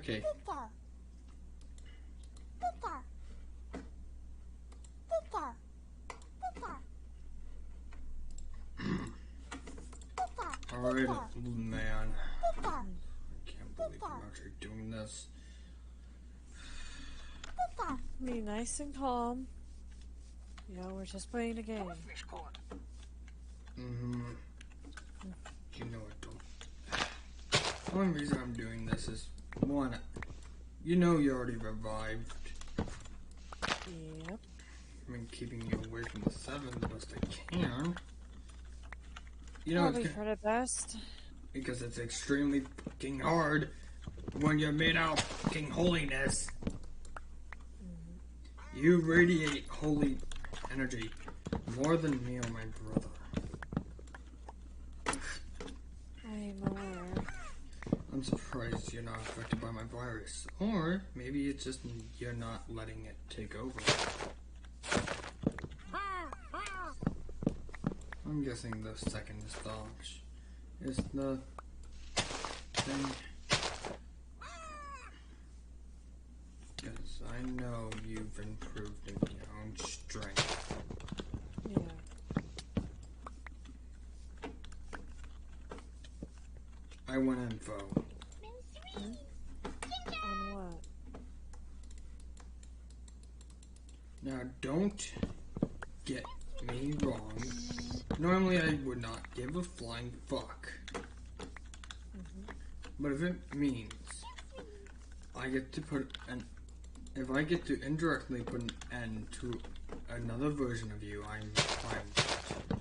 Okay. Alright, man. I can't believe I'm actually doing this. Be nice and calm. You know, we're just playing a game. You know I don't. The only reason I'm doing this is, one, you know you already revived. Yep. I mean, keeping you away from the 7 the best I can. You know, Probably for the best. Because it's extremely fucking hard when you're made out of fucking holiness. You radiate holy energy more than me or my brother. I'm aware. I'm surprised you're not affected by my virus. Or maybe it's just you're not letting it take over. I'm guessing the second stage is the thing. Because I know you've improved in your own strength. Yeah. I want info. On what? Now, don't get me wrong. Normally, I would not give a flying fuck. But if it means I get to put an... If I get to indirectly put an end to another version of you, I'm fine with it.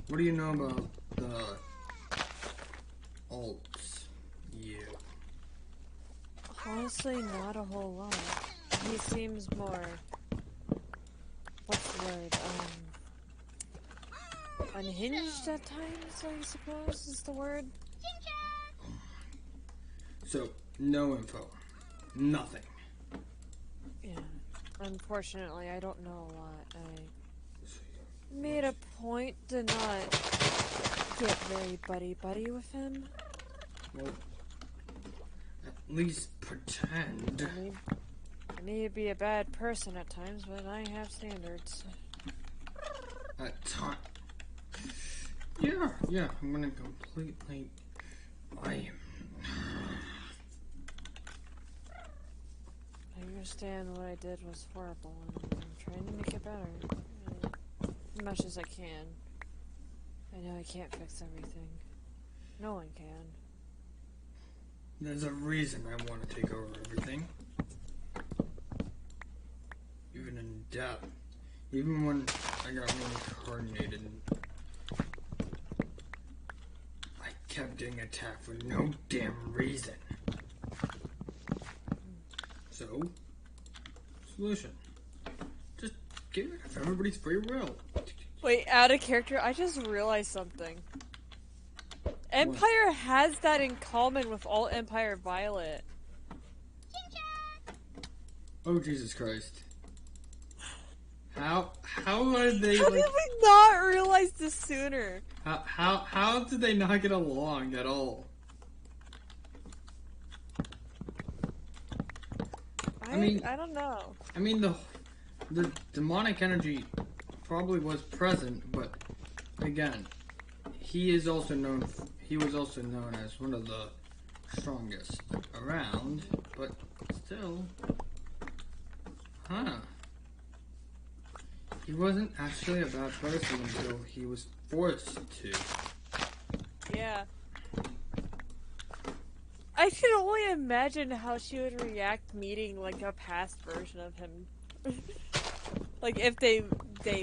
What do you know about the alts? You. Honestly, not a whole lot. He seems more... What's the word? Unhinged at times, I suppose is the word. So, no info. Nothing. Yeah. Unfortunately, I don't know a lot. I made a point to not get very buddy-buddy with him. Well, at least pretend. I may be a bad person at times, but I have standards. At times. Yeah, I'm gonna completely... I understand what I did was horrible, and I'm trying to make it better. As much as I can. I know I can't fix everything. No one can. There's a reason I want to take over everything. Even in death. Even when I got reincarnated, I kept getting attacked for no damn reason. So, solution. Just get rid of everybody's free will. Wait, out of character, I just realized something. Empire has that in common with all Empire Violet. Oh, Jesus Christ. How are they How did we not realize this sooner? How did they not get along at all? I don't know. I mean, the demonic energy probably was present, but again, he was also known as one of the strongest around, but still, he wasn't actually a bad person until he was forced to. Yeah. I can only imagine how she would react meeting, like, a past version of him. Like, if they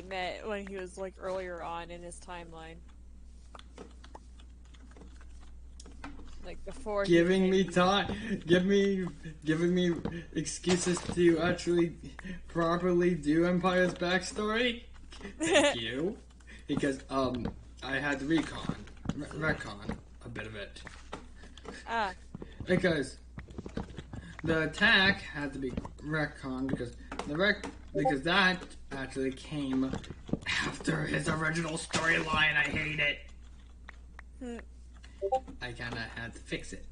met when he was, like, earlier on in his timeline. Like, before giving me time, giving me excuses to actually properly do Empire's backstory. Thank you. Because, I had to retcon a bit of it. Ah. Because the attack had to be retconned because because that actually came after his original storyline. I hate it. I kinda had to fix it.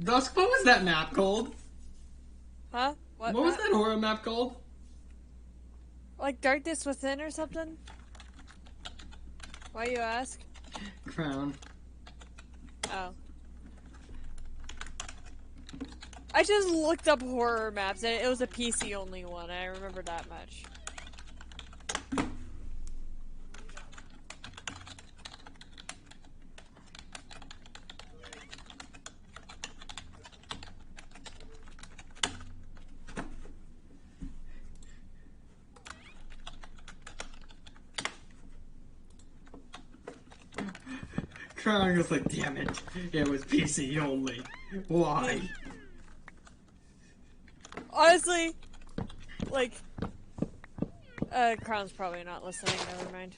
Dusk, what was that map called? Huh? What was that horror map called? Like Darkness Within or something? Why you ask? Crown. Oh. I just looked up horror maps and it was a PC only one. I remember that much. Crown was like, damn it, it was PC only. Why? Honestly, like, Crown's probably not listening, never mind.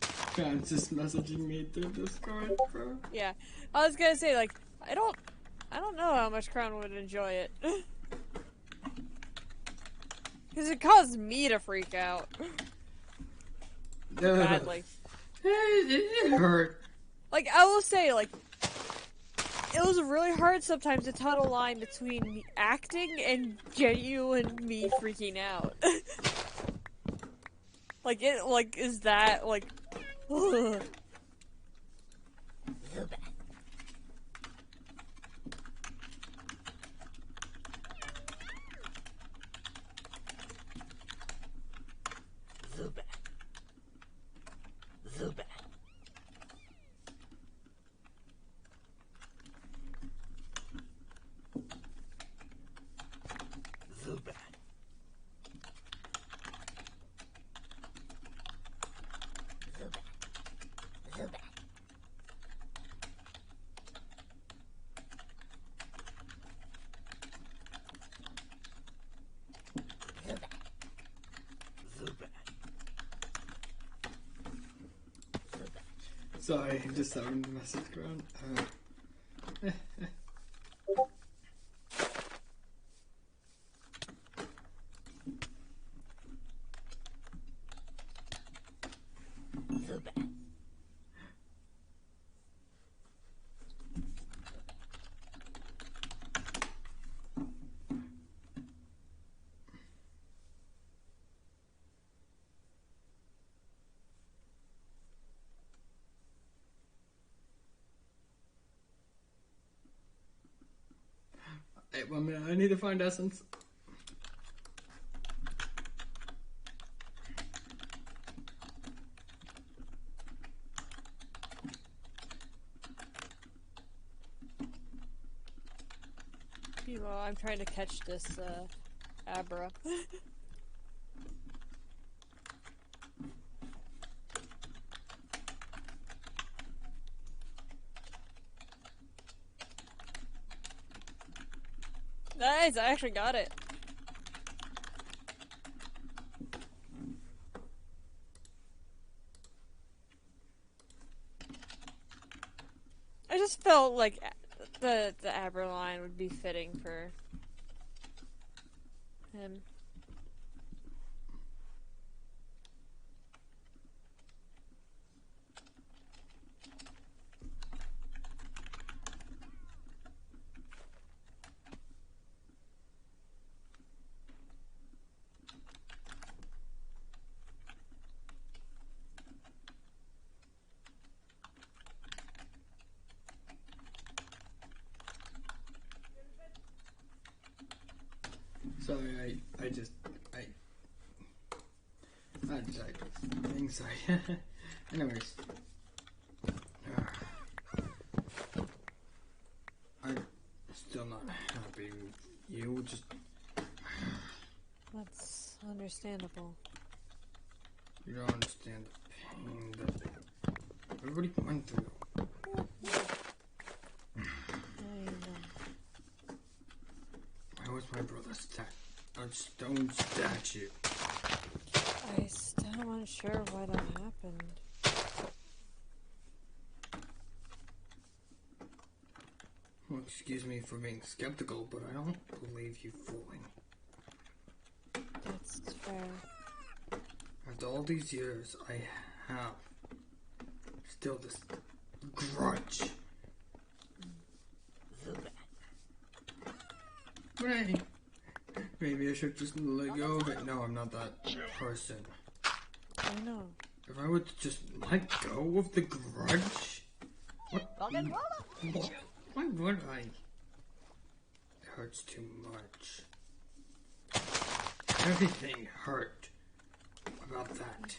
Crown's just messaging me through Discord, bro. Yeah. I was gonna say, like, I don't know how much Crown would enjoy it. Because it caused me to freak out. Badly. It hurt. Like, I will say, like, it was really hard sometimes to tell the line between me acting and genuine me freaking out. Like, is that, like... Sorry, I just opened the message, Crown. Wait 1 minute, I need to find Essence. Well, I'm trying to catch this, Abra. Nice, I actually got it. I just felt like the Abra line would be fitting for him. Sorry, I just things anyways. I'm still not happy with you, just... That's understandable. You don't understand the pain that everybody went through. Where was my brother's stone statue? I still unsure why that happened. Well, excuse me for being skeptical, but I don't believe you fully. That's fair. After all these years, I have still this grudge. way. Maybe I should just let go of it. No, I'm not that person. I know. If I would just let go of the grudge? What? Why would I? It hurts too much. Everything hurt about that.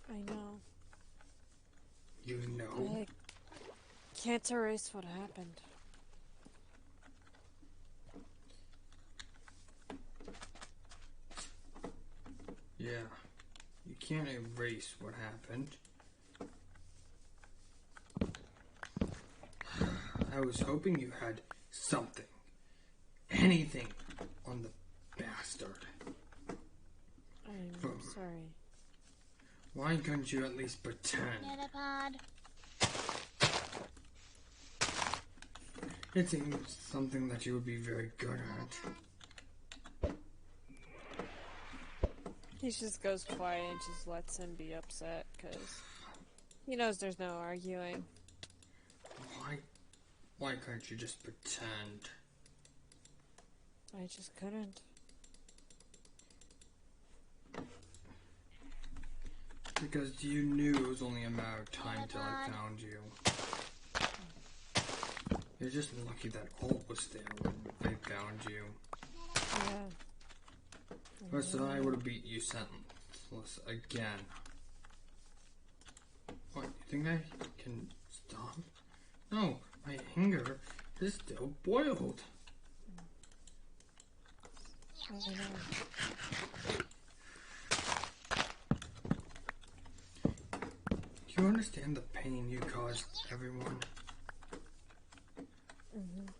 I know. You know? I can't erase what happened. Yeah. You can't erase what happened. I was hoping you had something. Anything on the bastard. I'm sorry. Why couldn't you at least pretend? It seems something that you would be very good at. He just goes quiet and just lets him be upset because he knows there's no arguing. Why couldn't you just pretend? I just couldn't. Because you knew it was only a matter of time till I found you. You're just lucky that Holt was there when I found you. Yeah. Or so I would have beat you senseless again. What, you think I can stop? No, my anger is still boiled. I know. Do you understand the pain you caused everyone?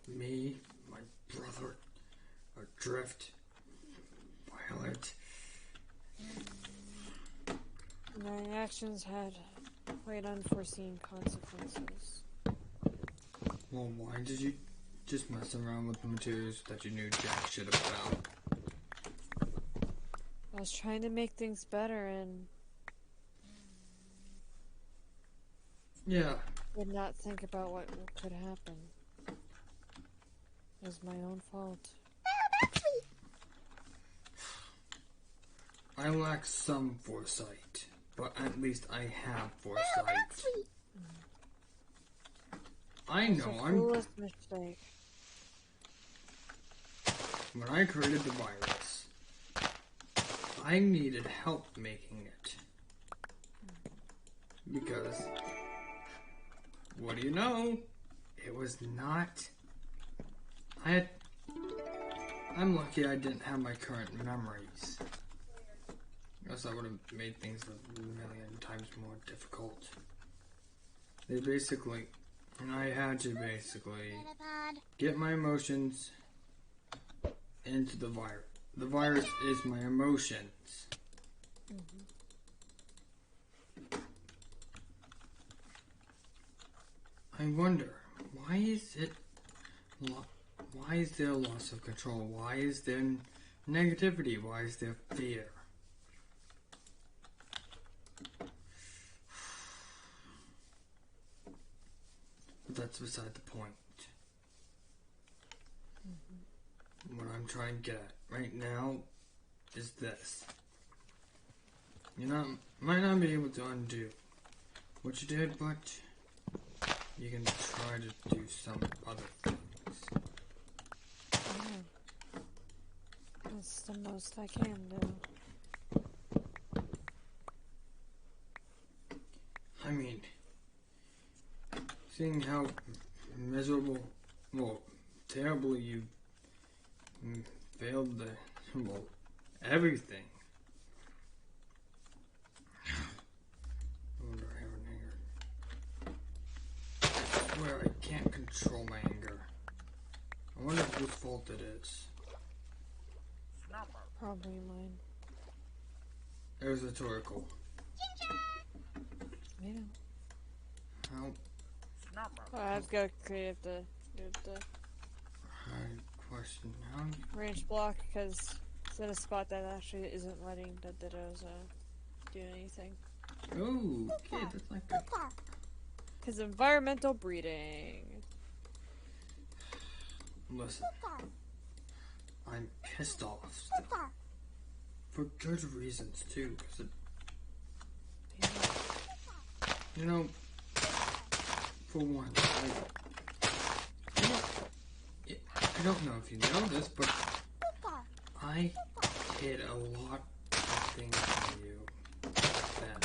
Me, my brother, Adrift, Violet. My actions had quite unforeseen consequences. Well, why did you just mess around with materials that you knew jack shit about? I was trying to make things better and Yeah. did not think about what could happen. It was my own fault. I lack some foresight, but at least I have foresight. I know It's a I'm... foolish mistake. When I created the virus, I needed help making it. Because, what do you know? It was not... I'm lucky I didn't have my current memories. Else I would have made things a million times more difficult. They basically... And I had to basically get my emotions into the virus. The virus is my emotions. I wonder, why is there loss of control? Why is there negativity? Why is there fear? But that's beside the point. What I'm trying to get at right now is this. You might not be able to undo what you did, but you can try to do some other things. Yeah. That's the most I can do. I mean, seeing how miserable, well, terribly you failed everything. I wonder I have an anger. I swear I can't control my anger. I wonder whose fault it is. Probably mine. It was rhetorical. I know. How? I've got creative the Hard question. How? range block because it's in a spot that actually isn't letting the Dittos do anything. Oh, okay, that's not good. Because environmental breeding. Listen, I'm pissed off still. For good reasons too, because you know, for one, I don't know if you know this, but I hid a lot of things from you then.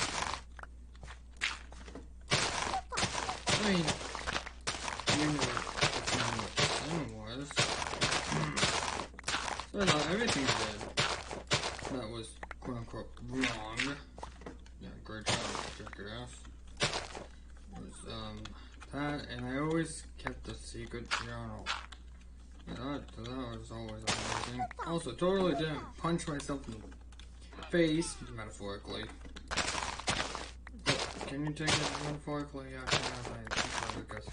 I mean, you knew what the thing was. So I thought everything you did that was quote unquote wrong. Yeah, great job, check your ass. Was that, and I always kept a secret journal. Yeah, that was always amazing. Also, totally didn't punch myself in the face, metaphorically. But can you take it metaphorically? Yeah, I think so, because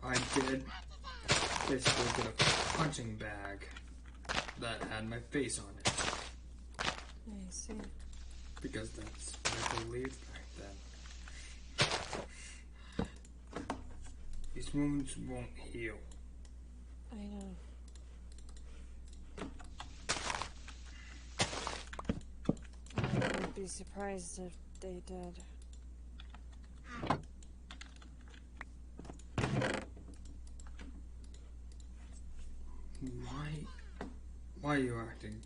I did basically get a punching bag that had my face on it. I see. Because that's what I believed back then. These wounds won't heal. I know. I would be surprised if they did. Why are you acting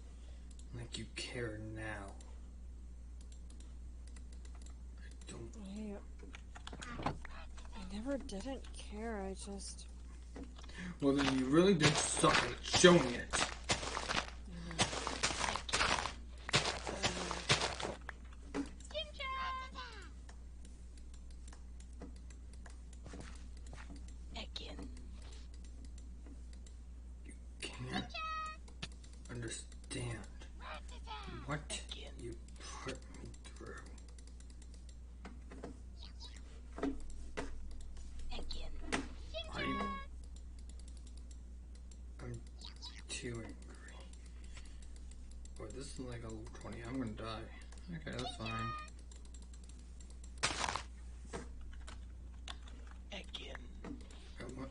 like you care now? I never didn't care, I just... Well, then you really did suck at showing it. You can't understand what you put me through. I'm too angry. Boy, this is like a level 20. I'm gonna die. Okay, that's fine. What?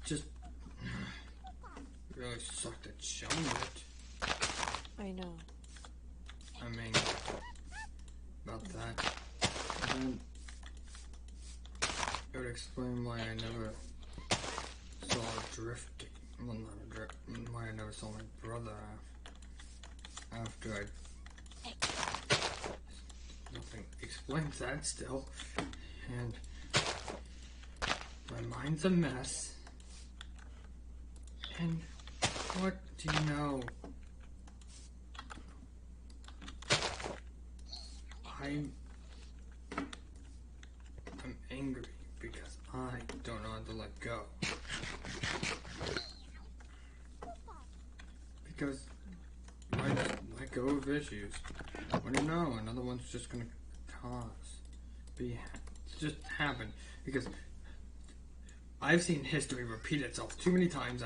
Just really sucked at showing it. I know. I'm angry about that. And then it would explain why I never saw a drift. Well, not a drift. Why I never saw my brother after I. Nothing explains that still. And my mind's a mess. And what do you know? I'm angry because I don't know how to let go. Because I just let go of issues. What do you know? Another one's just gonna just happen. Because I've seen history repeat itself too many times.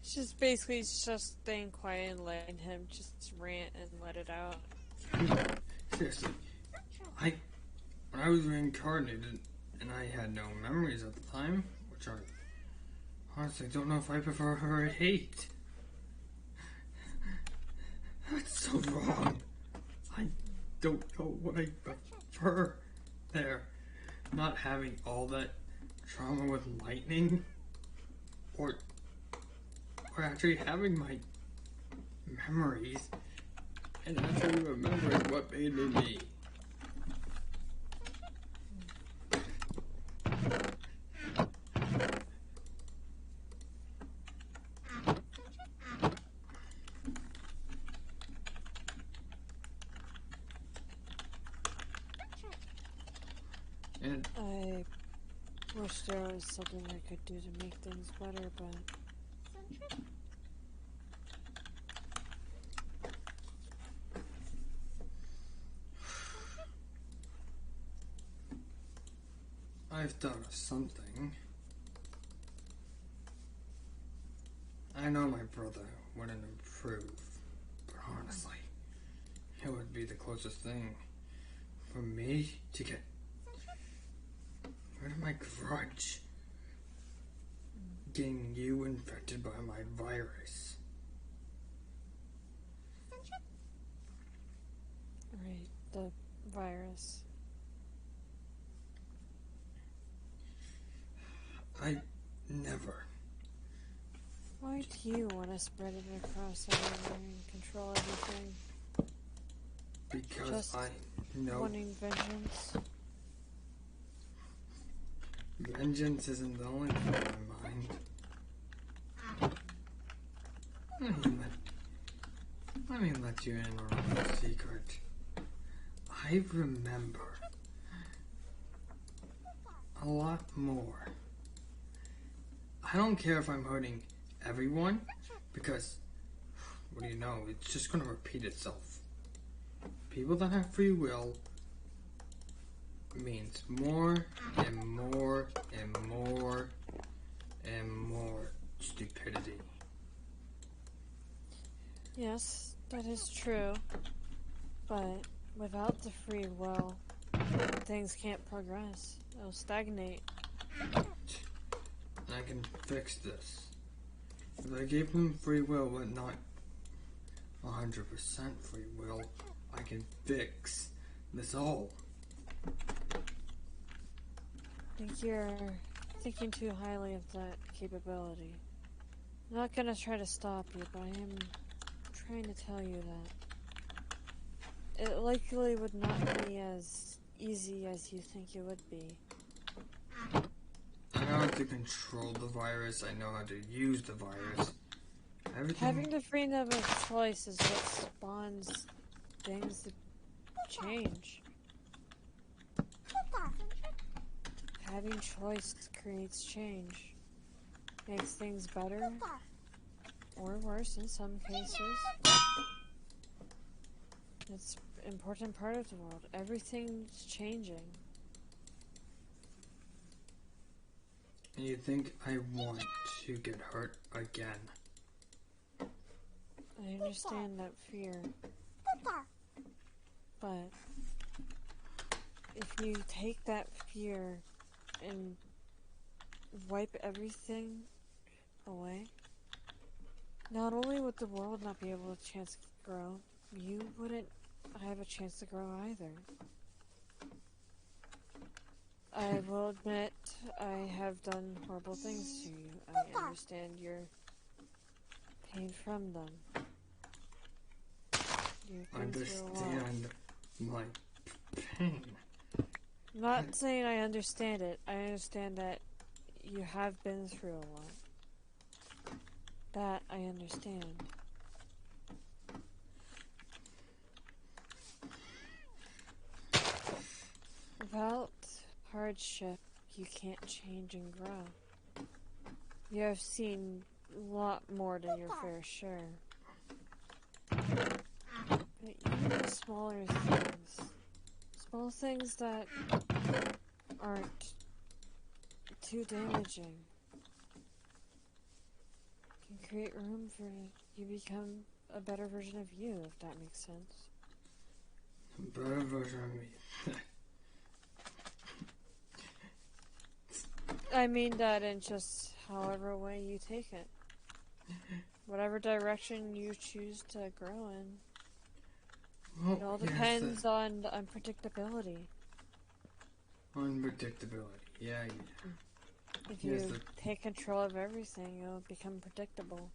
It's just basically just staying quiet and letting him just rant and let it out. Seriously, when I was reincarnated and I had no memories at the time, which I honestly don't know if I prefer or hate. That's so wrong. I don't know what I prefer there. Not having all that trauma with lightning, or actually having my memories and actually remembering what made me me. And I wish there was something I could do to make things better, but... I've thought of something. I know my brother wouldn't improve, but honestly, it would be the closest thing for me to get rid of my grudge. Getting you infected by my virus. Right, the virus. I never. Why do you want to spread it across everywhere and control everything? Because Just I know wanting vengeance? vengeance isn't the only thing on my mind. Let me let you in on a little secret. I remember a lot more. I don't care if I'm hurting everyone, because, what do you know, it's just going to repeat itself. People that have free will means more and more and more and more stupidity. Yes, that is true. But without the free will, things can't progress. They'll stagnate. I can fix this. If I gave them free will, but not 100% free will, I can fix this all. I think you're thinking too highly of that capability. I'm not gonna try to stop you, but I am trying to tell you that it likely would not be as easy as you think it would be. I know how to control the virus, I know how to use the virus. Having the freedom of choice is what spawns things to change. Having choice creates change. Makes things better or worse in some cases. It's an important part of the world. Everything's changing. And you think I want to get hurt again? I understand that fear. But if you take that fear and wipe everything away, not only would the world not be able to chance to grow, you wouldn't have a chance to grow either. I will admit I have done horrible things to you. I understand your pain from them. You've been through a lot. Understand my pain. I'm not saying I understand it. I understand that you have been through a lot. That I understand. Without hardship, you can't change and grow. You have seen a lot more than your fair share. But even the smaller things, small things that aren't too damaging, can create room for you to become a better version of you, if that makes sense. A better version of me. I mean that in just however way you take it. Whatever direction you choose to grow in. Well, It all yes, depends on the unpredictability. unpredictability. Yeah. If Yes, you take control of everything, it'll become predictable.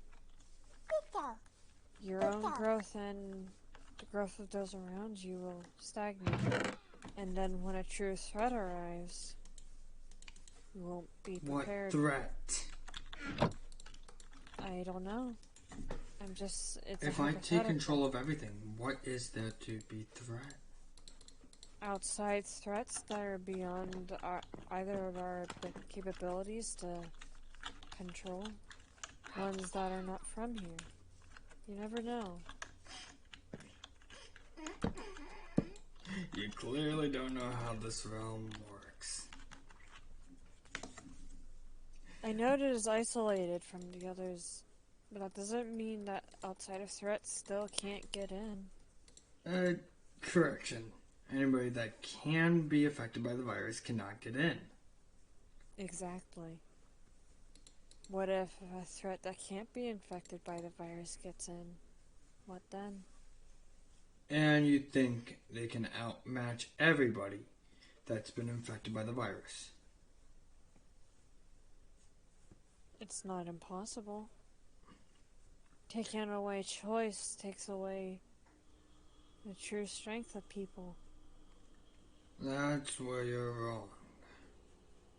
Your own growth and the growth of those around you will stagnate. And then when a true threat arrives, you won't be prepared. What threat? I don't know. It's If I take control of everything, what is there to be threat? outside threats that are beyond either of our capabilities to control. Ones that are not from here. You never know. You clearly don't know how this realm works. I know it is isolated from the others, but that doesn't mean that outsider threats still can't get in. Correction. Anybody that can be affected by the virus cannot get in. Exactly. What if a threat that can't be infected by the virus gets in? What then? And you think they can outmatch everybody that's been infected by the virus. It's not impossible. Taking away choice takes away the true strength of people. That's where you're wrong.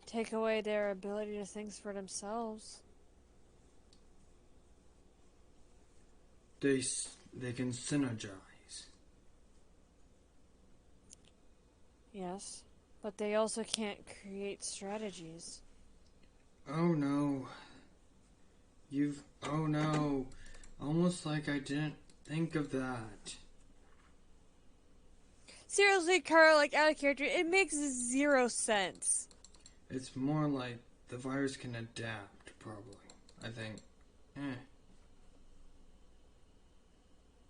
Take away their ability to think for themselves. They can synergize. Yes, but they also can't create strategies. Oh no. Oh no. Almost like I didn't think of that. Seriously, Carl, like out of character, it makes 0 sense. It's more like the virus can adapt, probably. I think.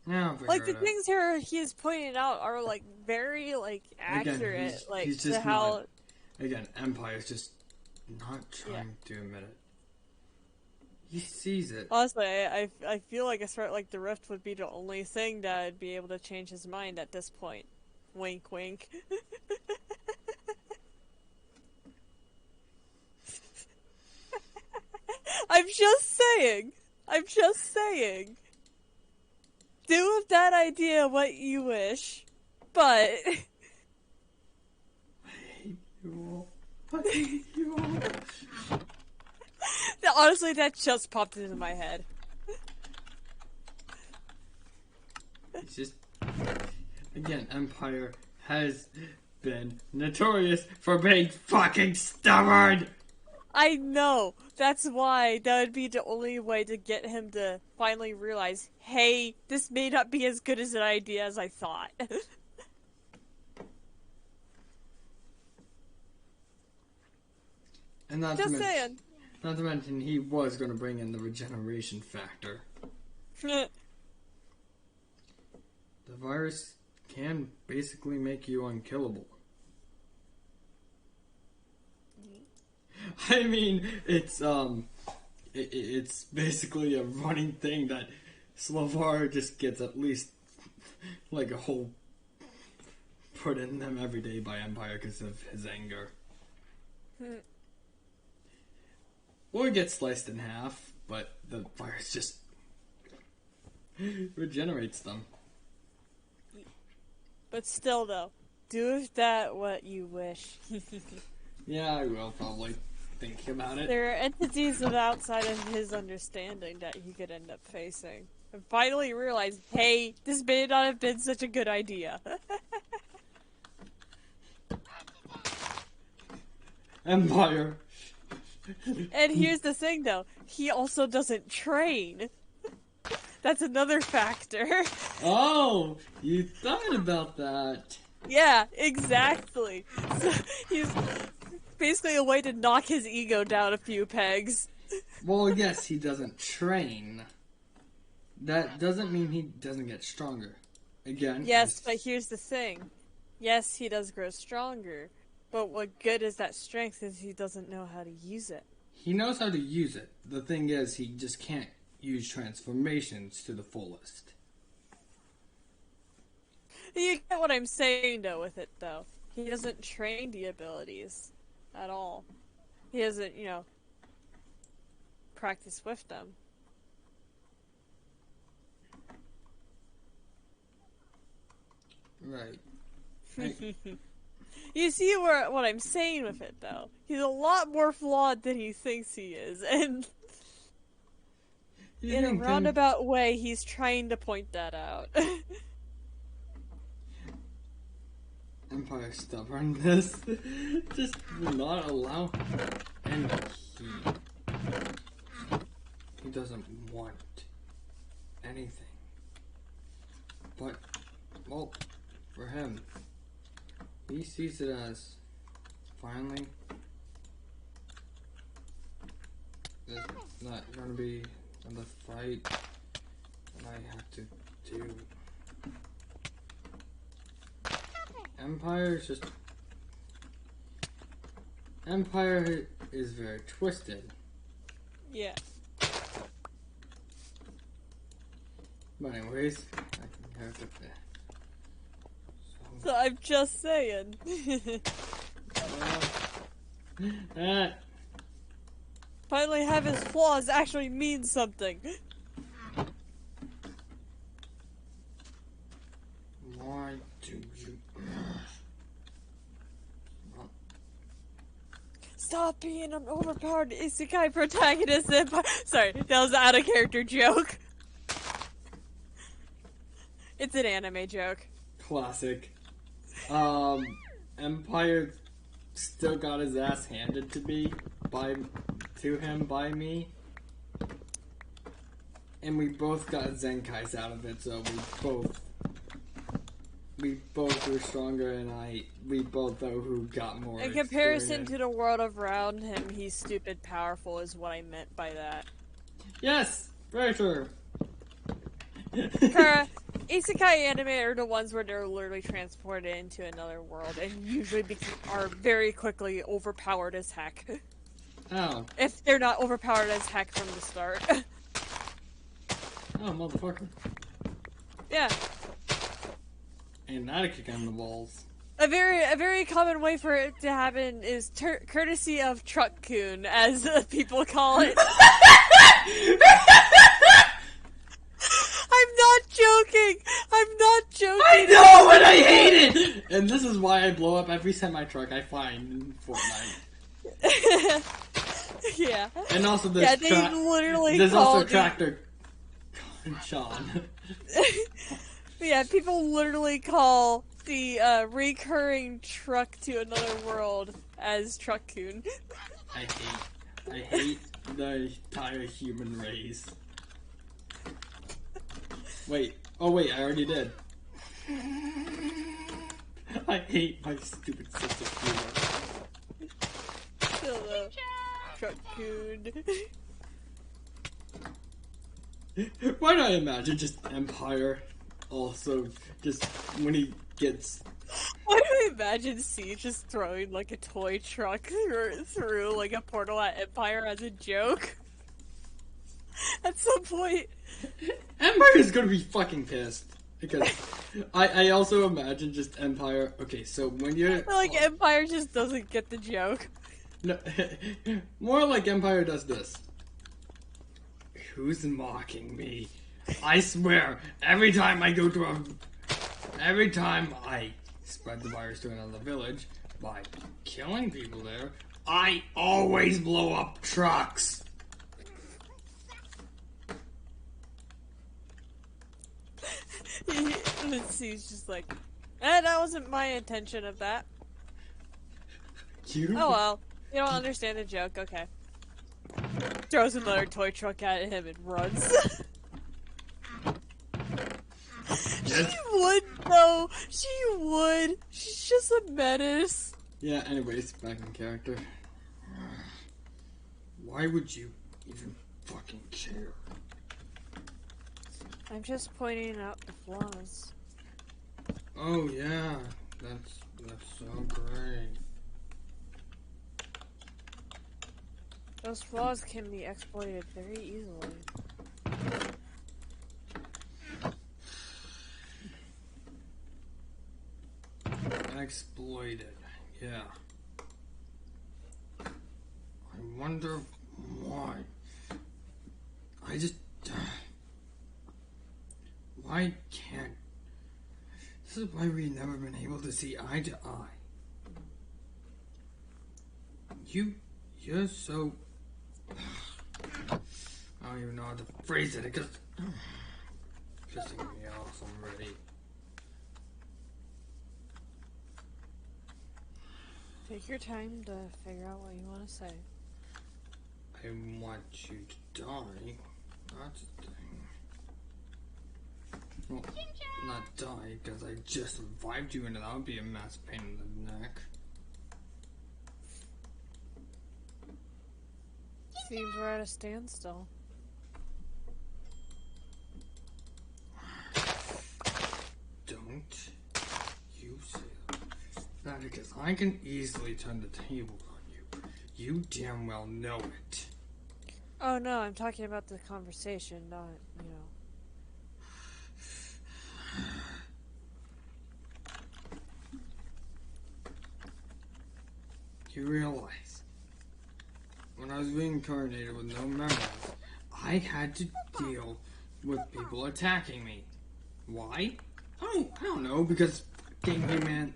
Yeah, Like the things here he's pointing out are like very like accurate. Again, like he's to just how. Not, again, Empire's just not trying to admit it. He sees it. Honestly, I feel like a threat like the Rift would be the only thing that would be able to change his mind at this point. Wink, wink. I'm just saying. I'm just saying. Do with that idea what you wish, but I hate you all. I hate you all. honestly, that just popped into my head. It's just, again, Empire has been notorious for being fucking stubborn. I know. That's why that would be the only way to get him to finally realize, hey, this may not be as good as an idea as I thought. And not Just to mention, saying. Not to mention, he was going to bring in the regeneration factor. The virus can basically make you unkillable. I mean, it's basically a running thing that Slovar just gets at least like a hole put in them every day by Empire because of his anger. Or gets sliced in half, but the virus just regenerates them. But still, though, do with that what you wish. Yeah, I will probably think about it. There are entities that are outside of his understanding that he could end up facing. And finally realize, hey, this may not have been such a good idea. Empire. And here's the thing, though. He also doesn't train. That's another factor. Oh, you thought about that. Yeah, exactly. So he's basically a way to knock his ego down a few pegs. Well, yes, he doesn't train. That doesn't mean he doesn't get stronger. Again. Yes, but here's the thing. Yes, he does grow stronger. But what good is that strength if he doesn't know how to use it? He knows how to use it. The thing is, he just can't use transformations to the fullest. You get what I'm saying, though, with it, though. He doesn't train the abilities at all. He doesn't, practice with them. Right. You see what I'm saying with it, though. He's a lot more flawed than he thinks he is, and in a roundabout way, he's trying to point that out. Empire stubbornness. Just will not allow him. And he doesn't want anything. But, well, for him, he sees it as finally not gonna be in the fight, and I have to do. Empire is very twisted. Yeah. But anyways, I can have to. So I'm just saying. Finally have his flaws actually mean something. Why do you... Stop being an overpowered isekai protagonist. Sorry, that was an out of character joke. It's an anime joke. Classic. Empire still got his ass handed to him by me. And we both got Zenkais out of it, so we both were stronger, and we both know who got more. In comparison to the world around him, he's stupid powerful is what I meant by that. Yes! Very true. Kara, isekai anime are the ones where they're literally transported into another world and usually are very quickly overpowered as heck. Oh. If they're not overpowered as heck from the start. Oh, motherfucker. Yeah. And that'll kick on the balls. A very common way for it to happen is courtesy of Truck-kun, as people call it. I'm not joking! I'm not joking! I know, and I hate it! And this is why I blow up every semi-truck I find in Fortnite. Yeah. And also there's there's also Tractor Sean. Yeah, people literally call the recurring truck to another world as Truck-kun. I hate the entire human race. Wait. Oh wait, I already did. I hate my stupid sense of humor. Hello, Truck-kun. Why do I imagine just Empire also just when he gets... Why do I imagine C just throwing like a toy truck through like a portal at Empire as a joke? At some point. Empire's gonna be fucking pissed. Because I also imagine just Empire... Okay, so when you're... Like Empire just doesn't get the joke. No, more like Empire does this. Who's mocking me? I swear, every time I spread the virus to another village by killing people there, I always blow up trucks. He's just like, that wasn't my intention of that. You? Oh well, you don't understand the joke, okay. Throws another toy truck at him and runs. She would, though. She would. She's just a menace. Yeah, anyways, back in character. Why would you even fucking care? I'm just pointing out the flaws. Oh yeah, that's so great. Those flaws can be exploited very easily. Exploited, yeah. I wonder why. I just... Why can't... This is why we've never been able to see eye to eye. You're so... I don't even know how to phrase it, because... Pissing me off already. Take your time to figure out what you want to say. I want you to die. That's the thing. Well, not die, because I just revived you, and that would be a massive pain in the neck. Seems we're at a standstill. Don't you say that because I can easily turn the tables on you. You damn well know it. Oh no, I'm talking about the conversation, not, You realize, when I was reincarnated with no memories, I had to deal with people attacking me. Why? I don't know, because humanity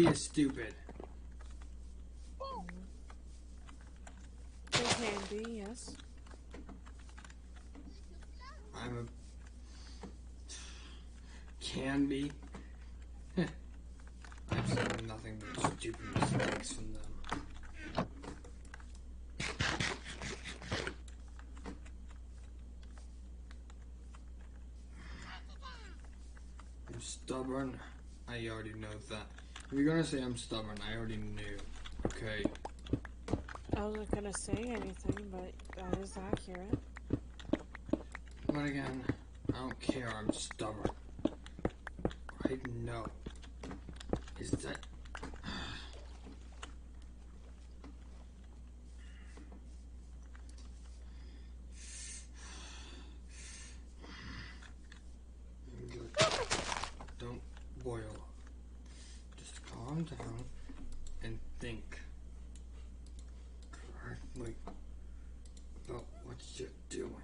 is stupid. They can be, yes. Can be. I've seen nothing but stupid mistakes from them. I'm stubborn. I already know that. If you're gonna say I'm stubborn, I already knew. Okay. I wasn't gonna say anything, but that is accurate. But again, I don't care. I'm stubborn. I know. Is that... Don't boil. Just calm down and think correctly about what you're doing.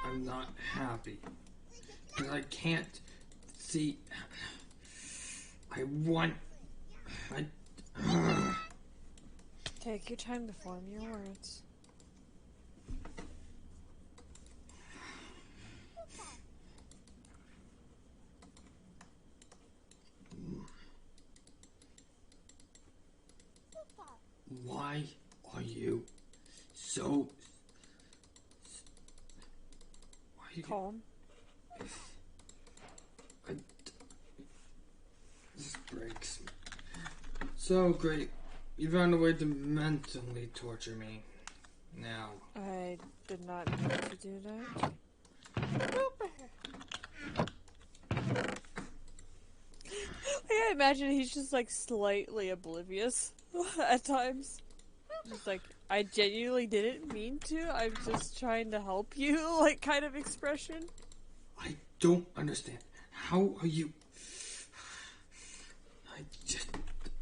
I'm not happy. Because I can't see. Take your time to form your words. Why are you so... Calm. This breaks me. So great. You found a way to mentally torture me. Now. I did not mean to do that. I imagine he's just like slightly oblivious at times. Just like, I genuinely didn't mean to, I'm just trying to help you, like, kind of expression. I don't understand. How are you...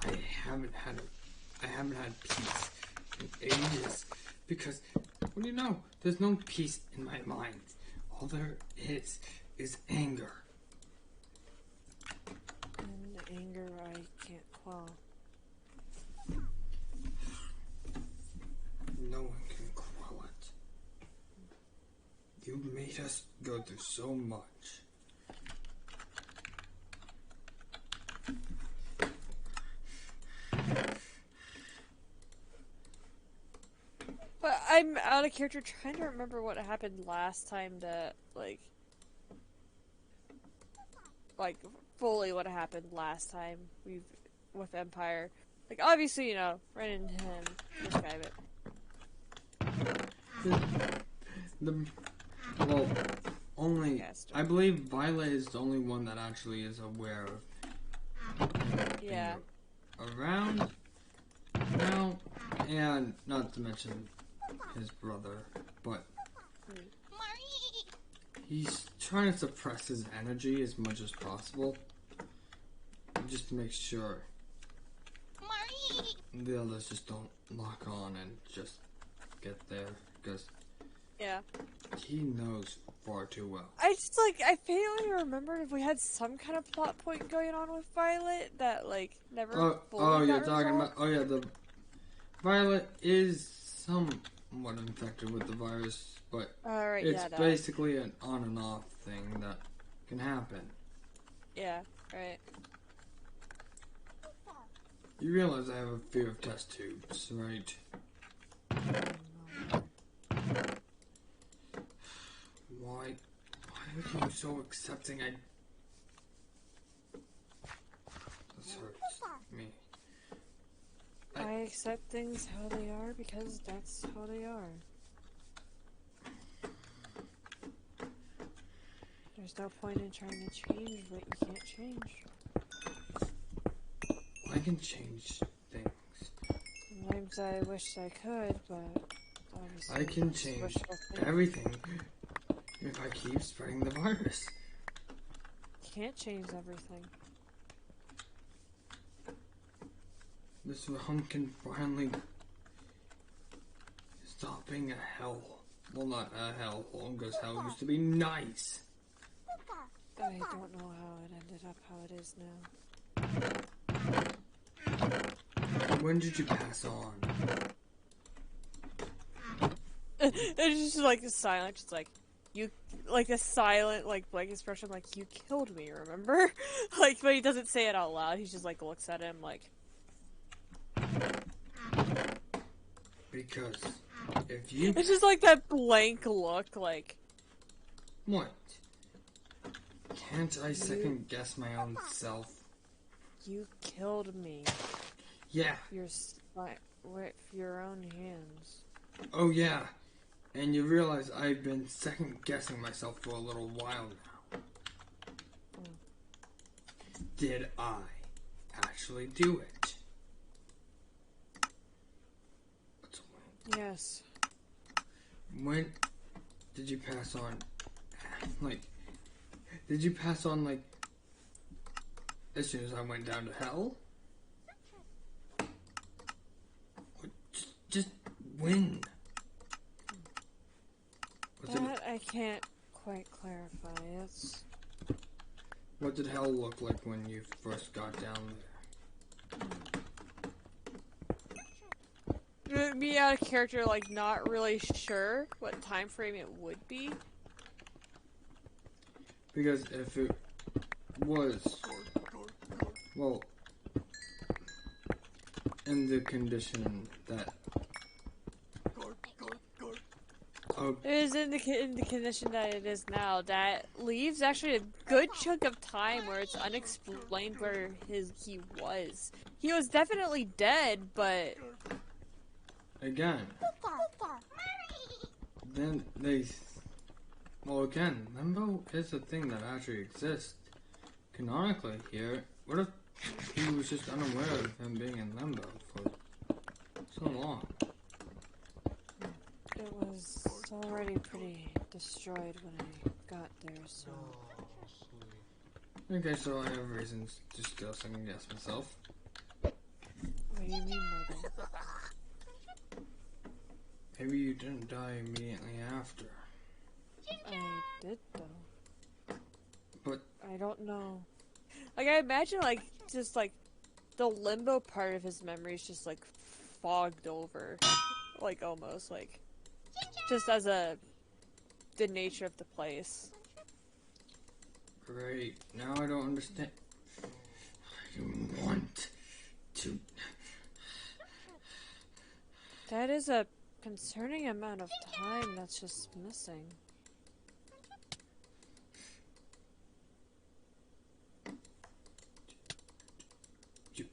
I haven't had peace in ages. Because, what do you know? There's no peace in my mind. All there is anger. And anger I can't quell. No one can quell it. You made us go through so much. But I'm out of character trying to remember what happened last time that, like, fully what happened last time with Empire. Like, obviously, you know, ran into him, this guy, but... Well, only... I believe Violet is the only one that actually is aware of yeah. Around now, and not to mention his brother, but he's trying to suppress his energy as much as possible, just to make sure the others just don't lock on and just get there, because he knows far too well. I just, like, I faintly remembered if we had some kind of plot point going on with Violet that, like, never fully got talking resolved. about, the Violet is somewhat infected with the virus, but it's basically an on and off thing that can happen. Yeah, right. You realize I have a fear of test tubes, right? Why are you so accepting? This hurts me. I accept things how they are because that's how they are. There's no point in trying to change what you can't change. I can change things. Sometimes I wish I could, but obviously I can it's change wishful thinking. everything if I keep spreading the virus. Can't change everything. This realm can finally stop being a hell. Well, not a hellhole, because hell used to be nice. I don't know how it ended up how it is now. When did you pass on? It's just like a silent, just like you, like a silent, like blank expression, like you killed me. Remember? Like, but he doesn't say it out loud. He just like looks at him, like. Because if you... It's just like that blank look, like. What? Can't I second guess my own self? You killed me. Yeah. With your own hands. Oh yeah. And you realize I've been second guessing myself for a little while now. Did I actually do it? Yes. When did you pass on? Like, did you pass on, like, as soon as I went down to hell? Just when? That I can't quite clarify. It's... What did hell look like when you first got down there? Me out of character, like, not really sure what time frame it would be. Because if it was, well, in the condition that... It is in the condition that it is now. That leaves actually a good chunk of time where it's unexplained where he was. He was definitely dead, but... Again, then they... Well, again, limbo is a thing that actually exists canonically here. What if he was just unaware of him being in limbo for so long? It was already pretty destroyed when I got there, so... Okay, so I have reasons to still second guess myself. What do you mean by that? Maybe you didn't die immediately after. I did, though. But... I don't know. Like, I imagine, like, just, like, the limbo part of his memory is just, like, fogged over. Like, almost, like... Just as the nature of the place. Great. Now I don't understand. I don't want to... That is a concerning amount of time that's just missing. You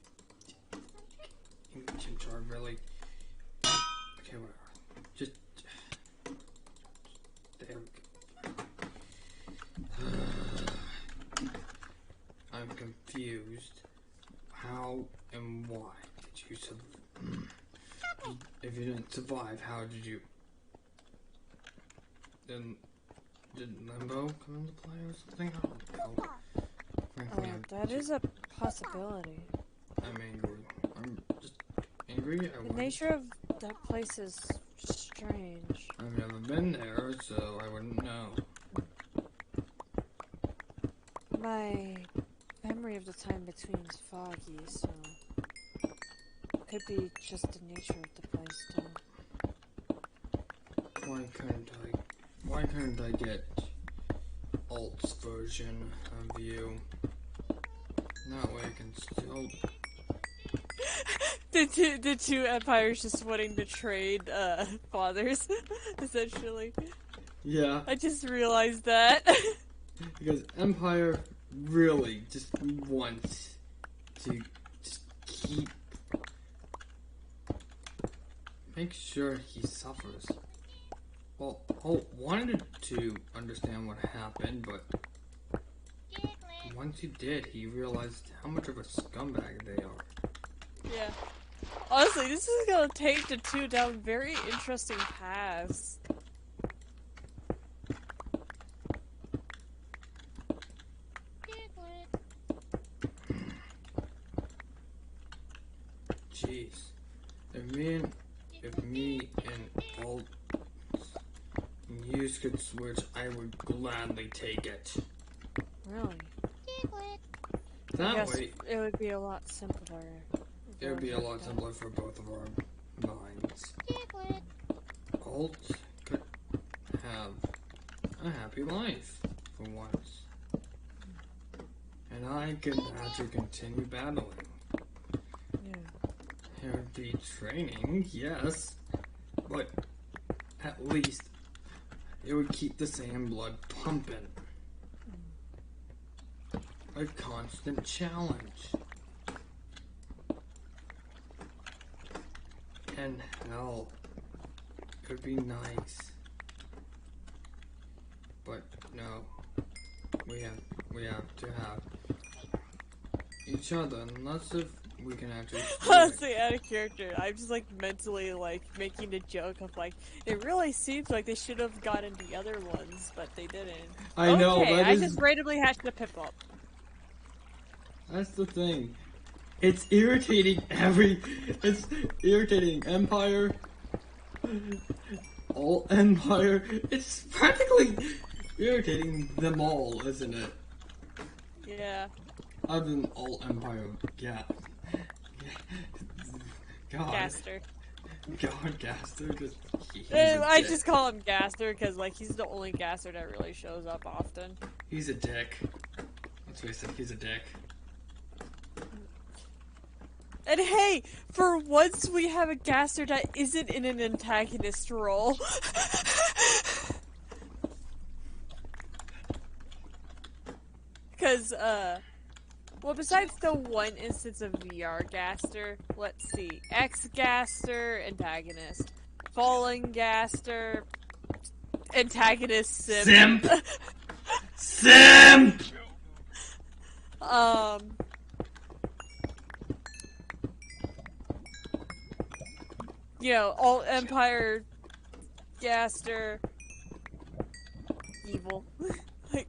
are really... Okay, whatever. Just... There we go. I'm confused. How and why did you survive? If you didn't survive, how did you... Then... Did Limbo come into play or something? I don't know. Frankly, That is a possibility. I'm angry. I'm just angry. The nature of that place is strange. I've never been there, so I wouldn't know. My memory of the time between is foggy, so it could be just the nature of the place too. Why couldn't I get Alt's version of you? That way I can still The two empires just wanting to trade fathers, essentially. Yeah, I just realized that. because Empire really just wants to just make sure he suffers. Well, Holt wanted to understand what happened, but once he did, he realized how much of a scumbag they are. Yeah. Honestly, this is gonna take the two down very interesting paths. Jeez. If me and Holt News could switch, I would gladly take it. Really? That way, it would be a lot simpler. it would be a lot simpler for both of our minds. Holt could have a happy life for once. And I could actually continue battling. Yeah. There would be training, yes, but at least it would keep the same blood pumping. A constant challenge. And hell, it would be nice. But no, we have to have each other, unless if we can actually. Honestly, out of character, I'm just like mentally like making a joke of like it really seems like they should have gotten the other ones, but they didn't. I know, okay, that I is. just randomly hatched a pip up. That's the thing. It's irritating It's irritating Empire. All Empire. It's practically irritating them all, isn't it? Yeah. Other than all Empire. Yeah. God. Gaster. God, Gaster. Just, I just call him Gaster because like he's the only Gaster that really shows up often. He's a dick. Let's face it, he's a dick. And hey, for once we have a Gaster that isn't in an antagonist role. Because, well, besides the one instance of VR Gaster, let's see. X-Gaster, antagonist. Fallen Gaster, antagonist simp. Simp! You know, all Empire Gaster, evil. Like,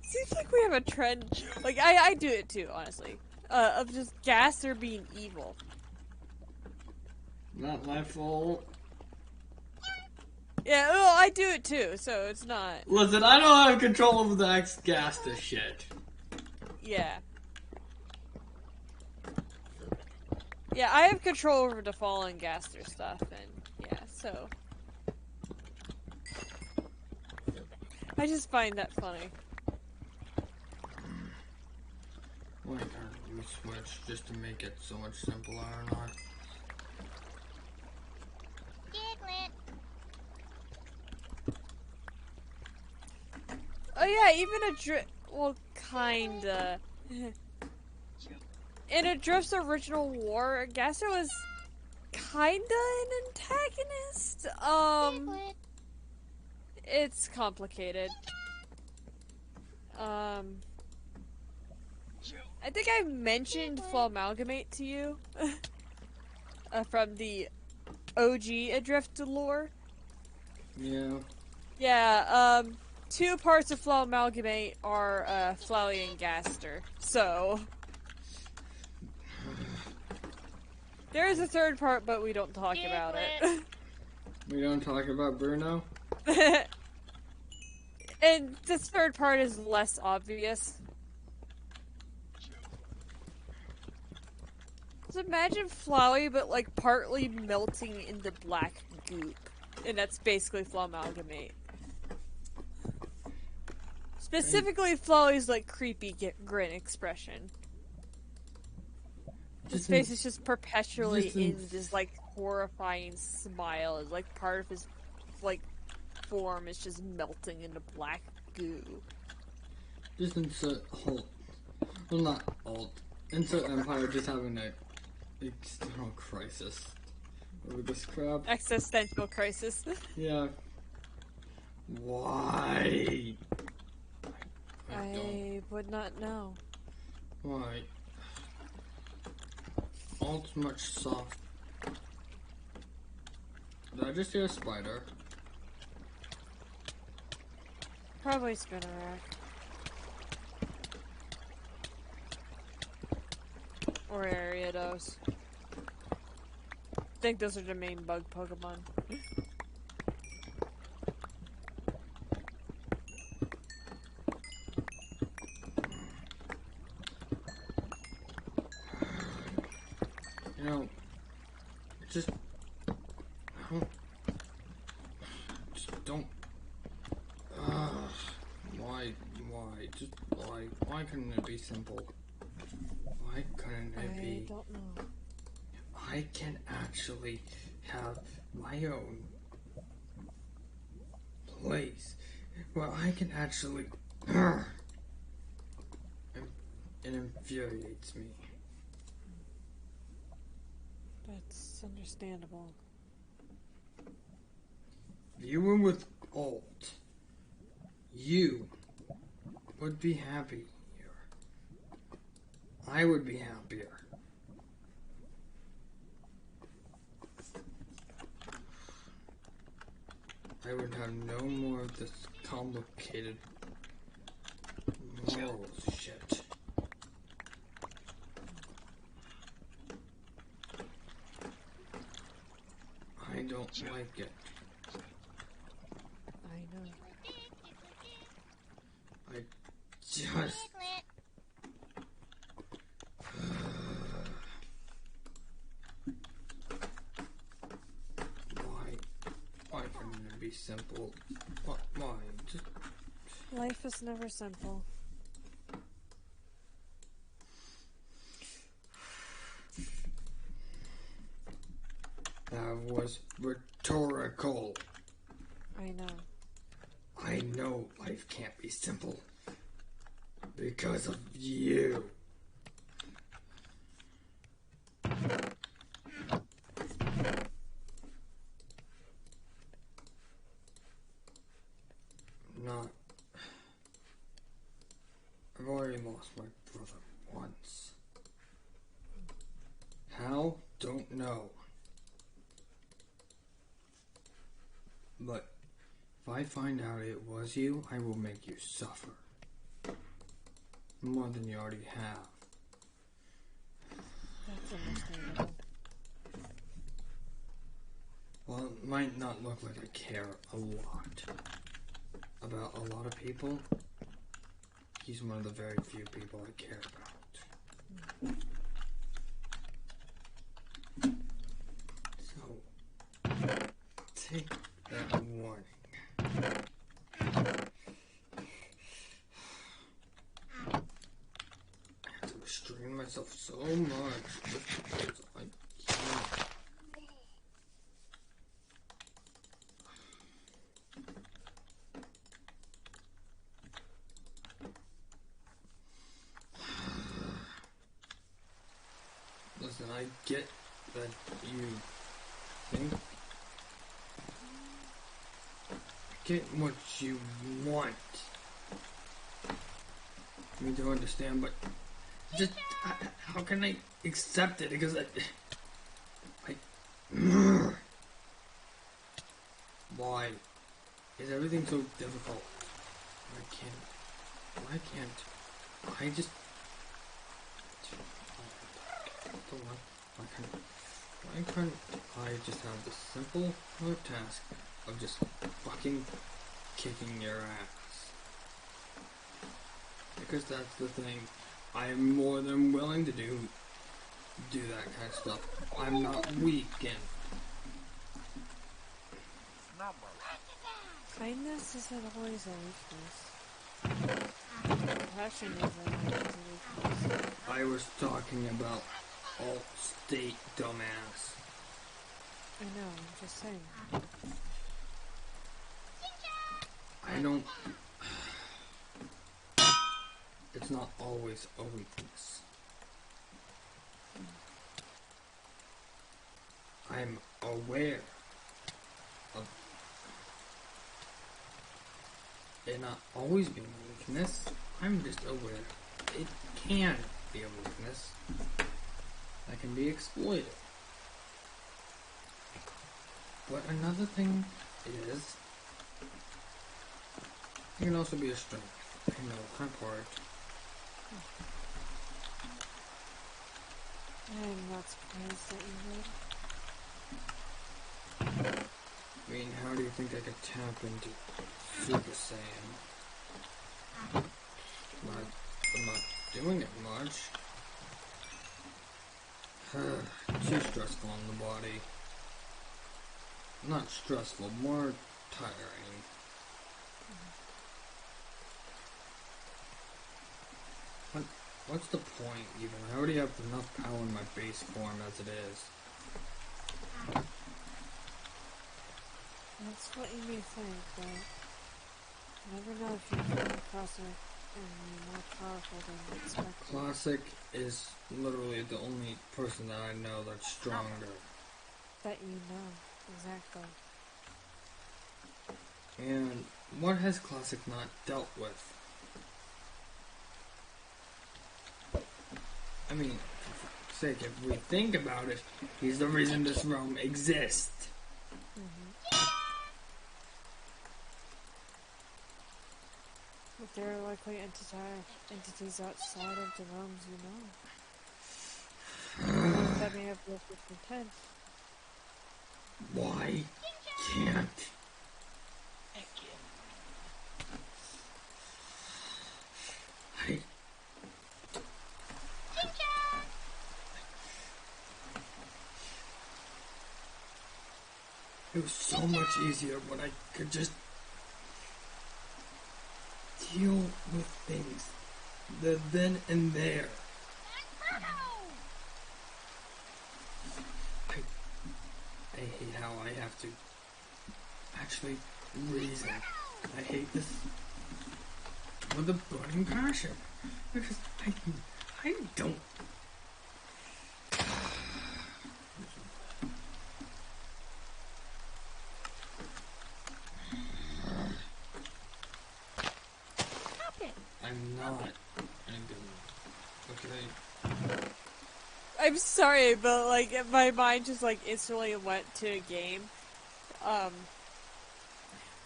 seems like we have a trend. Like, I do it too, honestly. Of just Gaster being evil. Not my fault. Yeah, well, I do it too, so it's not. Listen, I don't have control over the X-Gaster shit. Yeah. Yeah, I have control over the Fallen Gaster stuff, and yeah, so. I just find that funny. Why can't we switch just to make it so much simpler or not? Oh yeah, even well, kinda. In Adrift's original war, Gaster was kinda an antagonist. It's complicated. I think I mentioned Flamalgamate to you from the OG Adrift lore. Yeah. Yeah, two parts of Flamalgamate are Flowey and Gaster, so there is a third part, but we don't talk about it. We don't talk about Bruno? And this third part is less obvious. So imagine Flowey, but like partly melting in the black goop. And that's basically Flamalgamate. Specifically, Flowey's like creepy grin expression. His Just face is just perpetually just in this, like, horrifying smile. It's like part of his, like, form is just melting into black goo. Just insert Alt. Well, not Alt. Insert Empire just having a external crisis over this crap. Existential crisis. Yeah. Why? I would not know. Why? Alt's much soft. Did I just hear a spider? Probably Spinnerack. Or Ariados. I think those are the main bug Pokemon. You know, just don't. Why couldn't it be simple? Why couldn't it be? I don't know. I can actually have my own place where I can actually. It infuriates me. That's understandable. If you were with Alt, you would be happier. I would be happier. I would have no more of this complicated moral shit. I don't like it. I know. I just... Why couldn't it be simple? Why? Just... Life is never simple. That was rhetorical. I know. I know life can't be simple because of you. Not. I've already lost my brother once. How? Don't know. But if I find out it was you, I will make you suffer. More than you already have. That's understandable. Well, it might not look like I care a lot about a lot of people. He's one of the very few people I care about. So, take that warning. I have to restrain myself so much just because I can't. Listen, I get that you think. I get what you want me to understand, but just how can I accept it? Because I why is everything so difficult? Why can't I just why couldn't I just have the simple task of just fucking kicking your ass? Because that's the thing. I am more than willing to do that kind of stuff. I'm not weak and Kindness isn't always a weakness. Compassion isn't always a weakness. I was talking about alt state, dumbass. I know, I'm just saying. I don't... It's not always a weakness. I'm aware of it not always being a weakness. I'm just aware it can be a weakness that can be exploited. But another thing is, it can also be a strength. I know that part. I'm not surprised that you would. I mean, how do you think I could tap into Super Saiyan? I'm not doing it much. Too stressful on the body. Not stressful, more tiring. What's the point, even? I already have enough power in my base form as it is. That's what you may think, but you never know if you come across it and you're more powerful than expected. Classic is literally the only person that I know that's stronger. That you know, exactly. And what has Classic not dealt with? I mean, for fuck's sake, if we think about it, he's the reason this realm exists. But there are likely entities outside of the realms you know. Ones that may have different intent. Why can't I? It was so much easier when I could just deal with things the then and there. I hate how I have to actually reason. I hate this with a burning passion. Because I don't. I'm not okay. I'm sorry, but like my mind just like instantly went to a game.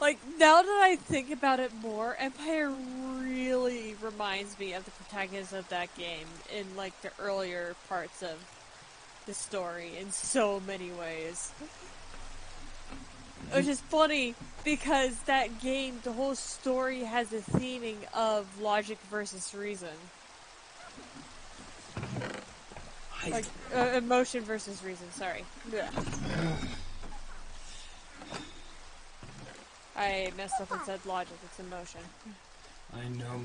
Like now that I think about it more, Empire really reminds me of the protagonist of that game in like the earlier parts of the story in so many ways. Which is funny because that game, the whole story has a theming of logic versus reason. Like, emotion versus reason, sorry. I messed up and said logic, it's emotion. I know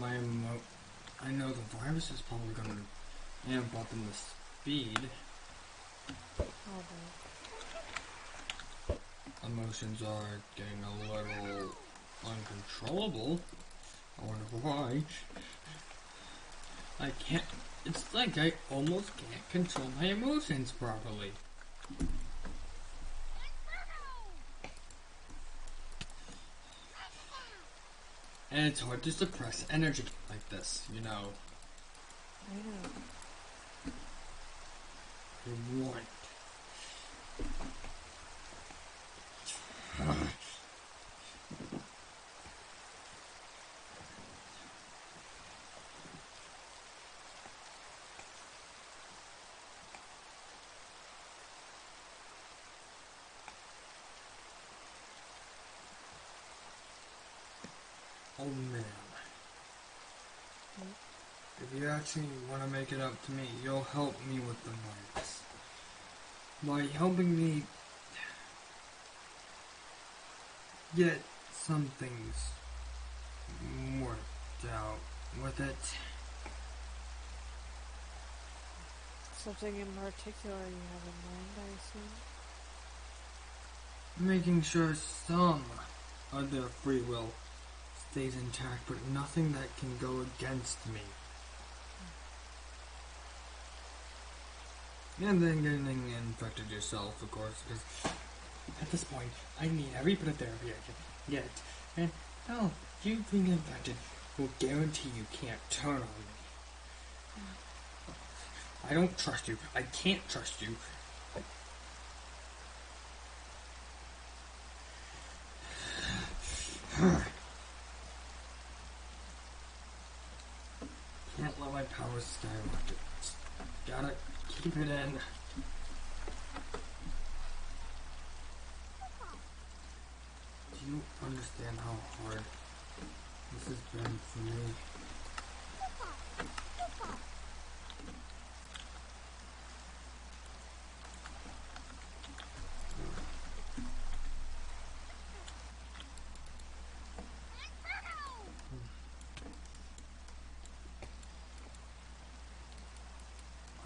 I know the virus is probably gonna amp up in the speed. Oh, Emotions are getting a little uncontrollable. I wonder why. I can't. It's like I almost can't control my emotions properly. And it's hard to suppress energy like this, you know. I know. You want. Oh man. If you actually want to make it up to me, you'll help me with the virus. By helping me get some things worked out with it. Something in particular you have in mind, I assume? Making sure some of their free will stays intact, but nothing that can go against me. And then getting infected yourself, of course, because at this point, I need every bit of therapy I can get. And, no, you being infected will guarantee you can't turn on me. I don't trust you. I can't trust you. Can't let my powers skyrocket. Just gotta keep it in. Do you understand how hard this has been for me?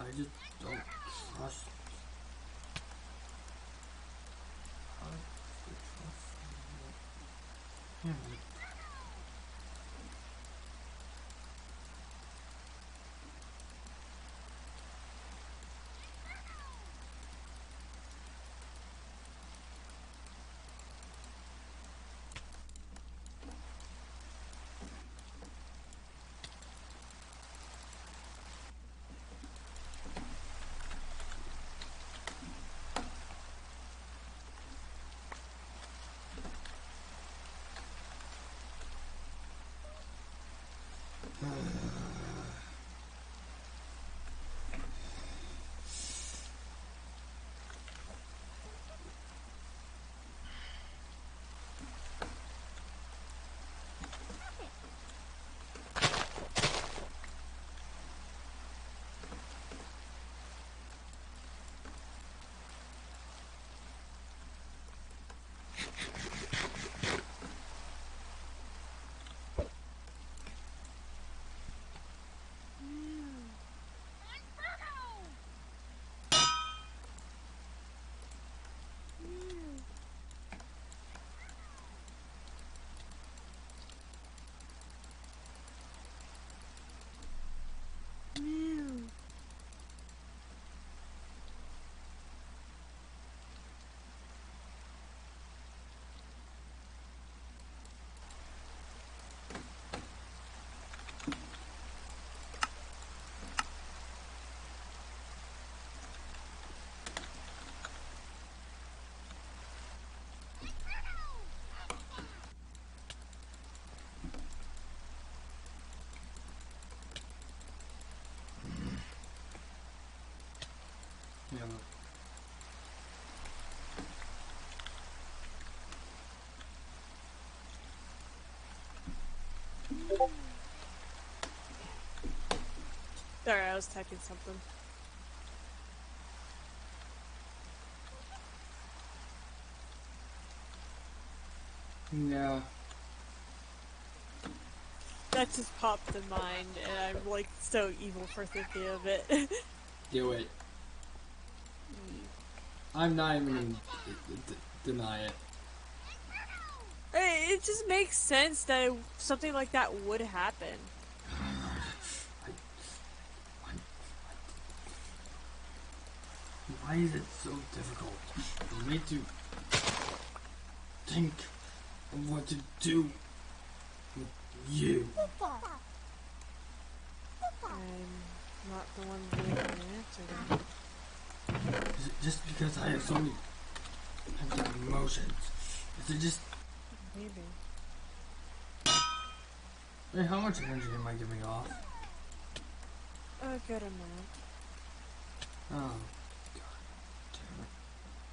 I just don't trust. I just trust him. Yeah. Sorry, I was typing something. Yeah. That just popped in mind, and I'm like so evil for thinking of it. Do it. I'm not even gonna deny it. It just makes sense that something like that would happen. Why is it so difficult for me to think of what to do with you? I'm not the one giving an answer then. Is it just because I have so many emotions? Is it just... Maybe. Hey, how much energy am I giving off? A good amount. Oh, god damn it.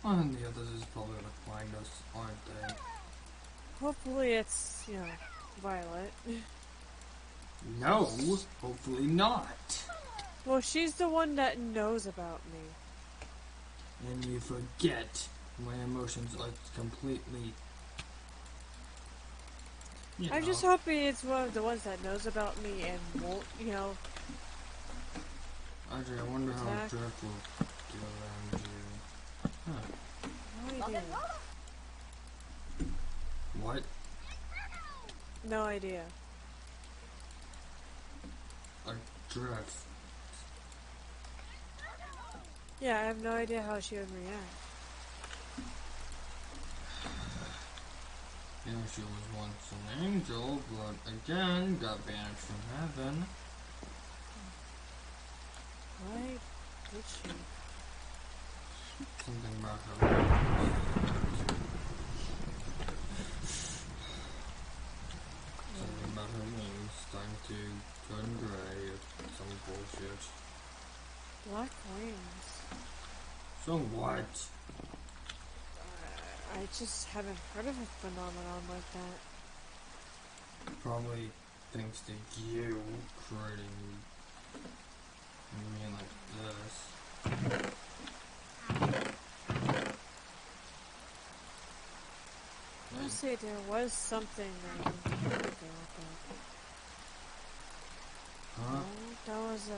Well, and the others is probably gonna find us, aren't they? Hopefully it's, you know, Violet. No, hopefully not. Well, she's the one that knows about me. And you forget my emotions are completely... I'm just hoping it's one of the ones that knows about me and won't, you know... I Hey, I wonder how attack. Drift will do around you. Huh. No idea. What? No idea. A Drift. Yeah, I have no idea how she would react. You know, she was once an angel, but again got banished from heaven. Why did she? Something about her wings. Something about her wings starting to turn gray or some bullshit. Black wings. So what? I just haven't heard of a phenomenon like that. Probably thanks to you creating me like this. Honestly, there was something that I didn't hear about, but... Huh? No, that was a...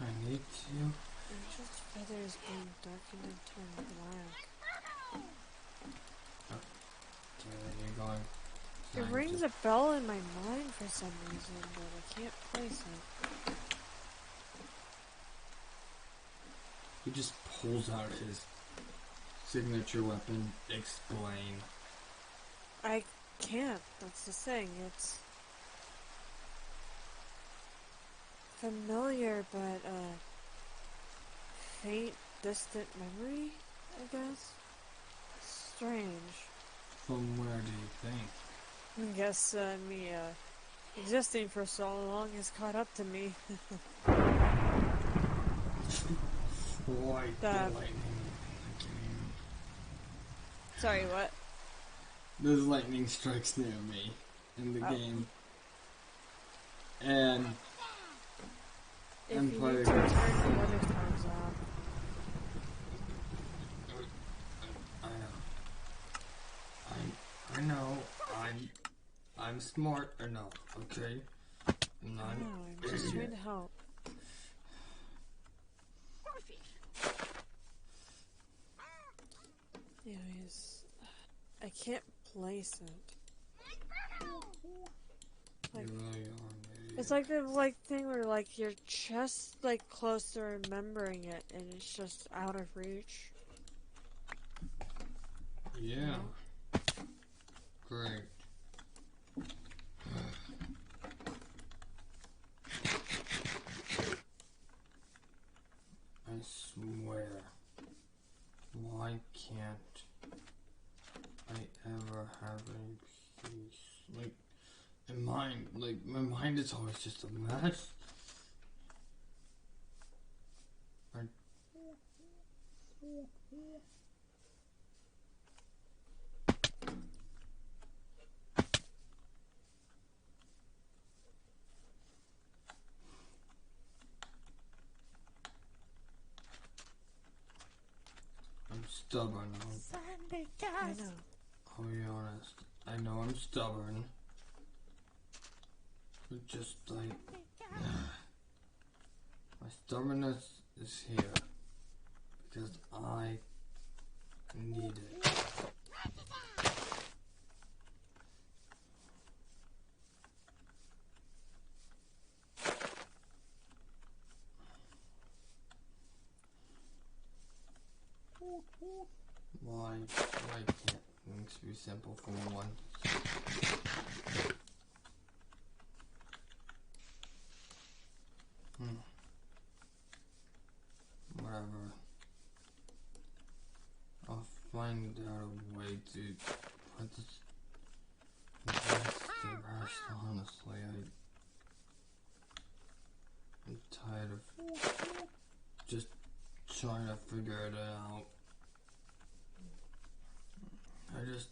I need to. Angel's feathers being darkened and turned black. You're going. It rings a bell in my mind for some reason, but I can't place it. He just pulls out his signature weapon. Explain. I can't. That's the thing. It's familiar, but faint, distant memory, I guess. Strange. From where do you think? I guess me existing for so long has caught up to me. Why the lightning in the game? Sorry, what? There's lightning strikes near me in the game. And if I'm you playing. need to turn the weather times off. I know. I'm smart enough, okay? I'm not. No, I'm just trying to help. Anyways, I can't place it. Like, You really are an idiot. it's like the thing where like your chest like close to remembering it and it's just out of reach. Yeah. You know? Great. I swear. Why can't I ever have any peace? Like, my mind is always just a mess. I'm stubborn. I know. I'll be honest. I know I'm stubborn. But just like my stubbornness is here because I need it. Why can't things be simple for once? Whatever. I'll find out a way to put this to rest, honestly. I'm tired of just trying to figure it out. I just...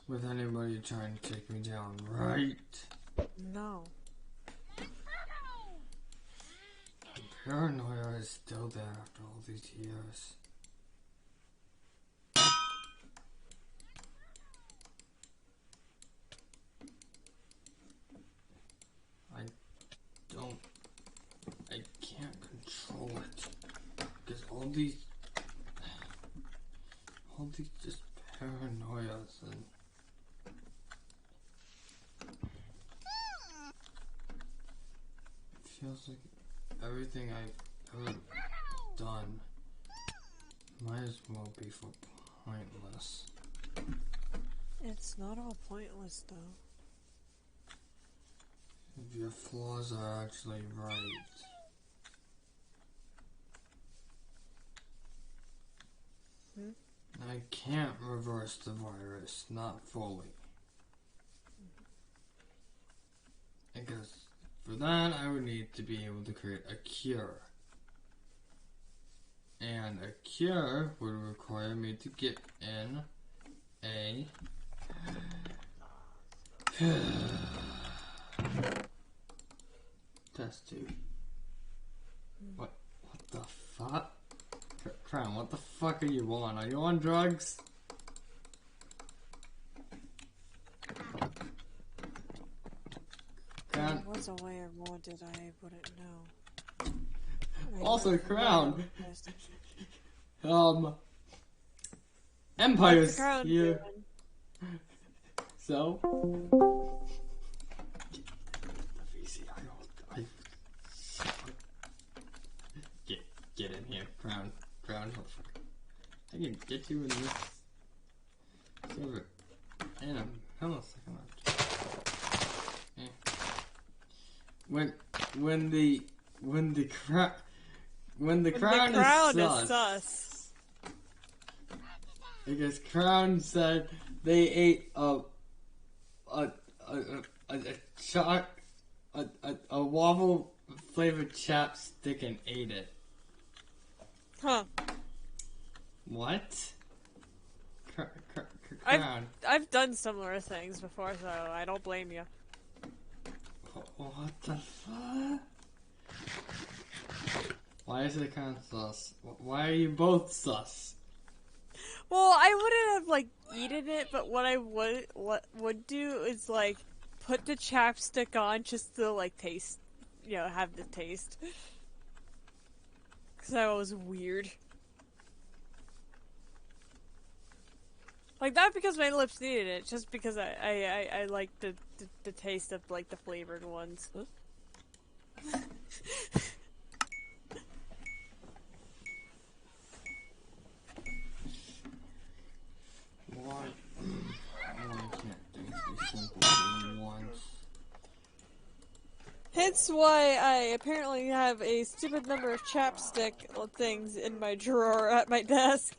with anybody trying to take me down, right? No. Paranoia is still there after all these years. I can't control it. Because all these just paranoias and it feels like everything I've ever done might as well be for pointless. It's not all pointless, though. If your flaws are actually right. I can't reverse the virus, not fully. Because for that, I would need to be able to create a cure. And a cure would require me to get in a test tube. What the fuck? Crown, what the fuck are you on? Are you on drugs? Crown. If it was a way I wanted, I wouldn't know. Also, Crown. Empire's here. So. Get in here, Crown. Crown, I can get you in this server in a millisecond. Yeah. When the crown is sus. Because Crown said they ate a waffle flavored chapstick and ate it. Huh. What? Crown. I've done similar things before, so I don't blame you. What the fuck? Why is it kind of sus? Why are you both sus? Well, I wouldn't have like eaten it, but what I would do is like put the chapstick on just to like taste, have the taste. Cause that was weird. Like, not because my lips needed it, just because I like the taste of, like, the flavored ones. Why can't things be simple for once? Hence why I apparently have a stupid number of chapstick things in my drawer at my desk.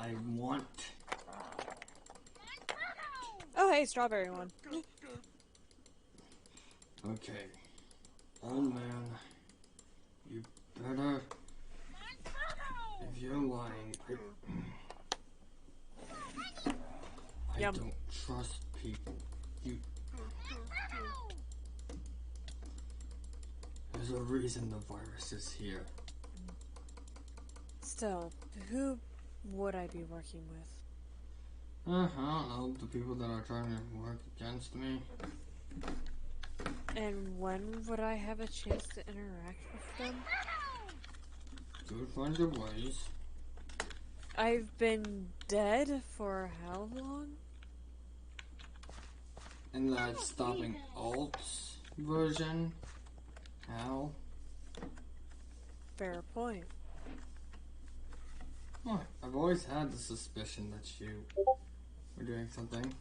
I want... Oh, hey, strawberry one. Okay. Old man, you better... If you're lying, I Yum. don't trust people. There's a reason the virus is here. Still, who would I be working with? I don't know, the people that are trying to work against me. And when would I have a chance to interact with them? Do find your ways. I've been dead for how long? And that stopping Alt's version? How? Fair point. What? I've always had the suspicion that you were doing something.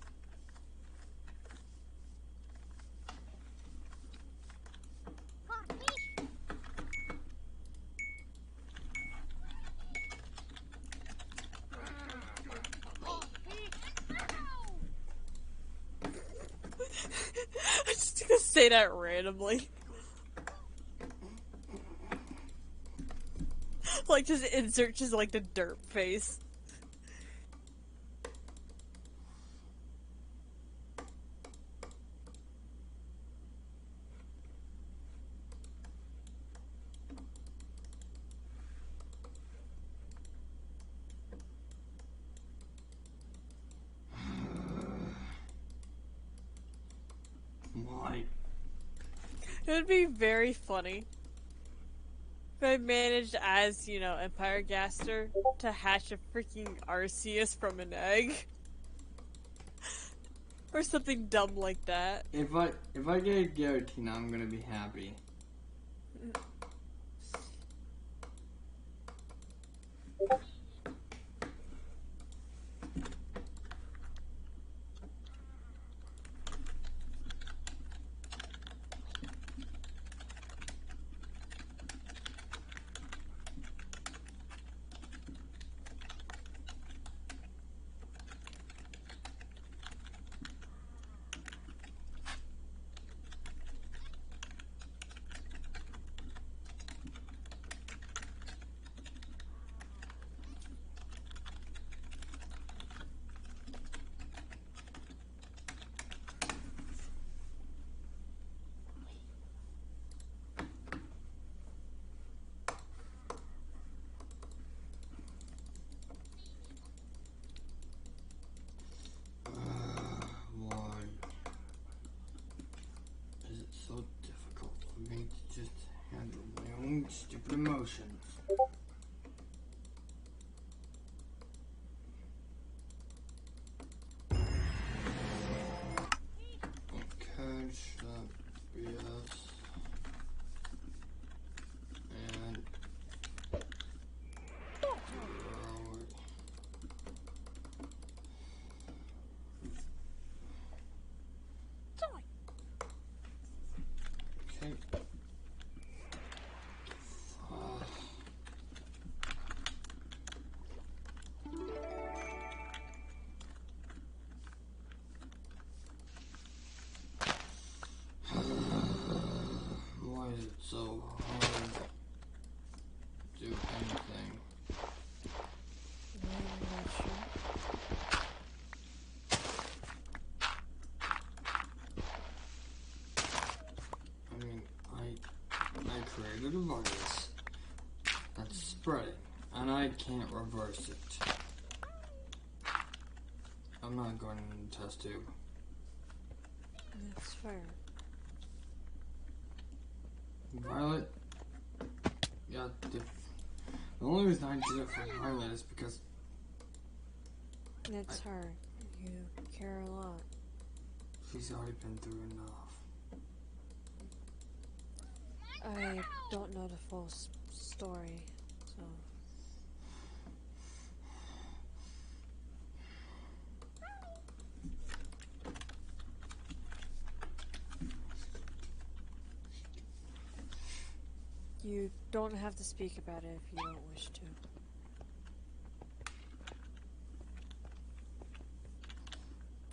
I'm just gonna say that randomly. Like, just insert just like the derp face. Why? It would be very funny if I managed as, you know, Empire Gaster to hatch a freaking Arceus from an egg. Or something dumb like that. If I get a Giratina, I'm gonna be happy. Why is it so difficult for me to just handle my own stupid emotions? Catch that BS and okay. Why is it so hard to do anything? I'm not sure. I mean, I created a virus that's spreading, and I can't reverse it. I'm not going in the test tube. That's fair. Violet, yeah, the only reason I did it for Violet is because It's her. You care a lot. she's already been through enough. I don't know the full story, so... You don't have to speak about it if you don't wish to.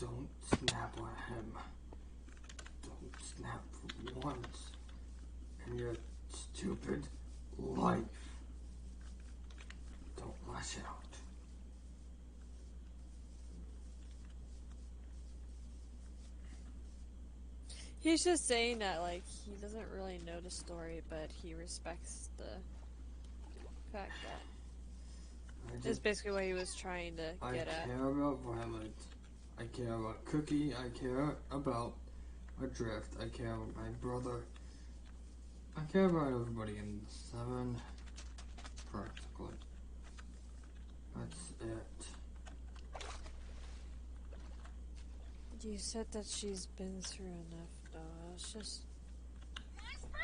Don't snap at him. Don't snap for once in your stupid life. Don't lash out. He's just saying that, like, he doesn't really know the story, but he respects the fact that... It's basically what he was trying to get at. I care about Violet. I care about Cookie. I care about Adrift. I care about my brother. I care about everybody in the 7. Practically. That's it. You said that she's been through enough, though. It's just...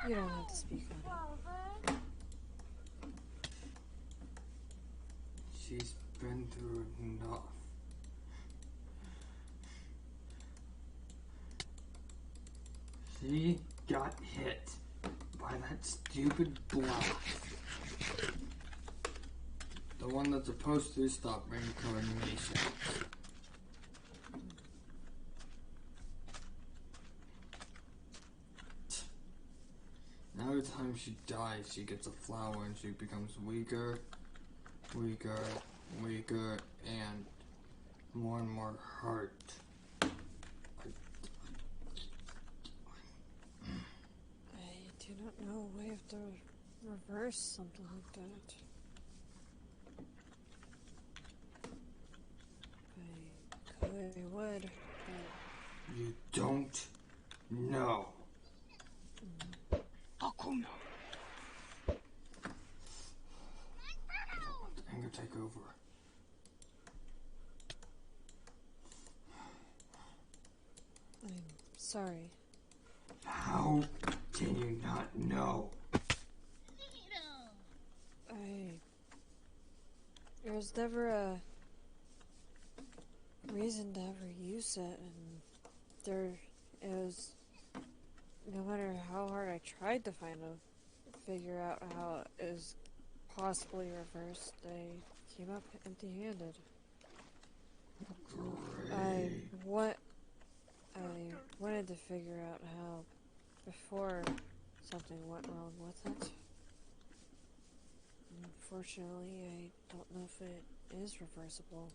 You don't have to speak on it. She's been through enough. She got hit by that stupid block. The one that's supposed to stop reincarnation. Now every time she dies, she gets a flower and she becomes weaker, weaker, weaker, and more hurt. I do not know a way to reverse something like that. I would, but... You don't No. Akuna. Let the anger take over. I'm sorry. How can you not know? There was never a reason to ever use it, and there is, no matter how hard I tried to figure out how it is possibly reversed, I came up empty-handed. I wanted to figure out how before something went wrong with it. Unfortunately, I don't know if it is reversible.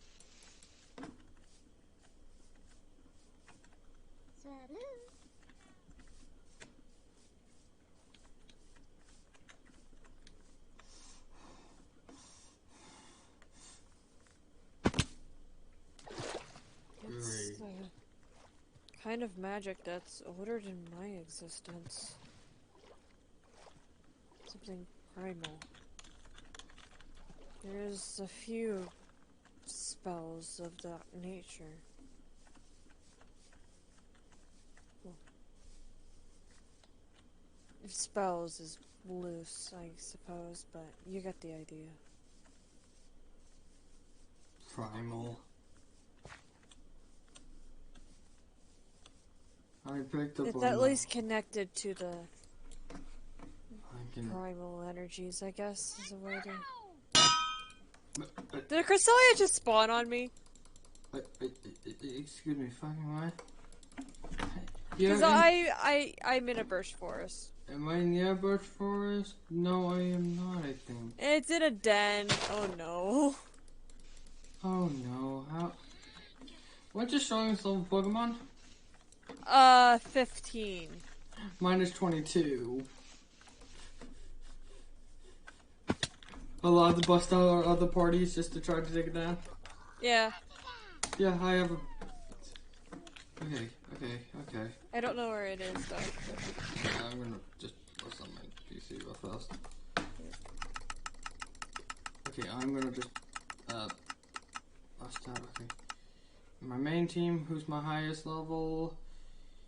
It's the kind of magic that's older than my existence. Something primal. There's a few spells of that nature. Well, spells is loose, I suppose, but you get the idea. Primal. I picked up It's on at least connected to the can... primal energies, I guess, is a way to... Did a Cresselia just spawn on me? Excuse me, fucking what? Because I'm in a birch forest. Am I in the birch forest? No, I am not, I think. It's in a den. Oh no. Oh no, how... What's your strongest level Pokemon? 15. Mine is 22. Allowed to bust out our other parties just to try to take it down? Yeah. Yeah, I have a... Okay. I don't know where it is, though. Yeah, I'm gonna just bust on my PC real fast. Okay, I'm gonna just, bust out, okay. My main team, who's my highest level?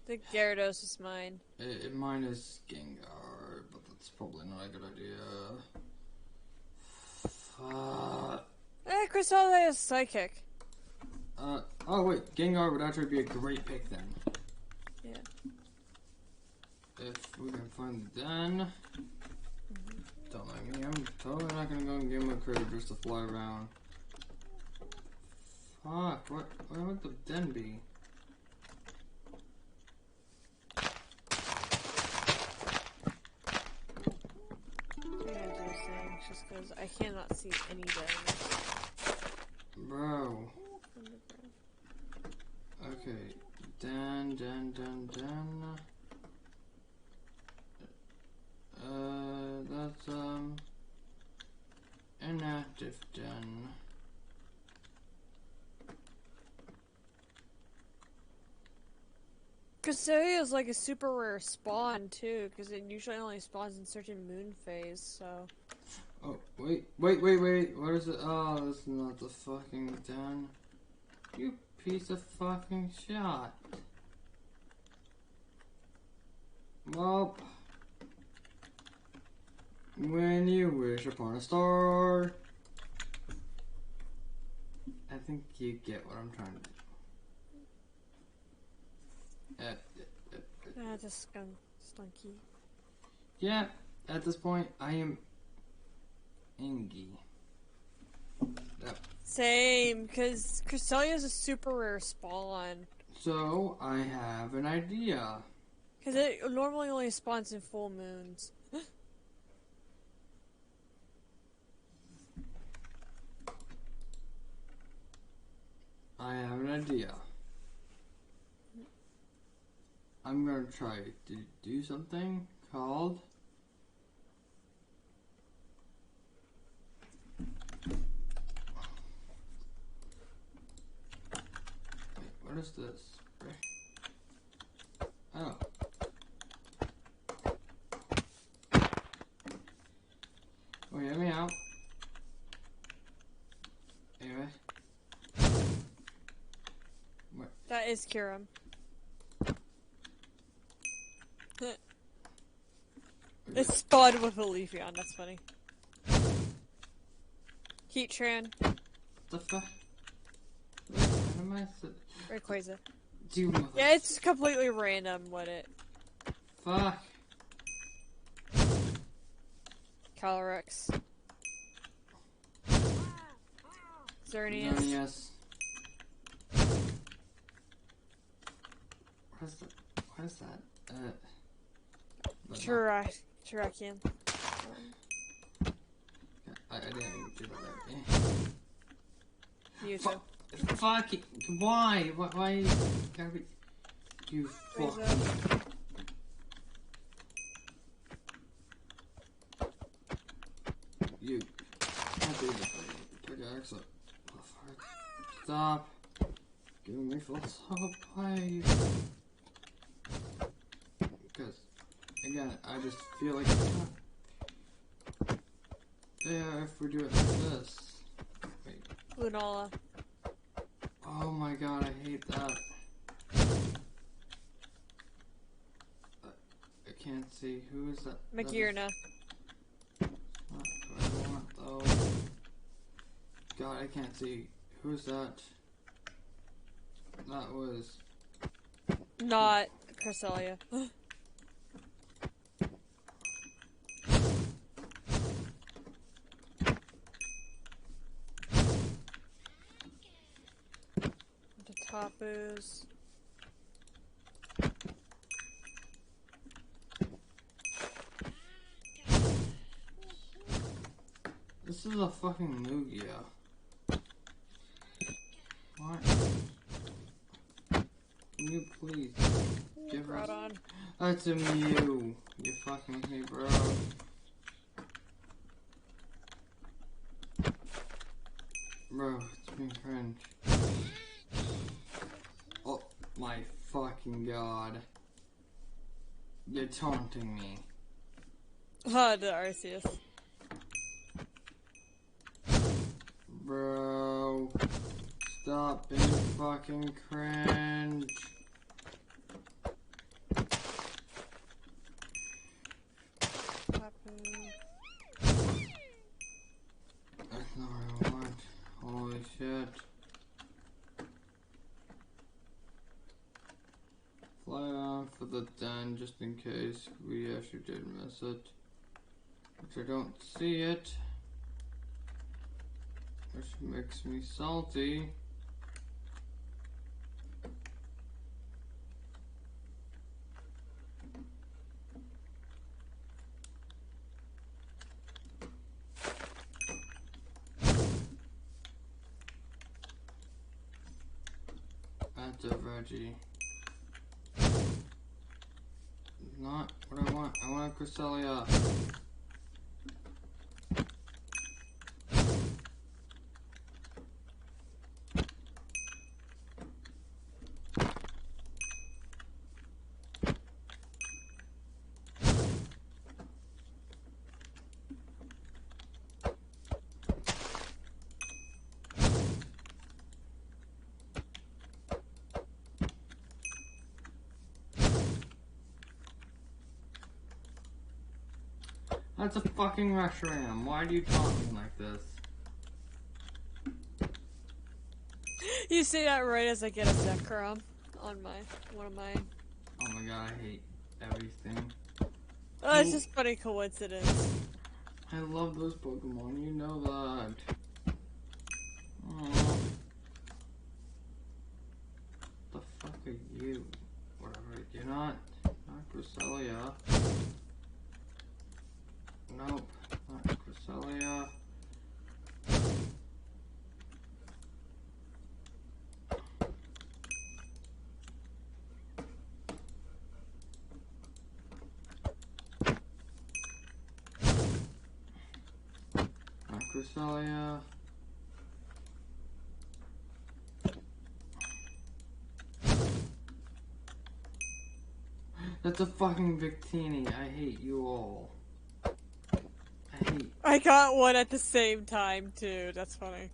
I think Gyarados is mine. Mine is Gengar, but that's probably not a good idea. Cresselia is Psychic. Oh wait, Gengar would actually be a great pick then. Yeah. If we can find the den. Don't mind me, I'm totally not gonna go and give him a critter just to fly around. Fuck, where would the den be? Just because I cannot see any dens. Bro. Okay, den. That's, inactive den. Cresselia is like a super rare spawn, too, because it usually only spawns in certain moon phase, so... Oh, wait, what is it? Oh, this is not the fucking den. You piece of fucking shit. Well, when you wish upon a star, I think you get what I'm trying to do. Just stunky. Yeah, at this point, I am Ingy. Yep. Same, because Cresselia is a super rare spawn. So, I have an idea. Because it normally only spawns in full moons. I have an idea. I'm gonna try to do something called... Wait, what is this? Oh. That is Kiram. It's Spud with a Leafeon, that's funny. Heatran. The fuck? What am I Rayquaza. doing? Yeah, it's completely random what it. Fuck. Calyrex. Xerneas. Xerneas. What is that? Chiracian. I didn't even do that. Mewtwo. Fuck it. Why? Why you gotta be... You fuck. You can't do this. Pickaxe. Stop. Giving me false hope, please. Because, again, I just feel like it's not there if we do it like this. Wait. Lunala. Oh my god, I hate that. I can't see. Who is that? Magearna. Not what I want, though. God, I can't see. Who's that? That was... Not Cresselia. The Tapus. This is a fucking Lugia. What? Can you please give us... Groudon. That's a Mew. You fucking with me, bro. Bro, it's been cringe. Oh my fucking god. You're taunting me. Oh, the Arceus. Bro. Stop being fucking cringe. That's not what I want. Holy shit. Fly on for the den just in case we actually did miss it. Which I don't see it. Which makes me salty. That's a Reggie. Not what I want. I want a Cresselia. That's a fucking Reshiram. Why do you taunt me like this? You say that right as I get a Zekrom on one of mine. Oh my god, I hate everything. Oh, it's just funny coincidence. I love those Pokemon, you know that. Aww. The fuck are you? Whatever, you're not Cresselia. Nope, not Cresselia. Not Cresselia. That's a fucking Victini. I hate you all. I got one at the same time too. That's funny.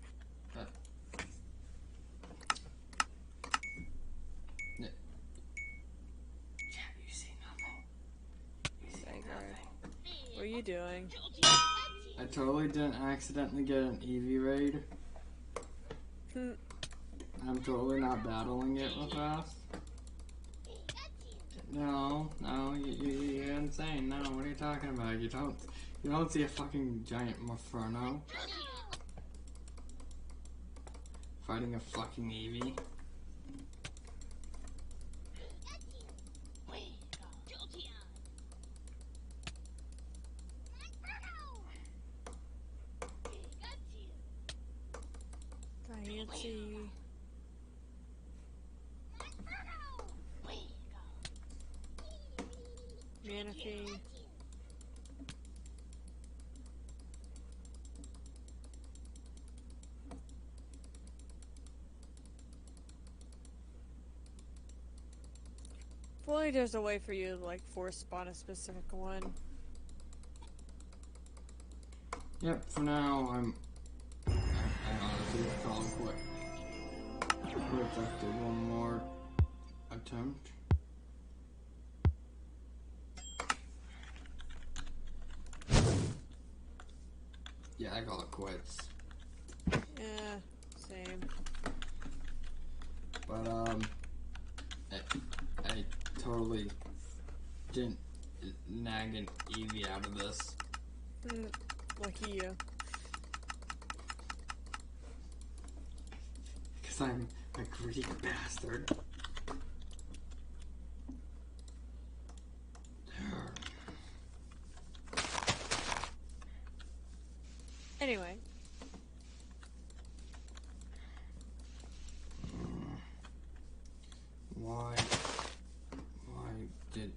you doing? I totally didn't accidentally get an Eevee raid. I'm totally not battling it real fast. No, you're insane. No, what are you talking about? You don't see a fucking giant Mofurno fighting a fucking Eevee. Fancy. Manaphy. If only there's a way for you to like force spawn a specific one. Yep, for now I honestly call it quit. Let's have to do one more attempt. Yeah, I call it quits. Yeah, same. But I totally didn't nag an Eevee out of this. Lucky you. Because I'm a greedy bastard. Anyway. Why did...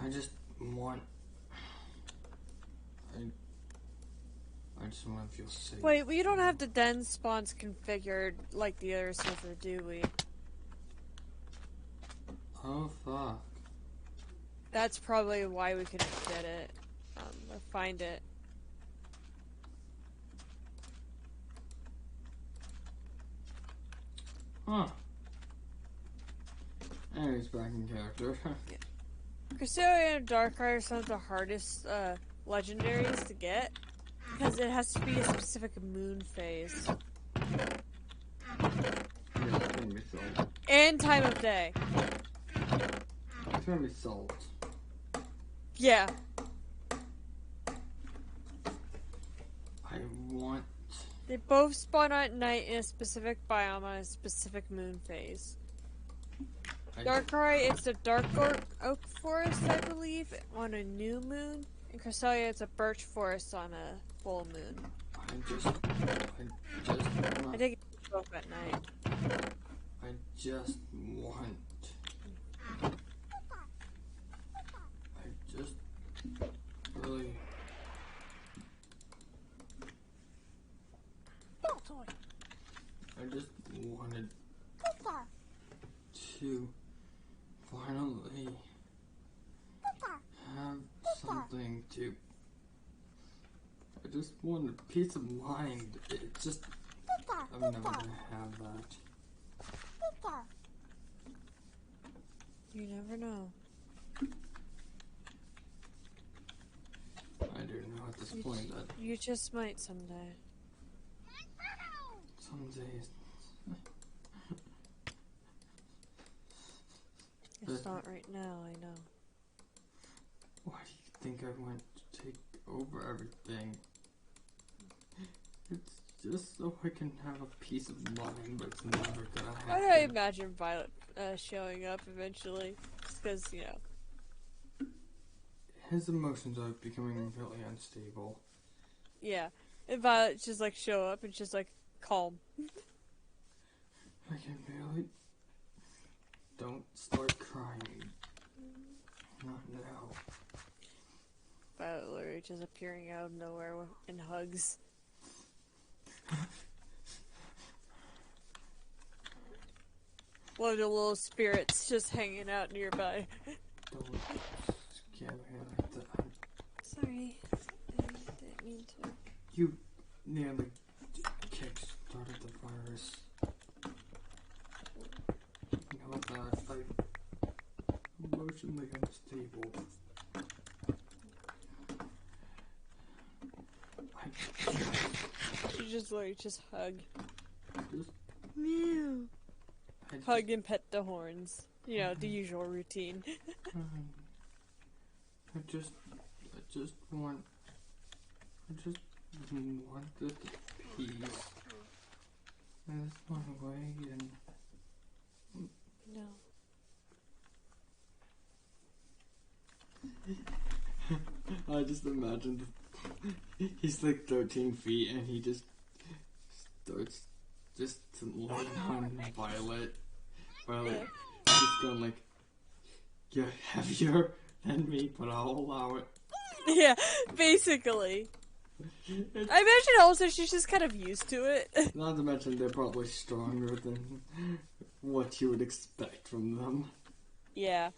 I just want... I just want to feel safe. Wait, we don't have the den spawns configured like the other server, do we? Oh, fuck. That's probably why we couldn't get it. Or find it. Huh. Anyways, back in character. Yeah. Cresselia and Darkrai are some of the hardest legendaries to get. Because it has to be a specific moon phase. Yeah, it's gonna be salt. And time of day. It's gonna be salt. Yeah. I want... They both spawn at night in a specific biome on a specific moon phase. Darkrai, it's a dark oak forest, I believe, on a new moon. And Cresselia, it's a birch forest on a full moon. I think it's both at night. I just want... I just really... I just wanted to finally have something to... I just want a peace of mind. It just... I'm never gonna have that. You never know. I do know at this point that You just might someday. some days... It's not right now, I know. Why do you think I went to take over everything? It's just so I can have a peace of mind, but it's never gonna happen. Why do I imagine Violet showing up eventually? Just because, you know. His emotions are becoming really unstable. Yeah. And Violet just like show up and just like calm. I can barely... Don't start crying. Not now. Violet literally just appearing out of nowhere in hugs. One of the little spirits just hanging out nearby. Don't scare me like that. Sorry. I didn't mean to. You nearly kick-started the virus. You know that, like, emotions emotionally unstable. You just like hug. Just, Meow. I just, Hug and pet the horns. You know, the usual routine. I just want this peace. That's my way, and no. I just imagined he's like 13 feet and he just starts just laying on Violet. Violet just going like, you're heavier than me, but I'll allow it. Yeah, basically. I imagine also she's just kind of used to it. Not to mention they're probably stronger than what you would expect from them. Yeah.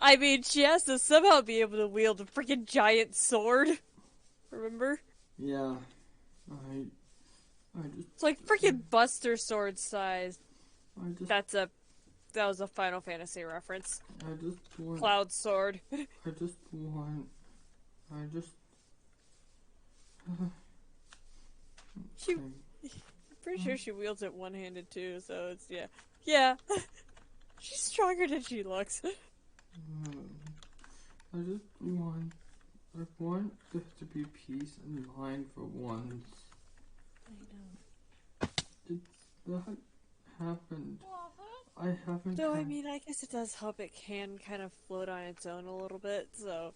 I mean, she has to somehow be able to wield a freaking giant sword. Remember? Yeah. I just... It's like freaking Buster Sword size. That was a Final Fantasy reference. I just want... Cloud Sword. I just... I'm pretty sure she wields it one-handed too, so it's, yeah. Yeah. She's stronger than she looks. I want there to be peace in mind for once. I know. That happened. I haven't. No, I mean, I guess it does help. It can kind of float on its own a little bit, so,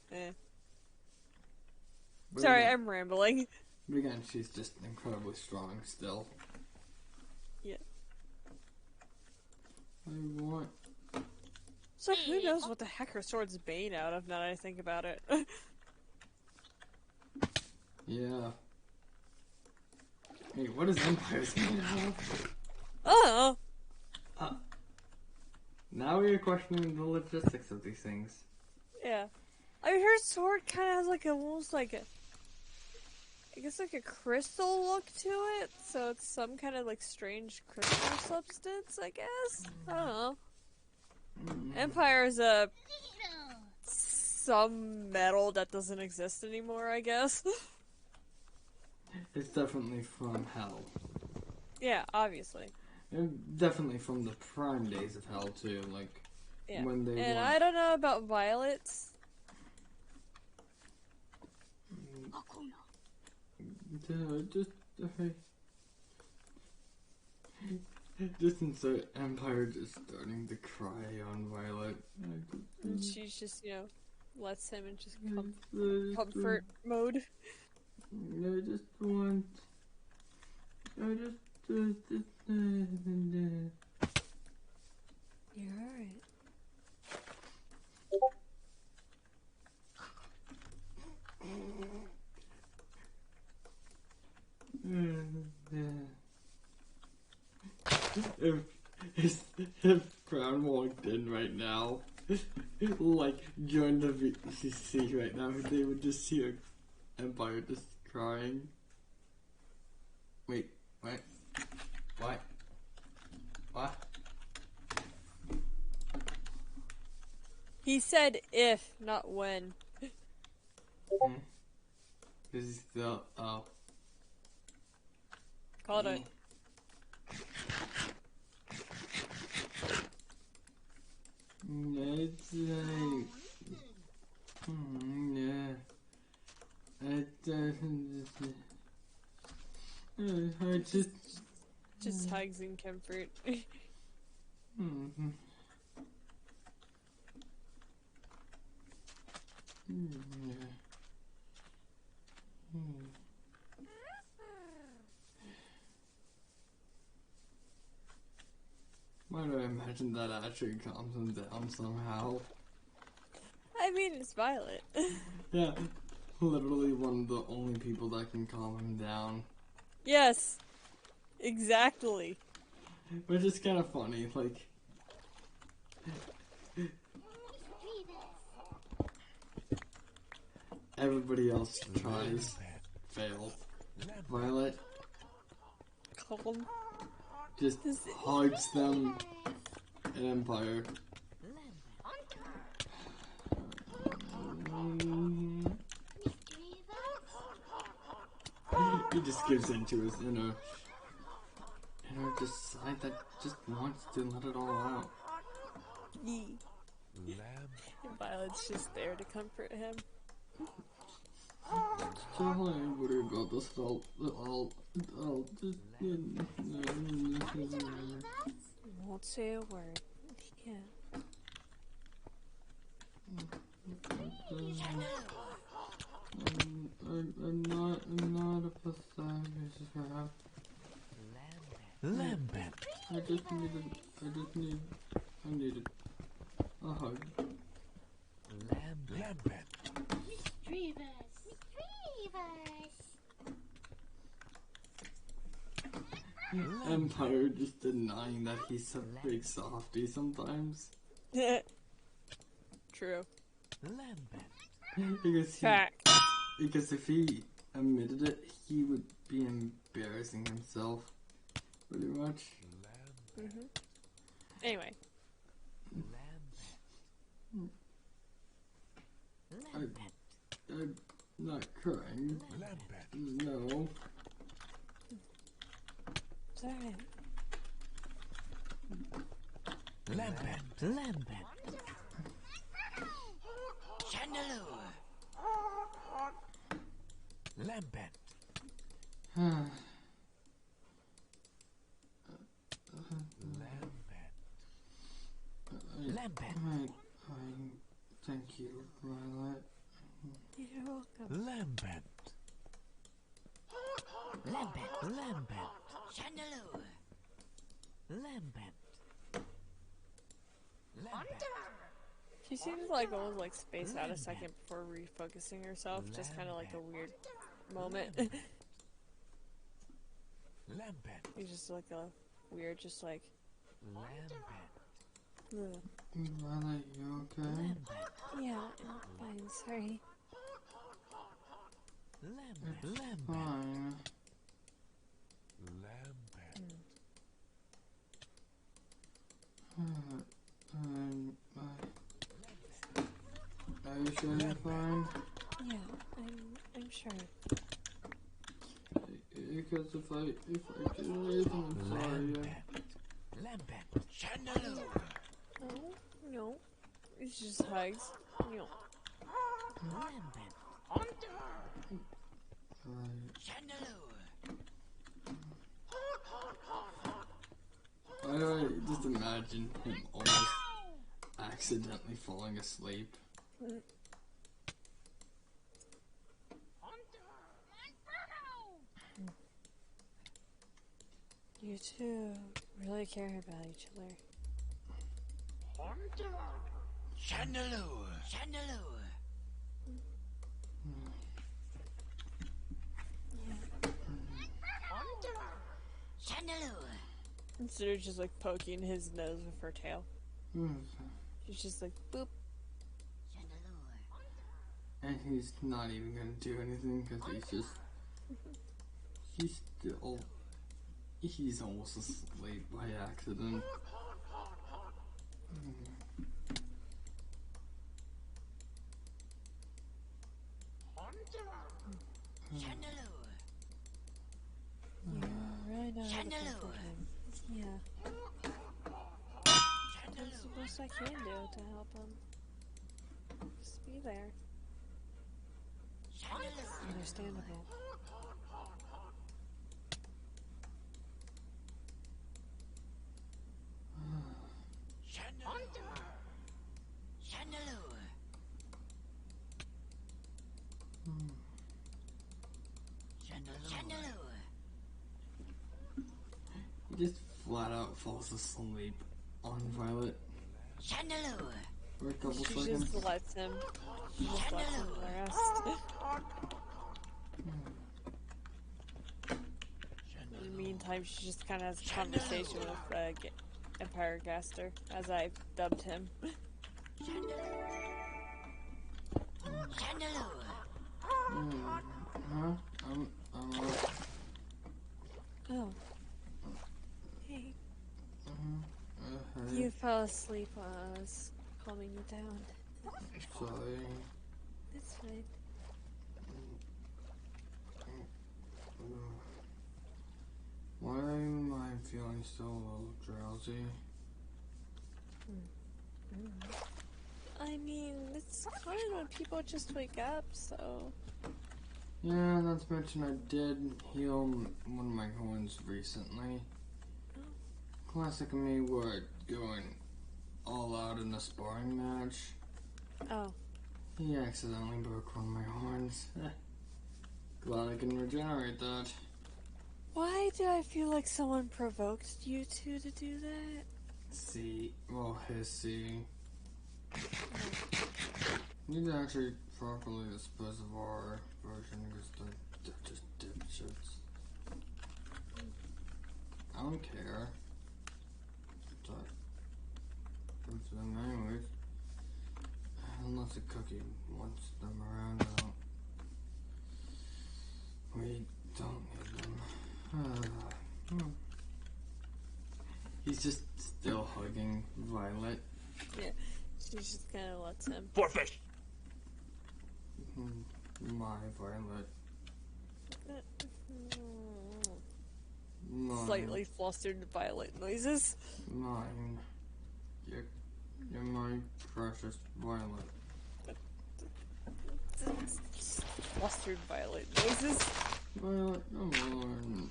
Sorry, I'm rambling. But again, she's just incredibly strong still. Yeah. I want... So who knows what the heck her sword's made out of, now that I think about it. Yeah. Hey, what is Empire's made out of? Oh! Now we are questioning the logistics of these things. Yeah. I mean, her sword kind of has like almost like a... I guess like a crystal look to it, so it's some kind of like strange crystal substance, I guess? I don't know. Empire's some metal that doesn't exist anymore, I guess. It's definitely from hell. Yeah, obviously. And definitely from the prime days of hell too, like Yeah. when they and were... I don't know about Violet's. Just insert Empire just starting to cry on Violet. And she's just, you know, lets him in just comfort mode. I just want... You're alright. If Crown walked in right now, like during the VCC right now, they would just hear Empire just crying. Wait, what? What? What? He said if, not when. This is still... Oh. Called it. It's like... yeah. It doesn't... I Just hugs and comfort. Why do I imagine that actually calms him down somehow? I mean, it's Violet. Yeah, literally one of the only people that can calm him down. Yes, exactly. Which is kind of funny, like... Everybody else tries, fails. Violet Calm. just hugs them in Empire. gives into his inner just side that just wants to let it all out. Yee. And Violet's just there to comfort him. Don't worry about this. I'll just. Won't say a word. Yeah. I'm not a pathetic. Lambent. I needed a hug. Lambent. Empire just denying that he's a big softie sometimes. True. Lambent. Because if he admitted it, he would be embarrassing himself. Pretty much. Anyway. I'm not crying. Lambent. No. It's alright. Lambent. Chandelure. Lambent. Lambent. Thank you, Violet. You're welcome. Lambent. Chandelure. Lambent. She seems like almost like spaced out a second before refocusing herself. Just kind of like a weird moment. Lambent. It's just like a weird, just like. Ugh. Violet, you okay? Yeah, I'm fine. Sorry. Fine. Are you sure you're fine? Yeah, I'm sure. Because if I do anything, I'm sorry. Lambent. Chandelure. No. It's just hugs. No. Lambent. Chandelure. I just imagine him almost accidentally falling asleep. You two really care about each other. Chandelure. Instead of just like poking his nose with her tail. She's just like, boop. And he's not even gonna do anything because he's almost asleep by accident. You really know how to comfort him. Yeah. That's the best I can do to help him. Just be there. Understandable. He just flat out falls asleep on Violet for a couple She seconds. just lets him. She just lets him rest. In the meantime, she just kind of has a conversation with Empire Gaster, as I've dubbed him. Huh? Oh. Hey. Hey, You fell asleep while I was calming you down. sorry. It's fine. Why am I feeling so drowsy? I mean, it's fine when people just wake up, so... Yeah, not to mention I did heal one of my horns recently. Classic me would going all out in a sparring match. Oh. He accidentally broke one of my horns. Glad I can regenerate that. Why did I feel like someone provoked you two to do that? See, well, his see. Need to actually properly dispose of our version because they're just dipshits. I don't care. But good for them anyways. Unless the cookie wants them around, we don't need them. He's just still hugging Violet. Yeah, she just kind of lets him. Forfish! My Violet. Mine. Slightly flustered Violet noises. Mine. You're my precious Violet. Flustered Violet noises. Violet, come on.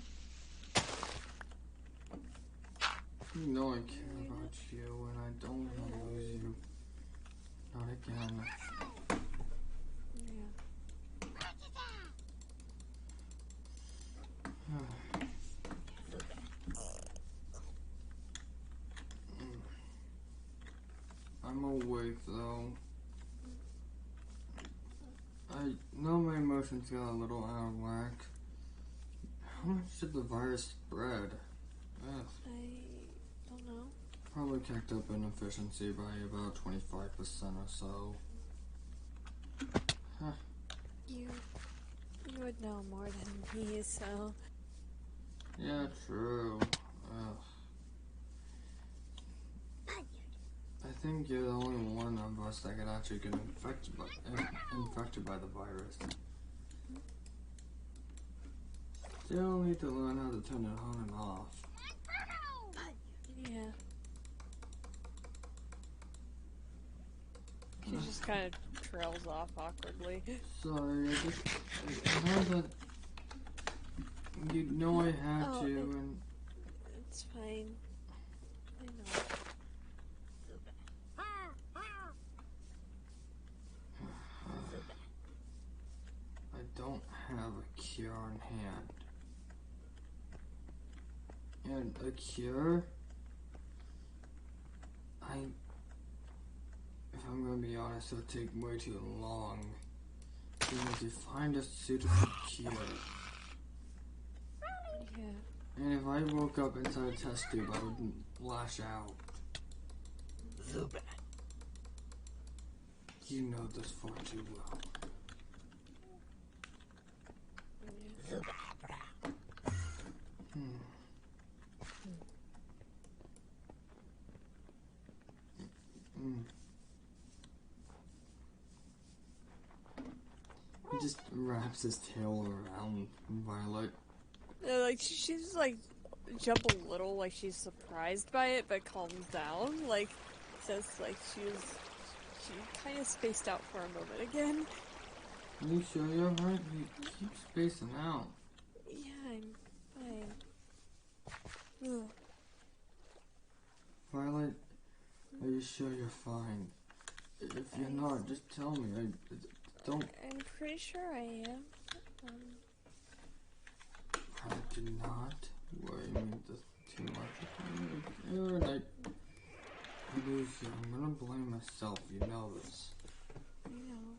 You know I care about you and I don't want to lose you. Not again. I'm awake though. I know my emotions got a little out of whack. How much did the virus spread? Ugh. I don't know. Probably kicked up inefficiency by about 25% or so. Huh. You would know more than me, so... Yeah, true. Ugh. I think you're the only one of us that could actually get infected by the virus. Still need to learn how to turn it on and off. Yeah. She just kind of trails off awkwardly. Sorry, I know that you know I had to, and It's fine. I know. I don't have a cure on hand. And a cure? If I'm gonna be honest, it'll take way too long. We need to find a suitable cure. Yeah. And if I woke up inside a test tube, I would lash out. You know this far too well. He just wraps his tail around Violet. Like, she's like, jump a little, like she's surprised by it, but calms down. Like, says, like, she kind of spaced out for a moment again. Are you sure you're right? You keep spacing out. Yeah, I'm fine. Ugh. Violet, are you sure you're fine? If you're not, just tell me. I don't. I'm pretty sure I am. I do not worry me too much. And I lose you. I'm gonna blame myself. You know this. You know.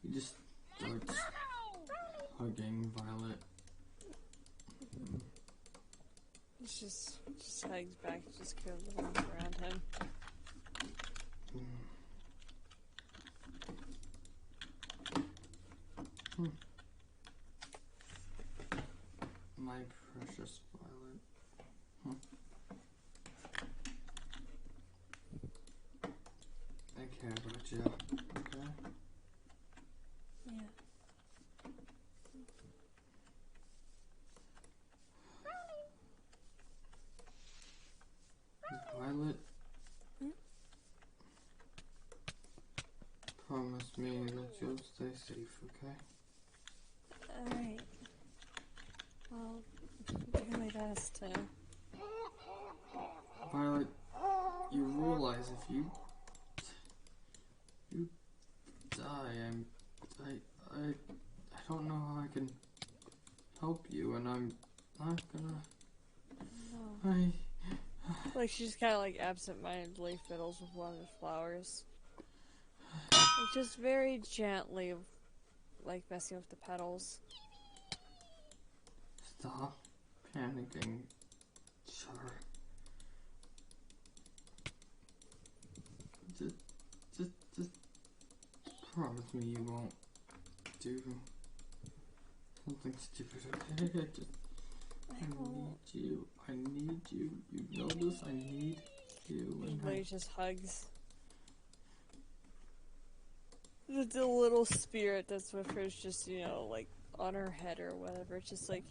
He just starts hugging Violet. It's just hugs back, just goes around him. My precious Violet. Promise me that you'll stay safe, okay? Alright. Well, do my best to. Violet, you realize if you die, I don't know how I can help you, and I'm not gonna. No. I. Like, she's kind of like absent-mindedly fiddles with one of the flowers. Like, just very gently, like, messing with the petals. Stop panicking, sure. Just promise me you won't do something stupid, okay? I need you. I need you. You know this. I need you. Everybody just hugs. The little spirit that's with her is just, you know, like, on her head or whatever. It's just like...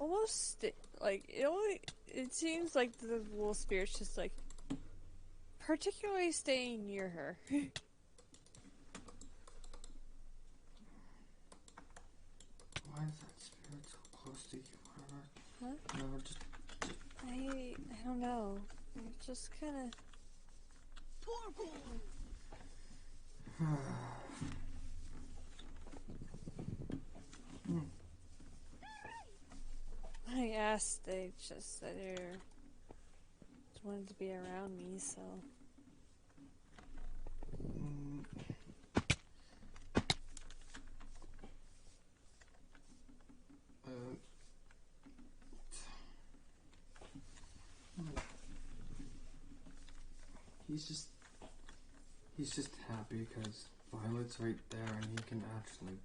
almost, like, it seems like the little spirit's just, like, particularly staying near her. Why is that spirit so close to you? Huh? No, just... I don't know. It's just kind of... I asked, they just said they just wanted to be around me, so... He's just happy because Violet's right there and he can actually...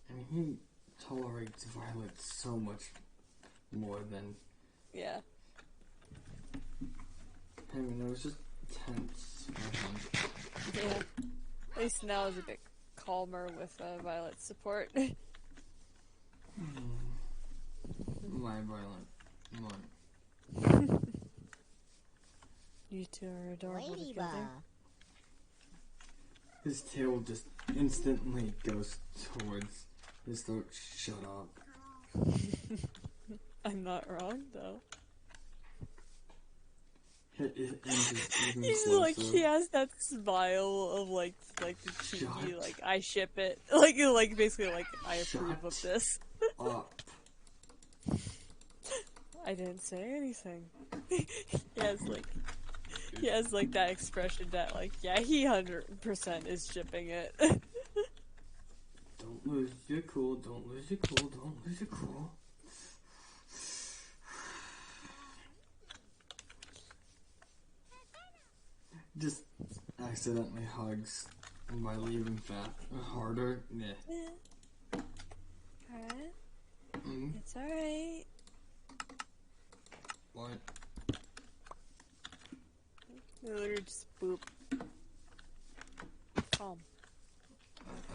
And he tolerates Violet so much more than... Yeah. I mean, it was just tense for him. Yeah. At least now is a bit calmer with Violet's support. My Violet. One. You two are adorable together. His tail just instantly goes towards his throat. Shut up. I'm not wrong, though. He's like, he has that smile of, like the cheeky, Shut like, I ship it. Like, basically, like, I approve of this. up. I didn't say anything. He has, like, that expression that, like, yeah, he 100% is shipping it. Don't lose your cool, don't lose your cool, don't lose your cool. Just accidentally hugs and by leaving fat harder. Meh. Alright. It's alright. What? Literally just boop. Calm.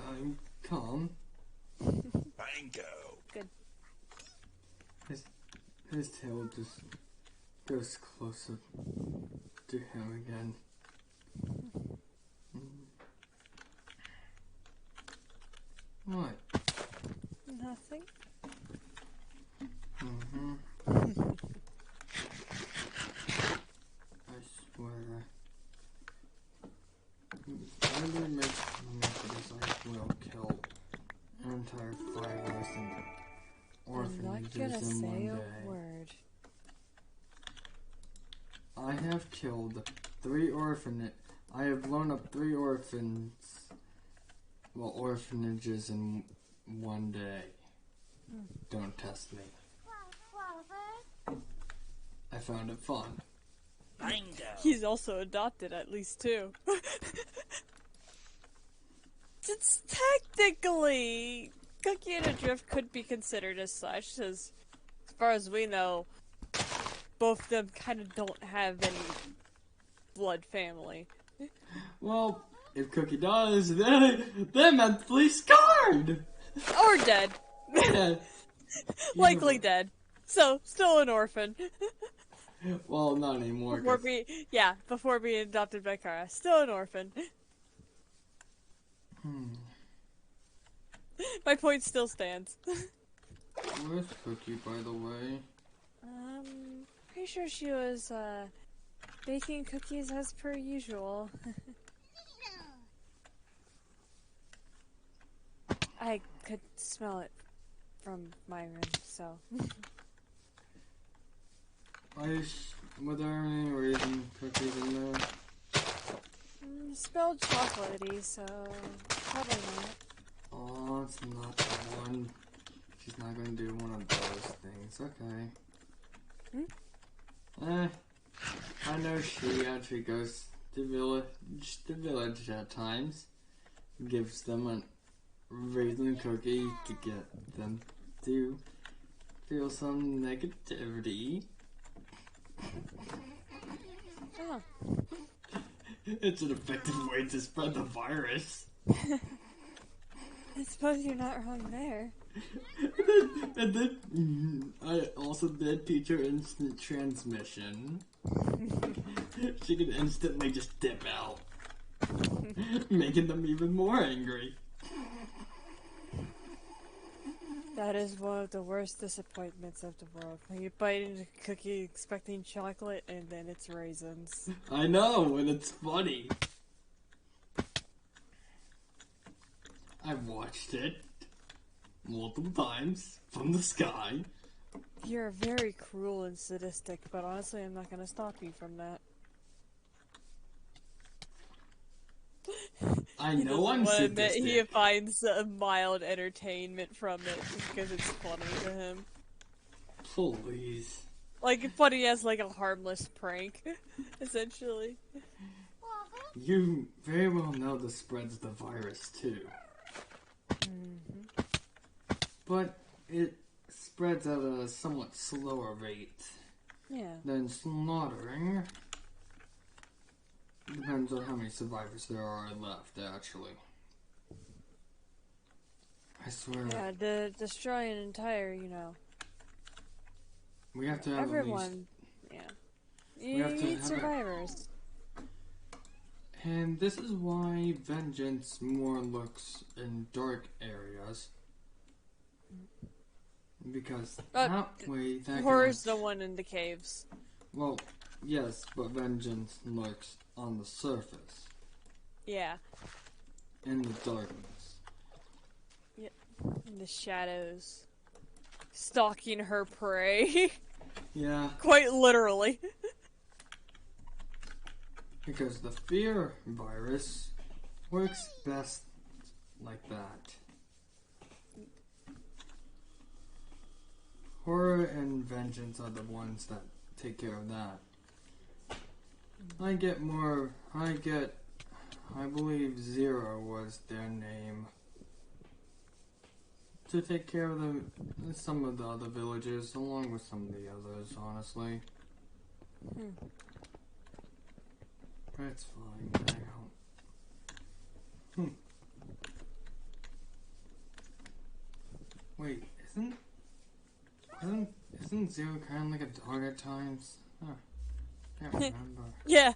I'm calm. Bingo. Good. His tail just goes closer to him again. What? Nothing. I swear. If I ever make this, I will kill an entire 5 innocent I'm not orphanages gonna in say one a day. word. I have killed 3 I have blown up 3 orphanages in one day. Don't test me. I found it fun. Bingo. He's also adopted at least 2. It's technically... Cookie and Adrift could be considered as such, as far as we know, both of them kind of don't have any blood family. Well, if Cookie does, they're mentally scarred! Or dead. Yeah. Likely dead. So, still an orphan. Well, not anymore. Before 'Cause before being adopted by Kara. Still an orphan. My point still stands. Where's Cookie, by the way? Pretty sure she was, baking cookies as per usual. I could smell it from my room, so. Were there any raisin cookies in there? Spelled chocolatey, so probably not. Oh, it's not the one. She's not gonna do one of those things. Okay. I know she actually goes to the village at times. Gives them a raisin cookie to get them to feel some negativity. Oh. It's an effective way to spread the virus. I suppose you're not wrong there. and then I also did teach her instant transmission. She could instantly just dip out, making them even more angry. That is one of the worst disappointments of the world. When you bite into a cookie expecting chocolate and then it's raisins. I know, and it's funny. I've watched it multiple times from the sky. You're very cruel and sadistic, but honestly, I'm not gonna stop you from that. I know I'm sadistic. He finds a mild entertainment from it just because it's funny to him. Please. Like, funny as like a harmless prank, essentially. You very well know this spreads the virus too. But it spreads at a somewhat slower rate than slaughtering. Depends on how many survivors there are left, actually. I swear. Yeah, to destroy an entire, We have to have everyone. You need survivors. And this is why vengeance more looks in dark areas. Because that way horror's the one in the caves. Well, yes, but vengeance lurks on the surface. Yeah. In the darkness. Yeah. In the shadows. Stalking her prey. Yeah. Quite literally. Because the fear virus works best like that. Horror and vengeance are the ones that take care of that. I believe Zero was their name. To take care of some of the other villagers, along with some of the others, honestly. But it's fine, I don't... Wait, isn't Zero kind of like a dog at times? Huh. Can't remember. Yeah.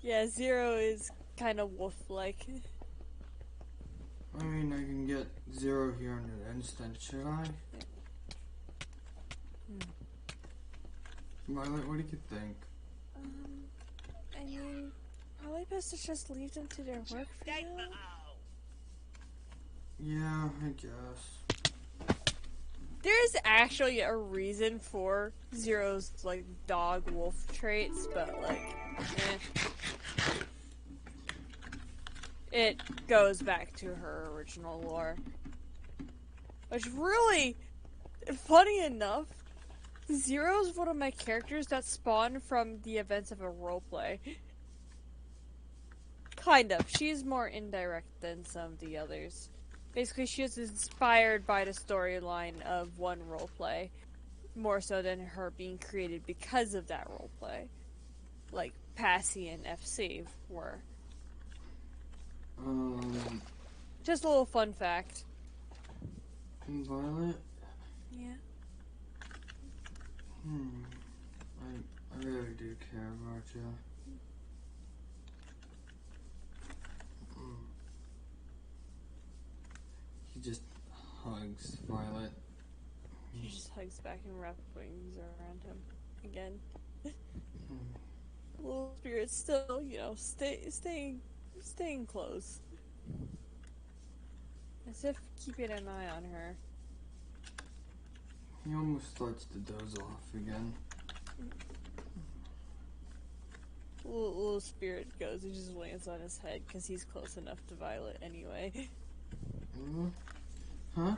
Yeah, Zero is kind of wolf-like. I mean, I can get Zero here in an instant, should I? Violet, what do you think? I mean, probably best to just leave them to their work for now. Yeah, I guess. There's actually a reason for Zero's, like, dog-wolf traits, but, like, It goes back to her original lore. Which really, funny enough, Zero's one of my characters that spawned from the events of a roleplay. Kind of. She's more indirect than some of the others. Basically, she was inspired by the storyline of one roleplay, more so than her being created because of that roleplay. Like, Passy and FC were. Just a little fun fact. Violet? Yeah? really do care about you. He just hugs Violet. She just hugs back and wraps wings around him again. Little spirit still, you know, staying close. As if keeping an eye on her. He almost starts to doze off again. Little spirit goes and just lands on his head because he's close enough to Violet anyway. Huh?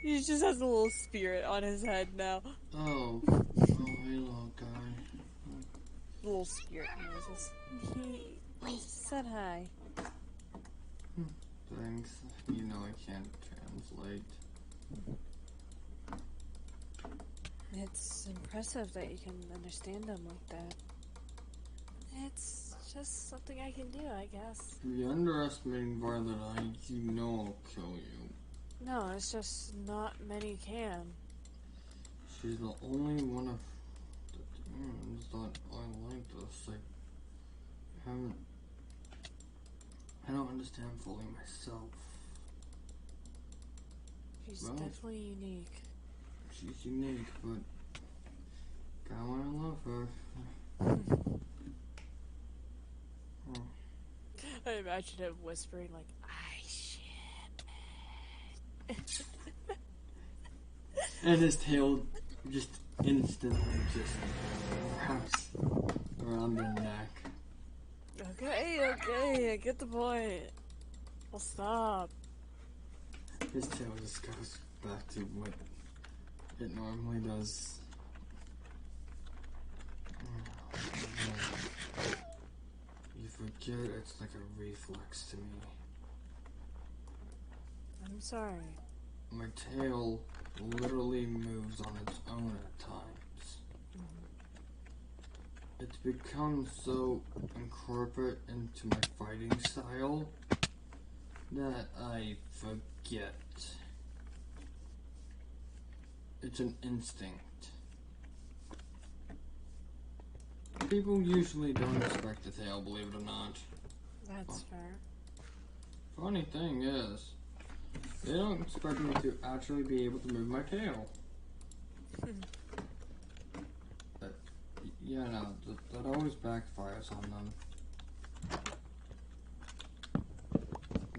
He just has a little spirit on his head now. Oh, hey, little guy. Little spirit noises. He said hi. Thanks. You know I can't translate. It's impressive that you can understand them like that. It's just something I can do, I guess. If you're underestimating Violet, you know I'll kill you. No, it's just not many can. She's the only one of the demons that I like this. I don't understand fully myself. She's Well, definitely unique. She's unique, but God, I love her. I imagine him whispering like, I shit. And his tail just instantly just wraps around her neck. Okay, I get the point. I'll stop. His tail just goes back to what it normally does. You forget it's like a reflex to me. I'm sorry. My tail literally moves on its own at times. It's become so incorporate into my fighting style that I forget. It's an instinct. People usually don't expect a tail, believe it or not. That's fair. Funny thing is, they don't expect me to actually be able to move my tail. But, yeah, no, that always backfires on them.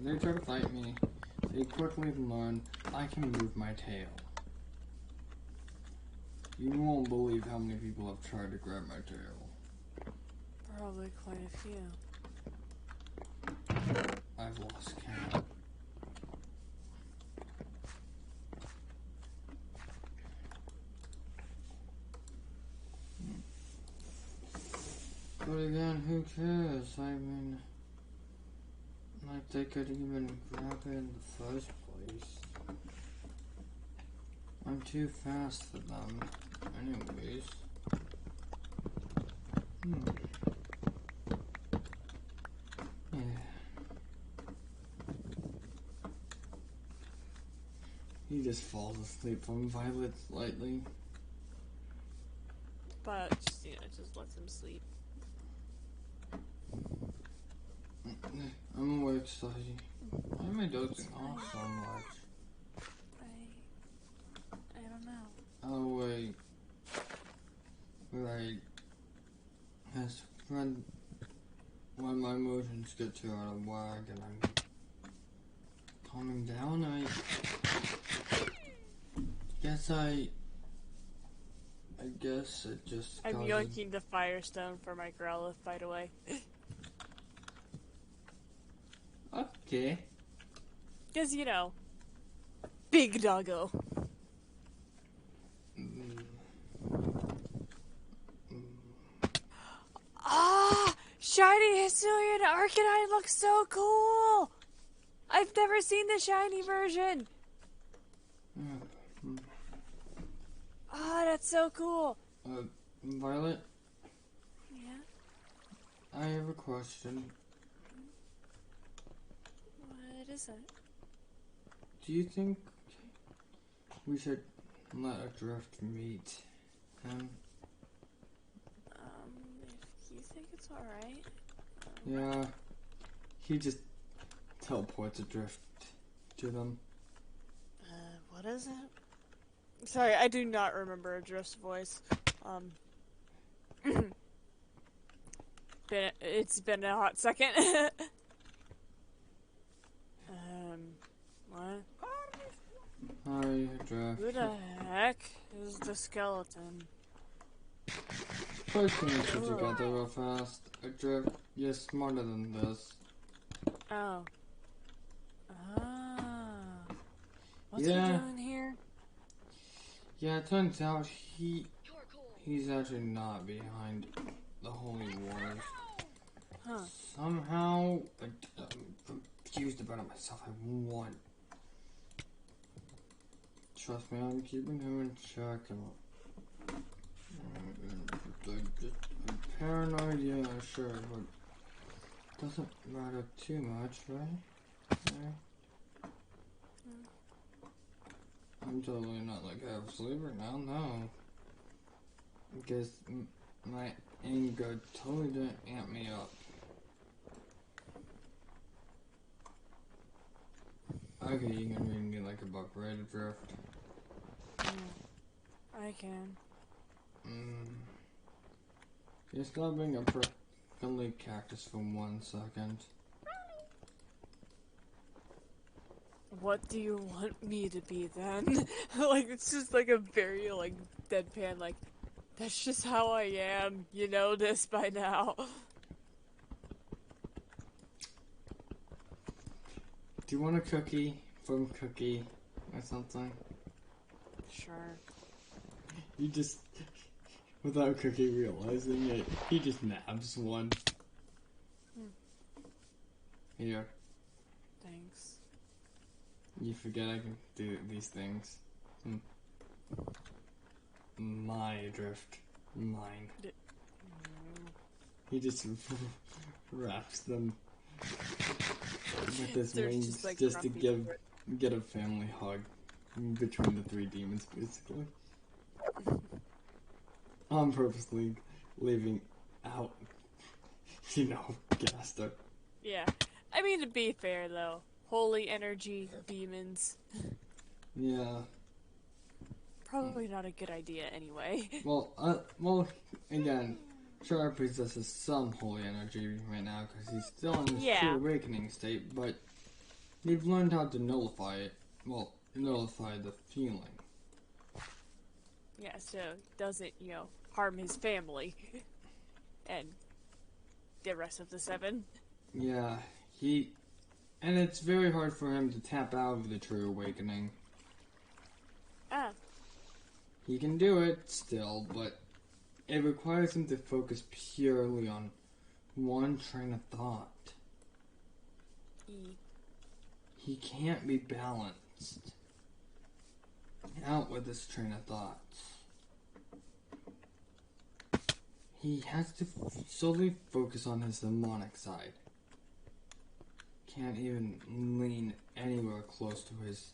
They try to fight me, they quickly learn I can move my tail. You won't believe how many people have tried to grab my tail. Probably quite a few. I've lost count. But again, who cares? I mean, like they could even grab it in the first place. I'm too fast for them, anyways. Yeah. He just falls asleep from Violet slightly. But just, just lets him sleep. I'm awake, Saji. Why am I dozing off so much? I don't know. Oh, wait. Right. As when my emotions get too out of whack and I'm calming down, I guess it just I'm causes... yoinking the Firestone for my Growlithe, by the way. Okay. Because, big doggo. Ah! Shiny Hisuian Arcanine looks so cool! I've never seen the shiny version! Ah, that's so cool! Violet? Yeah? I have a question. What is it? Do you think we should let a drift meet him? It's alright. Yeah. He just teleports adrift to them. What is it? Sorry, I do not remember Adrift's voice. It's been a hot second. What? Hi, Adrift. Who the heck is the skeleton? Put things together real fast. Adrift, you're smarter than this. Oh. Ah. What's he Yeah. doing here? Yeah, it turns out he's actually not behind the Holy Wars. Huh. Somehow, I'm confused about it myself. I won. Trust me, I'm keeping him in check. I'm paranoid, yeah, sure, but doesn't matter too much, right? Yeah. I'm totally not like half asleep right now, no. Because my anger totally didn't amp me up. Okay, you can read me like a book, right, Adrift? I can. You're stop being a prickly cactus for 1 second. What do you want me to be then? Like, it's just like a very, like, deadpan, like, that's just how I am. You know this by now. Do you want a cookie from Cookie or something? Sure. You just, without Cookie realizing it, he just nabs one. Here. Thanks. You forget I can do these things. My Adrift. Mine. He just wraps them with his There's wings just, like, just to grumpy get a family hug between the 3 demons, basically. I'm purposely leaving out, Gaster. Yeah. I mean, to be fair, though. Holy energy, demons. Yeah. Probably not a good idea anyway. Well, again, Char possesses some holy energy right now because he's still in his true awakening state, but they've learned how to nullify it. Well, nullify the feeling. Yeah, so it doesn't, harm his family. And the rest of the 7. Yeah, and it's very hard for him to tap out of the true awakening. Ah. He can do it still, but it requires him to focus purely on one train of thought. He can't be balanced out with this train of thoughts. He has to solely focus on his demonic side. Can't even lean anywhere close to his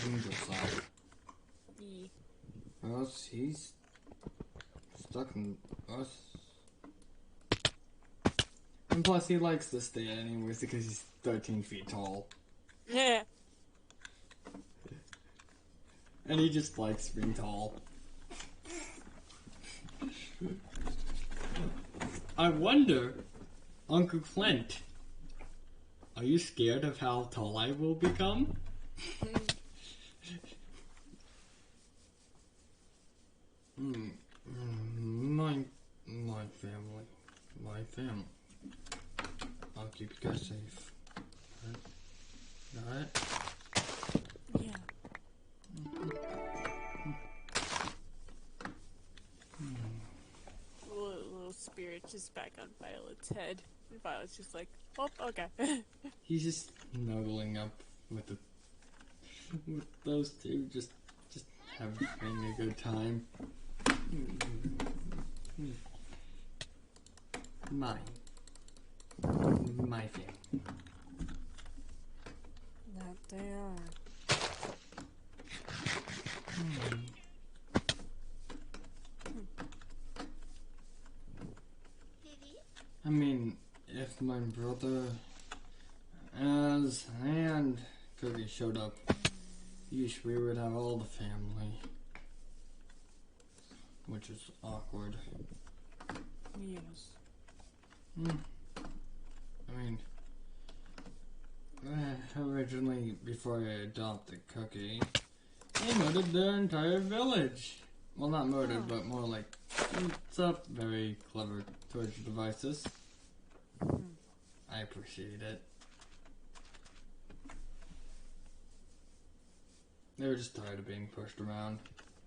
angel side. Or else he's stuck in us. And plus he likes to stay anyways because he's 13 feet tall. Yeah. And he just likes being tall. I wonder, Uncle Clint, are you scared of how tall I will become? My family. I'll keep you guys safe. Got it? Yeah. Little spirit just back on Violet's head. And Violet's just like, oh, okay. He's just snuggling up with those two, just having a good time. My family. That they are. I mean, if my brother and Cookie showed up, yeesh, we would have all the family. Which is awkward. Yes. I mean, originally, before I adopted Cookie, they murdered their entire village. Well, not murdered, but more like, it's up very clever towards the devices. I appreciate it. They were just tired of being pushed around.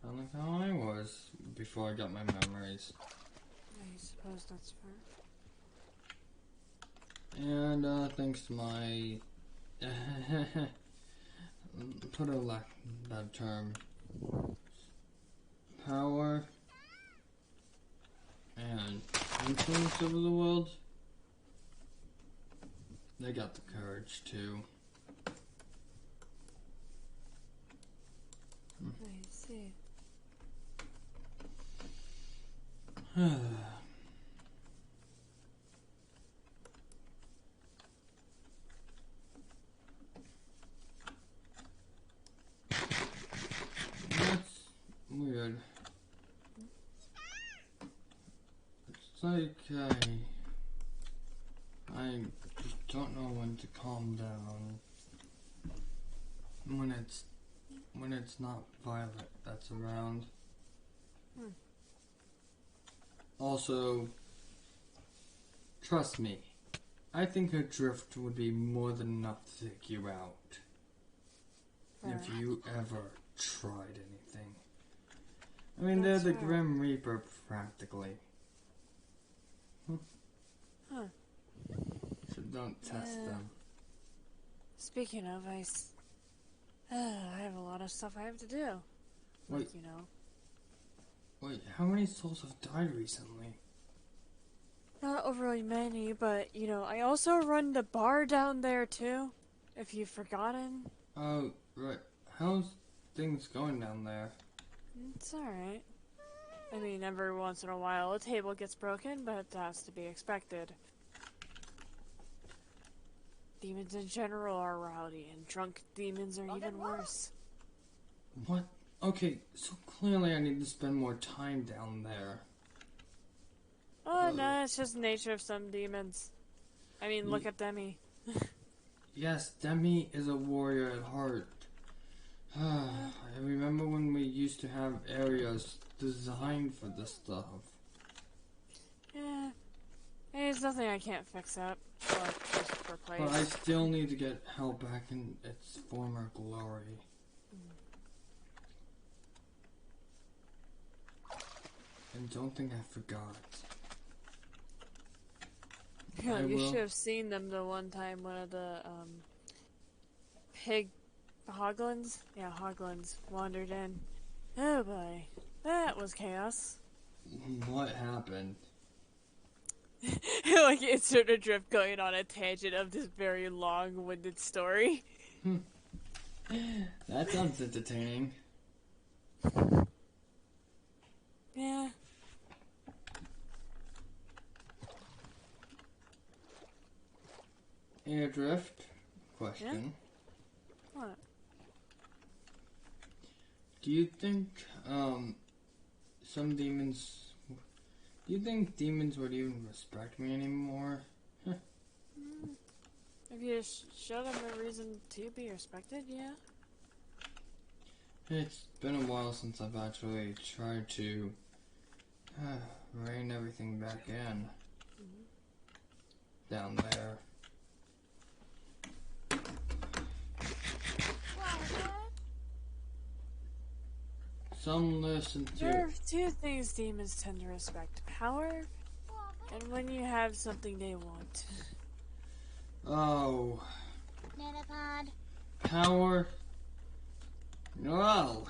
Kind of like how I was before I got my memories. I suppose that's fair. And thanks to my put a lack that term power and influence over the world, they got the courage too. I see. That's weird. It's like I just don't know when to calm down. When it's not Violet that's around. Also, trust me, I think a drift would be more than enough to take you out. If you ever tried anything. I mean, That's they're the fair. Grim Reaper, practically. Huh. So don't test them. Speaking of, I have a lot of stuff I have to do. Wait. Like, you know. Wait, how many souls have died recently? Not overly many, but, you know, I also run the bar down there, too. If you've forgotten. Oh, right. How's things going down there? It's alright. I mean, every once in a while a table gets broken, but that's to be expected. Demons in general are rowdy, and drunk demons are even worse. What? Okay, so clearly I need to spend more time down there. Oh, no, it's just the nature of some demons. I mean, look at Demi. Yes, Demi is a warrior at heart. I remember when we used to have areas designed for this stuff. Yeah. There's nothing I can't fix up. Or just replace. But I still need to get hell back in its former glory. And don't think I forgot. Yeah, I you will. should have seen them the one time one of the pig hoglins? Yeah, hoglins wandered in. Oh boy. That was chaos. What happened? Like insert a drift going on a tangent of this very long-winded story. That sounds entertaining. Yeah. Airdrift? Question. What? Do you think, some demons... Do you think demons would even respect me anymore? If you show them a reason to be respected, yeah. It's been a while since I've actually tried to rein everything back in. Down there. Some listen to... There are two things demons tend to respect. Power, and when you have something they want. Oh. Nanopod. Power. Well.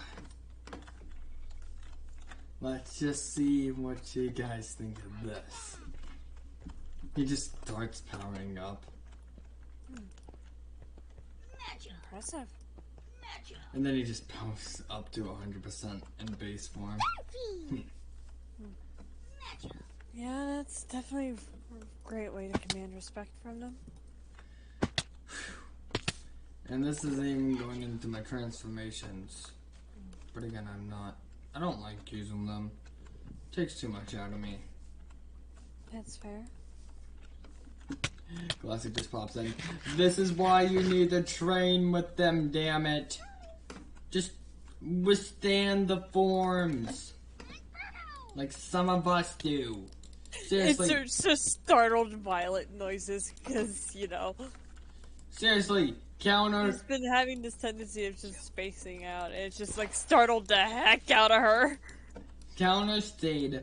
Let's just see what you guys think of this. He just starts powering up. Impressive. And then he just powers up to 100% in base form. Yeah, that's definitely great way to command respect from them. And this isn't even going into my transformations. But again, I don't like using them. Takes too much out of me. That's fair. Classic just pops in. This is why you need to train with them, damn it. Just withstand the forms. Like some of us do. Seriously. It's just startled Violet noises, because, you know. Seriously, counter. He's been having this tendency of just spacing out, and it's just like startled the heck out of her. Counter stayed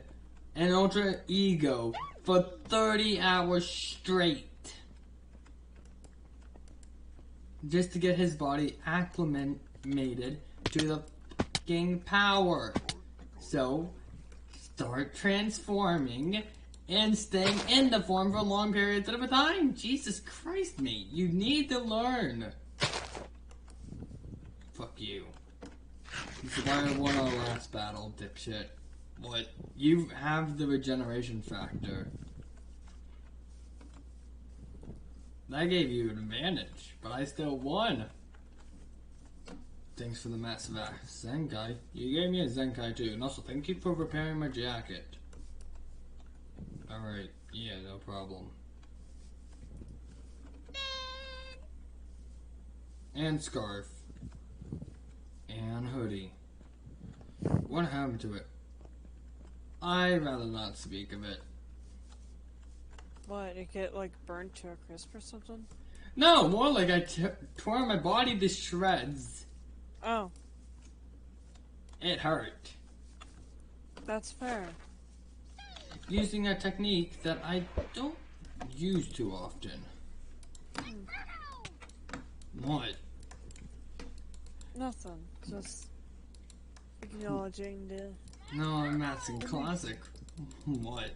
an ultra ego for 30 hours straight. Just to get his body acclimated to the fucking power. So, start transforming and staying in the form for long periods at a time. Jesus Christ, mate. You need to learn. Fuck you. It's why I won our last battle, dipshit. What? You have the regeneration factor. That gave you an advantage, but I still won. Thanks for the massive axe, Zenkai. You gave me a Zenkai too, and also thank you for repairing my jacket. Alright, yeah, no problem. And scarf. And hoodie. What happened to it? I'd rather not speak of it. What, it get like burnt to a crisp or something? No, more like I tore my body to shreds. Oh. It hurt. That's fair. Using a technique that I don't use too often. What? Nothing. Just acknowledging the... No, I'm asking classic. What?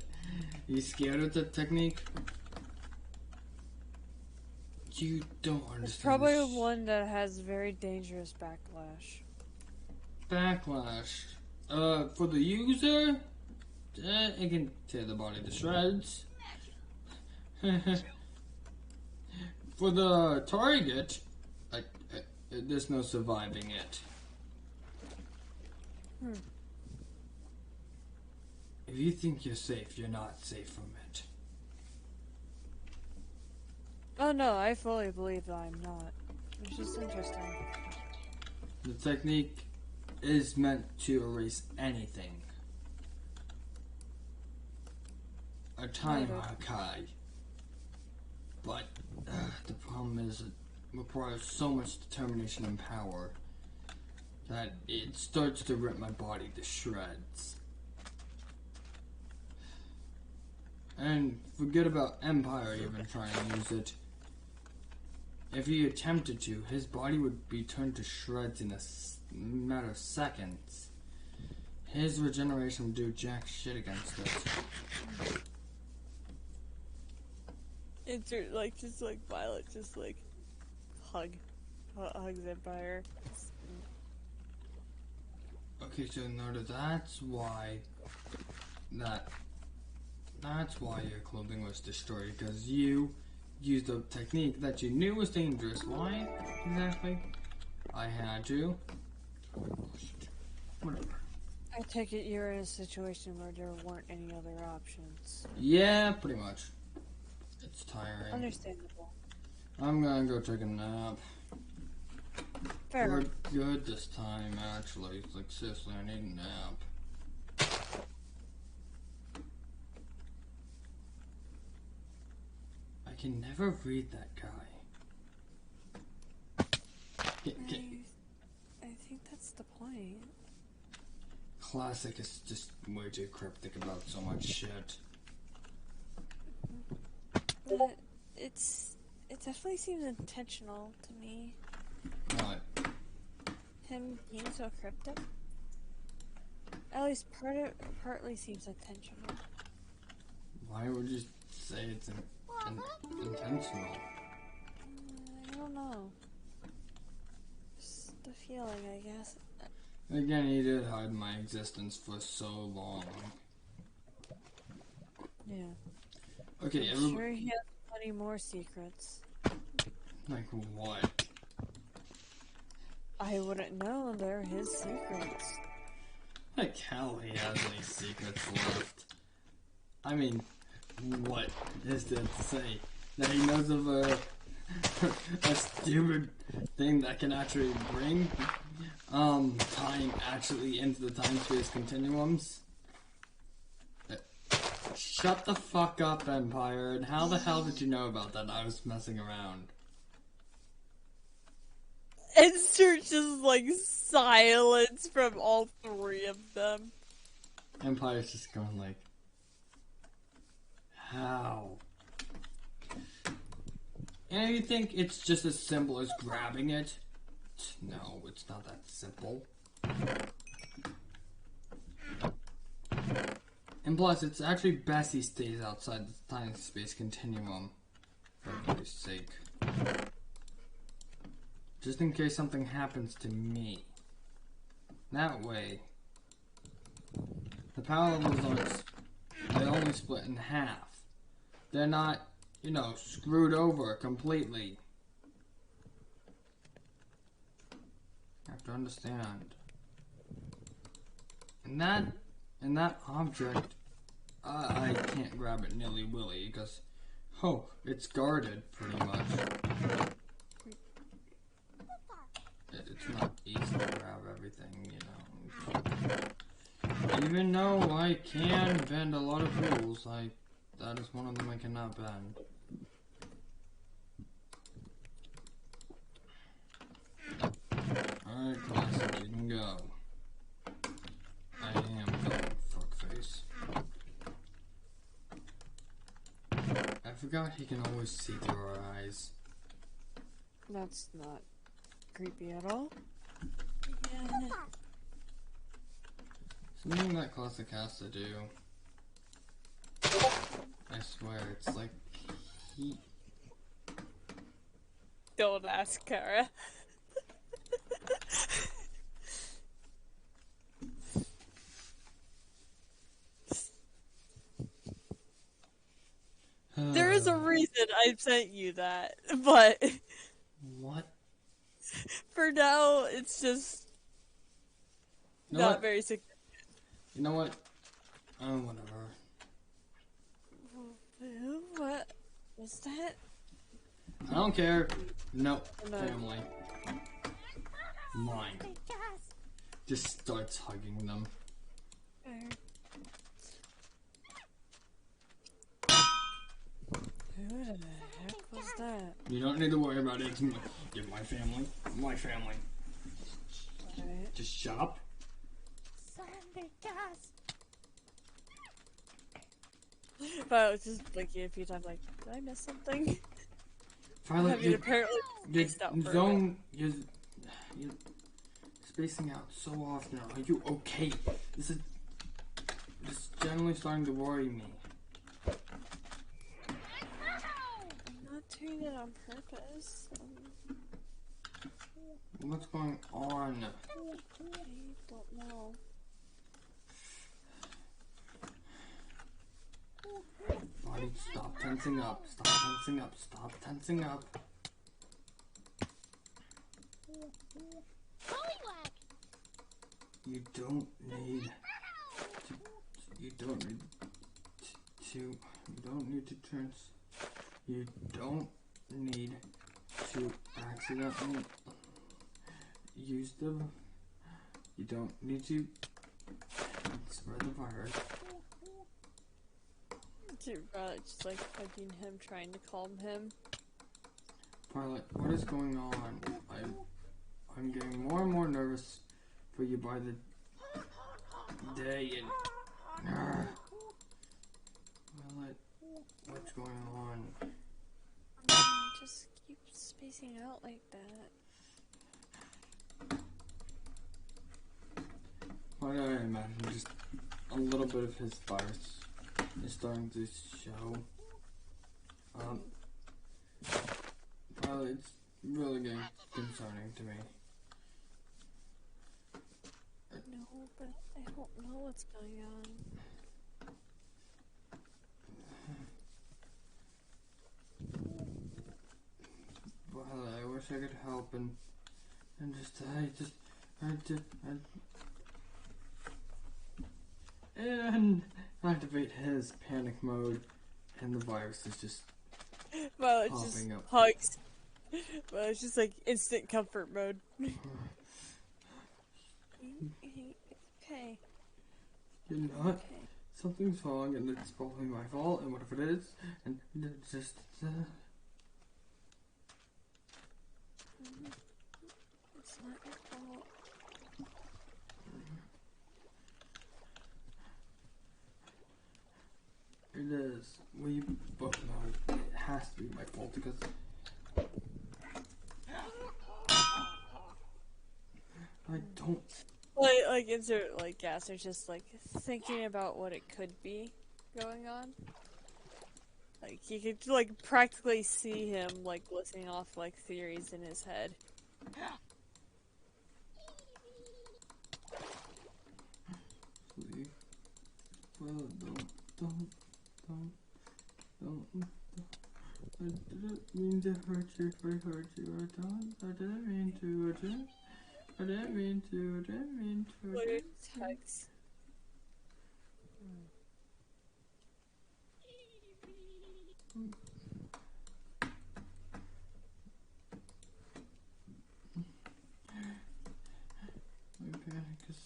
You scared of the technique? You don't understand. It's probably one that has very dangerous backlash. Backlash. For the user, it can tear the body to shreds. For the target, there's no surviving it. If you think you're safe, you're not safe from it. Oh no, I fully believe that I'm not. It's just interesting. The technique is meant to erase anything. A time archive. But the problem is it requires so much determination and power that it starts to rip my body to shreds. And forget about Empire even trying to use it. If he attempted to, his body would be turned to shreds in a matter of seconds. His regeneration would do jack shit against it. It's like, just like Violet, just like hugs Empire. Okay, so notice that's why your clothing was destroyed, because you used a technique that you knew was dangerous. Why exactly? I had to. Whatever. I take it you're in a situation where there weren't any other options. Yeah, pretty much. It's tiring. Understandable. I'm gonna go take a nap. Fair. We're good this time, actually. Like, seriously, I need a nap. I can never read that guy. I think that's the point. Classic is just way too cryptic about so much shit. But it definitely seems intentional to me. What? Him being so cryptic. At least partly seems intentional. Why would you say it's intentional? I don't know. Just the feeling, I guess. Again, he did hide my existence for so long. Yeah. Okay, I'm sure he has plenty more secrets. like what? I wouldn't know. They're his secrets. Like hell he has any secrets left. I mean, what is there to say? That he knows of a stupid thing that can actually bring time actually into the time-space continuums? Shut the fuck up, Empire, and how the hell did you know about that? I was messing around. And Serge just like silence from all three of them. Empire's just going like, how? And you think it's just as simple as grabbing it? No, it's not that simple. And plus, it's actually best he stays outside the time-space continuum. For everybody's sake. Just in case something happens to me. That way, the power levels they only split in half. They're not, you know, screwed over completely. You have to understand. And that object, I can't grab it nilly-willy because, oh, it's guarded pretty much. It's not easy to grab everything, you know. Even though I can bend a lot of rules, that is one of them I cannot bend. Alright, classic, you can go. I am going, fuckface. I forgot he can always see through our eyes. That's not creepy at all. Yeah. Something that classic has to do. I swear, it's like he. Don't ask Kara. There is a reason I sent you that, but What? for now, it's just You know not what? very significant. You know what? Whatever. What was that? I don't care. Nope. No. Family. Mine. Just starts hugging them. Who the heck was that? You don't need to worry about it. You're my family. My family. Alright. Just shut up. But I was just blinking a few times, like, did I miss something? Violet, I mean, apparently you're spaced out for a bit. you're spacing out so often. Are you okay? This is generally starting to worry me. I'm not doing it on purpose. What's going on? I don't know. Body, stop tensing up. Stop tensing up. Stop tensing up. You don't need to. You don't need to. You don't need to trans. You don't need to accidentally use them. You don't need to spread the virus. Just like hugging him, trying to calm him. Violet, what is going on? I'm getting more and more nervous for you by the day and Violet, what's going on? I just keep spacing out like that. Why do I imagine just a little bit of his virus is starting to show? Violet, it's really getting concerning to me. No, but I don't know what's going on. wish I could help and and activate his panic mode, and the virus is just Violet just popping up. hugs. Well, it's just like instant comfort mode. Okay. You're not. Okay. Something's wrong, and it's probably my fault, and whatever it is, and it's just. It's not your fault. It is. We both know it has to be my fault because. I don't. Like insert like gas are just like thinking about what it could be going on. Like you could like practically see him like listing off like theories in his head. Please. Well, don't. I didn't mean to hurt you if I hurt you. I didn't mean to. I didn't mean to. What are texts? My panic is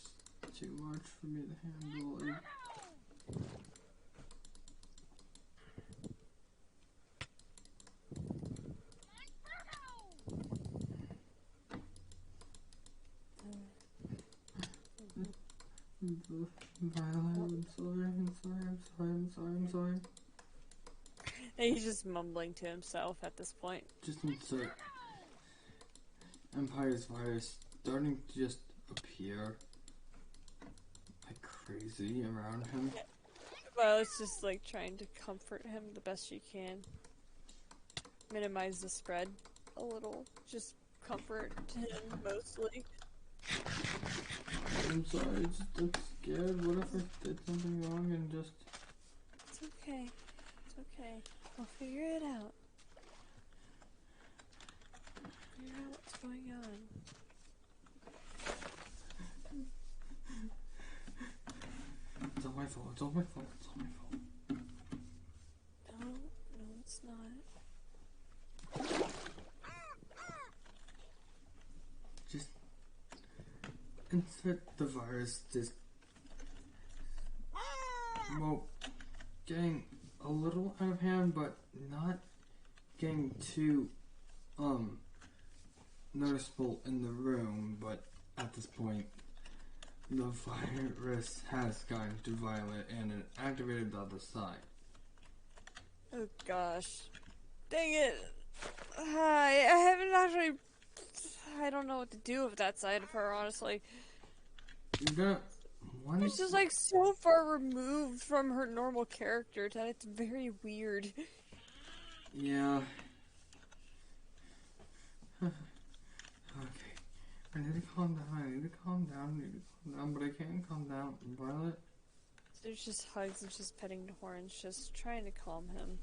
too much for me to handle. Violet, I'm sorry. And he's just mumbling to himself at this point. Just insert Empire's virus starting to just appear like crazy around him. Well, it's just like trying to comfort him the best she can. Minimize the spread a little. Just comfort him mostly. I'm sorry, I'm scared. What if I did something wrong and just... It's okay. It's okay. We'll figure it out. Figure out what's going on. It's all my fault, it's all my fault, it's all my fault. No, it's not. Just insert the virus, just... Well, getting a little out of hand, but not getting too, noticeable in the room, but at this point, the virus has gotten to Violet and it activated the other side. Oh gosh. Dang it. I haven't actually... I don't know what to do with that side of her, honestly. You're gonna... It's just like so far removed from her normal character that it's very weird. Yeah. Okay. I need to calm down, but I can't calm down. Violet? There's just hugs and just petting Horns, just trying to calm him.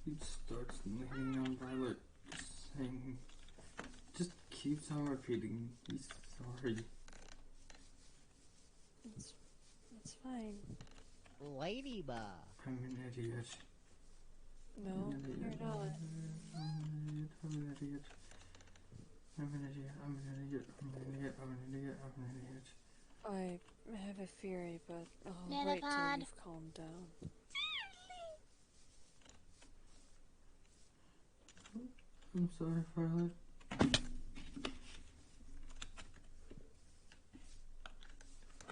He starts leaning on Violet, saying, just keeps on repeating, he's sorry. It's fine. Ladybug. I'm an idiot. No, you're not. I'm an idiot. I have a theory, but I'll wait till Metapod. you've calmed down. I'm sorry, Violet.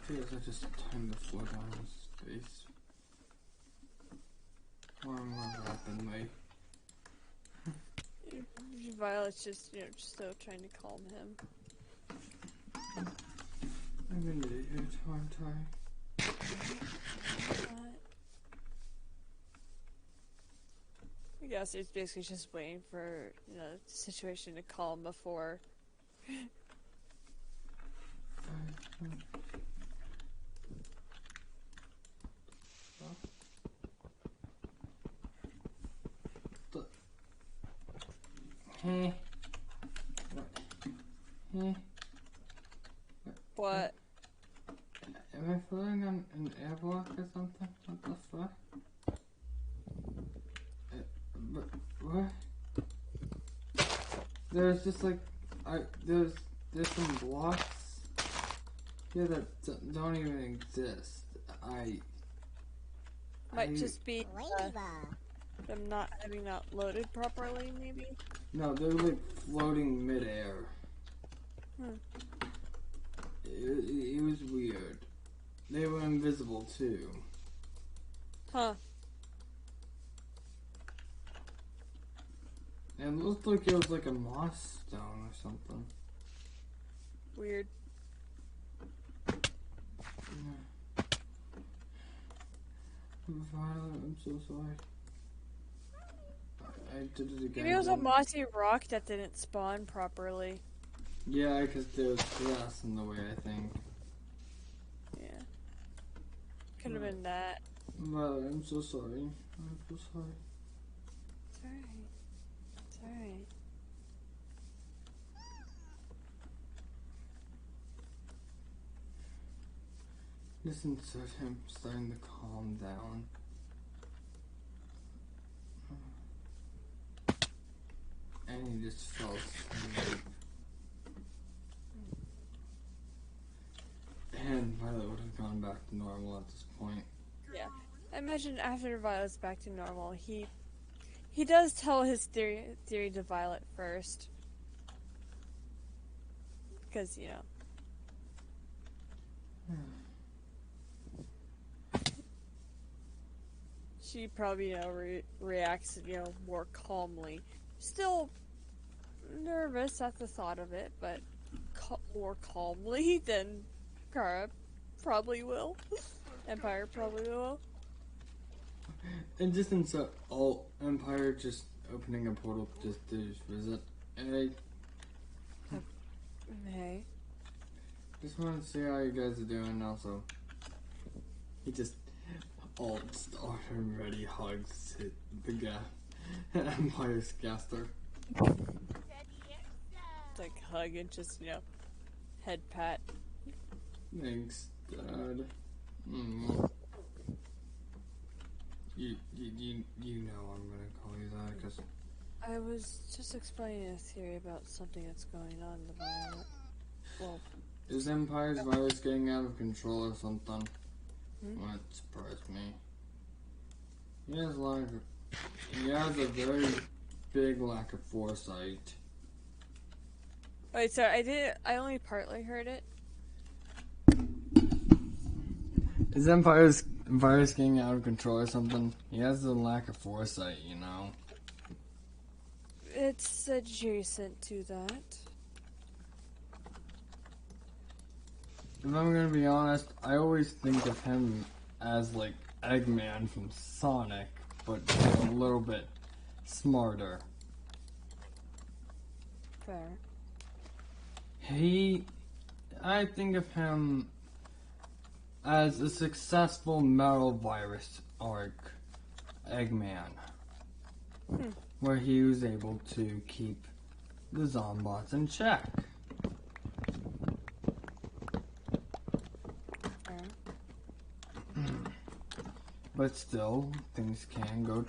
Feels I just timed the flood on his face. Or more rapidly. Violet's just, just still trying to calm him. I'm an idiot, aren't I? I guess it's basically just waiting for, the situation to calm before. Stop. What? Am I floating on an airlock or something? What the fuck? What? There's just like, there's some blocks here that don't even exist. Might just be Ladybug. them not having that loaded properly, maybe? No, they're like floating midair. Hmm. It was weird. They were invisible too. Huh. And it looked like it was like a moss stone or something. Weird. Violet, I'm so sorry. I did it again. Maybe it was a mossy rock that didn't spawn properly. Yeah, because there's grass in the way, I think. Yeah. Could have been that. Violet, I'm so sorry. I'm so sorry. It's alright. It's alright. Listen to him starting to calm down. And he just fell asleep. And Violet would have gone back to normal at this point. Yeah. I imagine after Violet's back to normal, he does tell his theory to Violet first. Because, you know. She probably, you know, reacts, you know, more calmly. Still nervous at the thought of it, but more calmly than Kara probably will. Empire probably will. And just inside all Empire just opening a portal just to visit. And Hey. just wanted to see how you guys are doing also. He just all already hugs the guy. Empire's caster. Like hug and just, you know, head pat. Thanks, Dad. You know I'm gonna call you that because I was just explaining a theory about something that's going on in the Violet. Well, is Empire's virus getting out of control or something? Hmm? Well, it surprised me. He has a very big lack of foresight. wait, sorry, I only partly heard it. Is Empire's virus getting out of control or something? He has a lack of foresight, you know. It's adjacent to that. If I'm gonna be honest, I always think of him as like Eggman from Sonic, but a little bit smarter. Fair. I think of him as a successful metal virus arc Eggman, where he was able to keep the Zombots in check. Fair. But still, things can go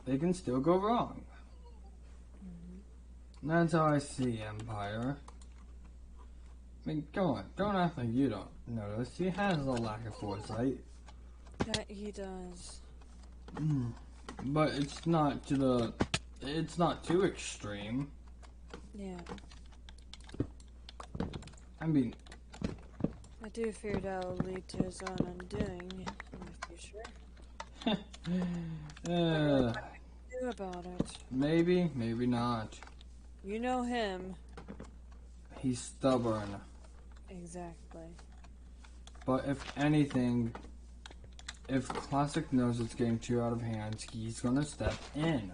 they can still go wrong. That's how I see Empire. I mean, come on, don't act like you don't notice. He has a lack of foresight. That he does. But it's not too extreme. Yeah. I mean, I do fear that will lead to his own undoing in the future. What can we do about it? maybe not. You know him. He's stubborn. Exactly. But if anything, if Classic knows it's getting too out of hand, he's gonna step in.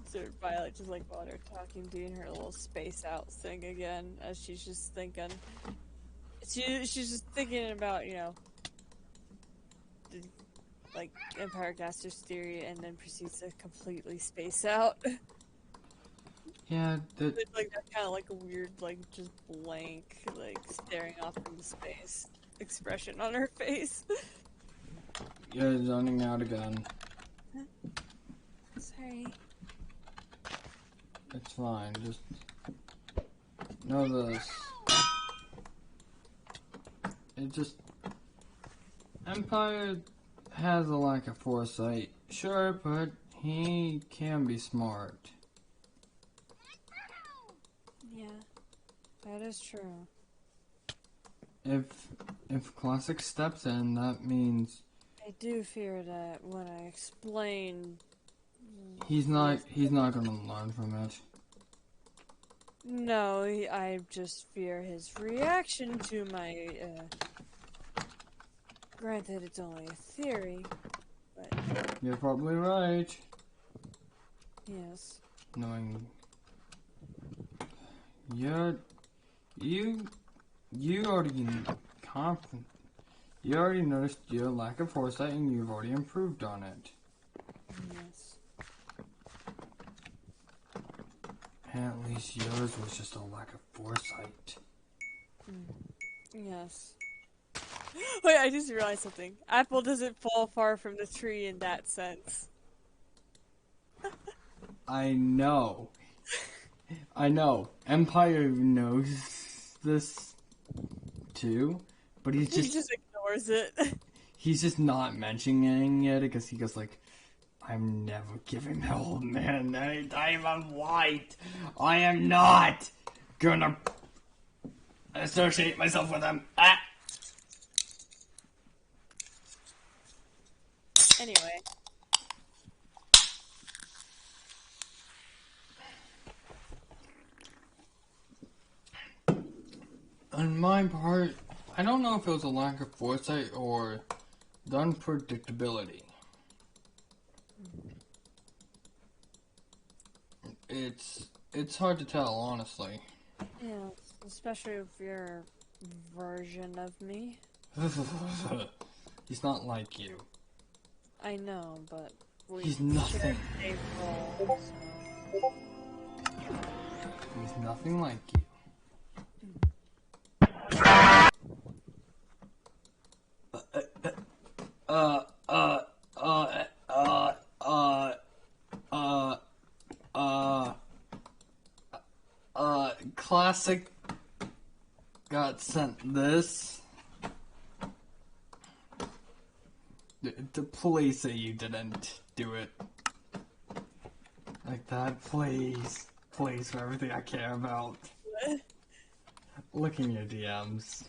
So Violet just like while they're talking, doing her little space out thing again, as she's just thinking. She's just thinking about, you know, like Empire Gaster's theory and then proceeds to completely space out. Yeah, that It's like that kind of like a weird, like just blank, like staring off into space expression on her face. you're zoning out again. Sorry. It's fine. Just know this. It just Empire has a lack of foresight, sure, but he can be smart. Yeah, that is true. If Classic steps in, that means I do fear that when I explain, he's not gonna learn from it. no, I just fear his reaction to my. Granted, it's only a theory, but You're probably right. yes. Knowing you already confident. You already noticed your lack of foresight, and you've already improved on it. Yes. And at least yours was just a lack of foresight. Yes. Wait, I just realized something. Apple doesn't fall far from the tree in that sense. I know. I know. Empire knows this too, but He just ignores it. he's just not mentioning it because he goes like, I'm never giving the old man any time I'm white. I am not gonna associate myself with him. Ah. Anyway. On my part, I don't know if it was a lack of foresight or the unpredictability. It's hard to tell, honestly. Yeah, especially with your version of me. He's not like you. I know, but we He's nothing. share the same role, so. He's nothing like you. Classic got sent this. Please say you didn't do it. Like that, please. Please, for everything I care about. Look in your DMs.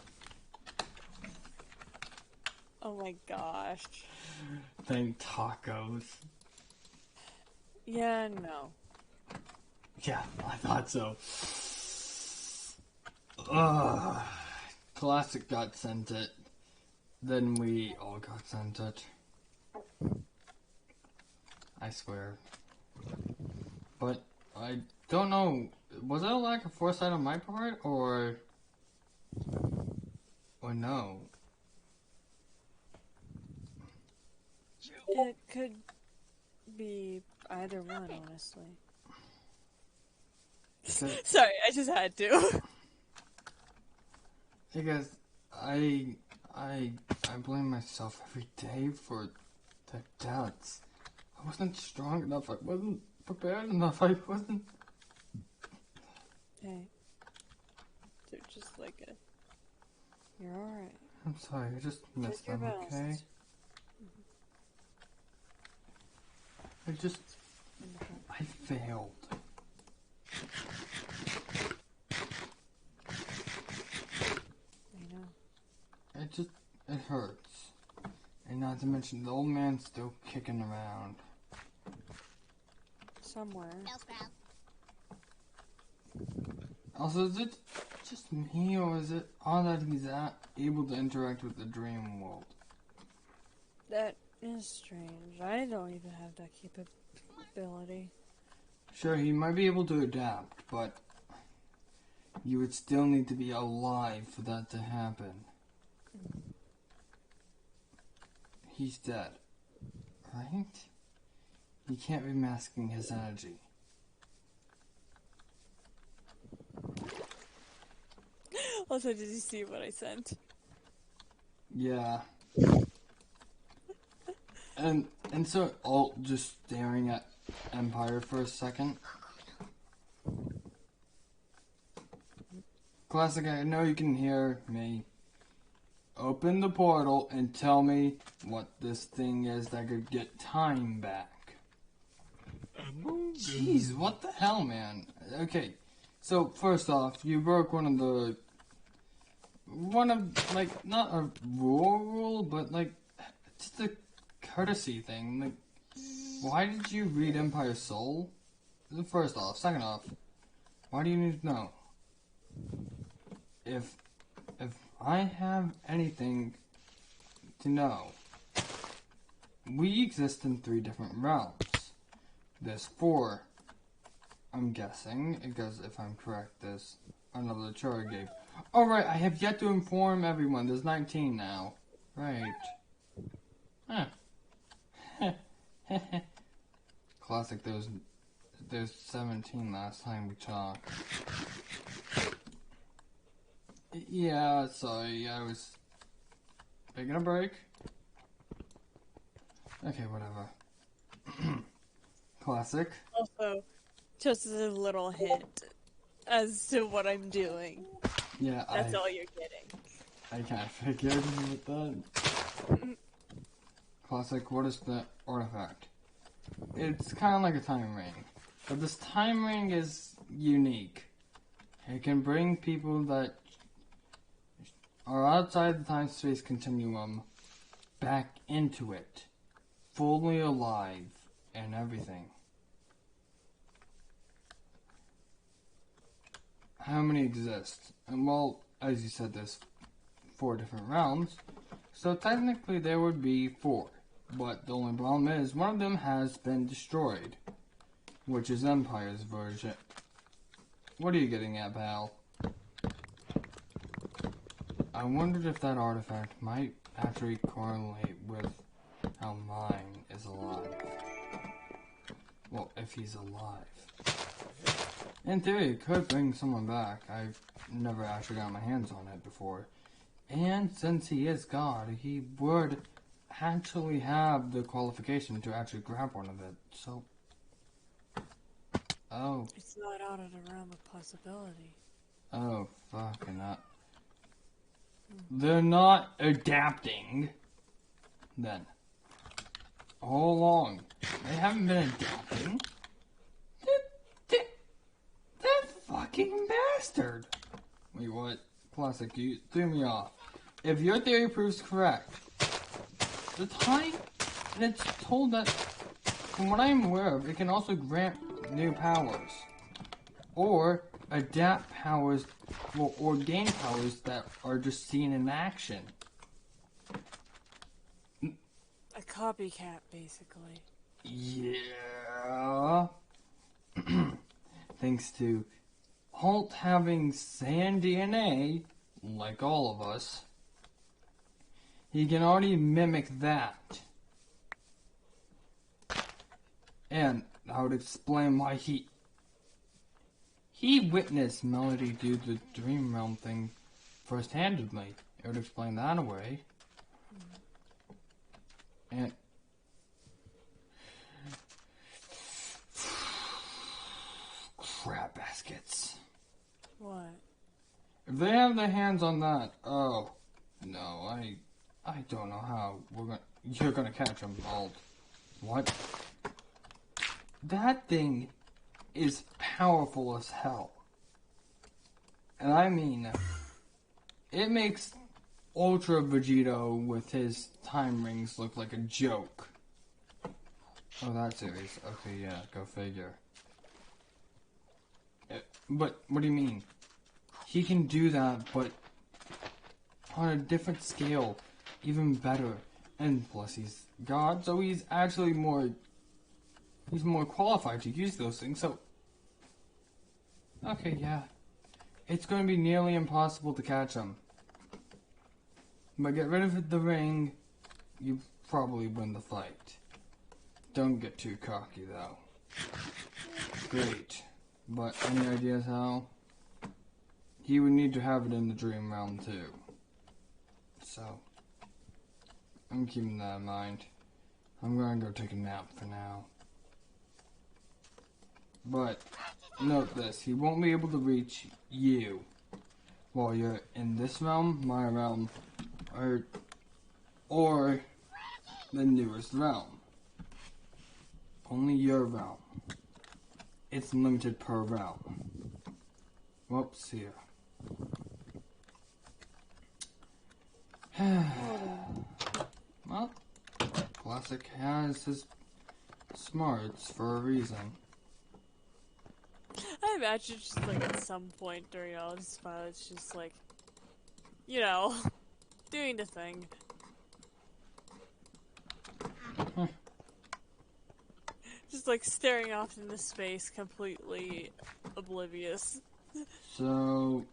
Oh my gosh. Thank tacos. Yeah, no. Yeah, I thought so. Ugh. Classic got sent it. Then we all got sent it. I swear. But I don't know. Was it a lack of foresight on my part, or no? It could be either one, honestly. Because Sorry, I just had to. I blame myself every day for the deaths. I wasn't strong enough. I wasn't prepared enough. I wasn't. Hey. They're just like a... You're alright. I'm sorry. I just missed your them. best. Okay. I failed. I know. It hurts. And not to mention, the old man's still kicking around. Somewhere. Also, is it just me, or is it odd that he's able to interact with the dream world? That is strange. I don't even have that capability. Sure, he might be able to adapt, but you would still need to be alive for that to happen. He's dead. right? You can't be masking his energy. Also, did you see what I sent? Yeah. And so Alt just staring at Empire for a second. Classic, I know you can hear me. Open the portal and tell me what this thing is that could get time back. Jeez, what the hell, man? Okay, so first off, you broke one of, like, not a rule, but, like, just a courtesy thing. Like, why did you read Empire's Soul? First off. Second off, why do you need to know? If I have anything to know, we exist in 3 different realms. There's 4, I'm guessing, because if I'm correct, there's another chart I gave. Oh right, I have yet to inform everyone. There's 19 now. Right. Huh. Classic, there's 17 last time we talked. Yeah, sorry, I was taking a break. Okay, whatever. Classic. Also, just as a little hint as to what I'm doing. Yeah, That's all you're getting. I kind of figured with that. Classic, what is the artifact? It's kind of like a time ring. But this time ring is unique. It can bring people that are outside the time-space continuum back into it. Fully alive and everything. How many exist? And well, as you said, there's 4 different realms. So technically there would be 4. But the only problem is, one of them has been destroyed. Which is Empire's version. What are you getting at, pal? I wondered if that artifact might actually correlate with how mine is alive. Well, if he's alive. In theory, it could bring someone back. I've never actually got my hands on it before. And since he is God, he would actually have the qualification to actually grab one of it. So... Oh. It's not out of the realm of possibility. Oh, fucking up. They're not adapting. Then. All along. They haven't been adapting. That fucking bastard. Wait, what? Classic, you threw me off. If your theory proves correct, the time, and it's told that, from what I'm aware of, it can also grant new powers. Or adapt powers, well, ordain powers that are just seen in action. A copycat, basically. Yeah. Thanks to Halt having sand DNA, like all of us, he can already mimic that. And I would explain why he witnessed Melody do the Dream Realm thing first-handedly. It would explain that away. And crap baskets. What? If they have their hands on that, oh no, I don't know how you're gonna catch them, Alt. What? That thing is powerful as hell. And I mean, it makes Ultra Vegito with his time rings look like a joke. Oh, that series. Okay, yeah, go figure. But, what do you mean? He can do that, but on a different scale, even better. And plus he's God, so he's actually more qualified to use those things, so... Okay, yeah. It's going to be nearly impossible to catch him. But get rid of the ring, you probably win the fight. don't get too cocky though. Great. But any ideas how? He would need to have it in the dream realm too. So, I'm keeping that in mind. I'm gonna go take a nap for now. But, note this, he won't be able to reach you while you're in this realm, my realm, or the newest realm. Only your realm. It's limited per realm. Whoops, here. Well, Classic has his smarts for a reason. I imagine just like at some point during all this file, it's just like, you know, doing the thing. Just like staring off into space, completely oblivious. So,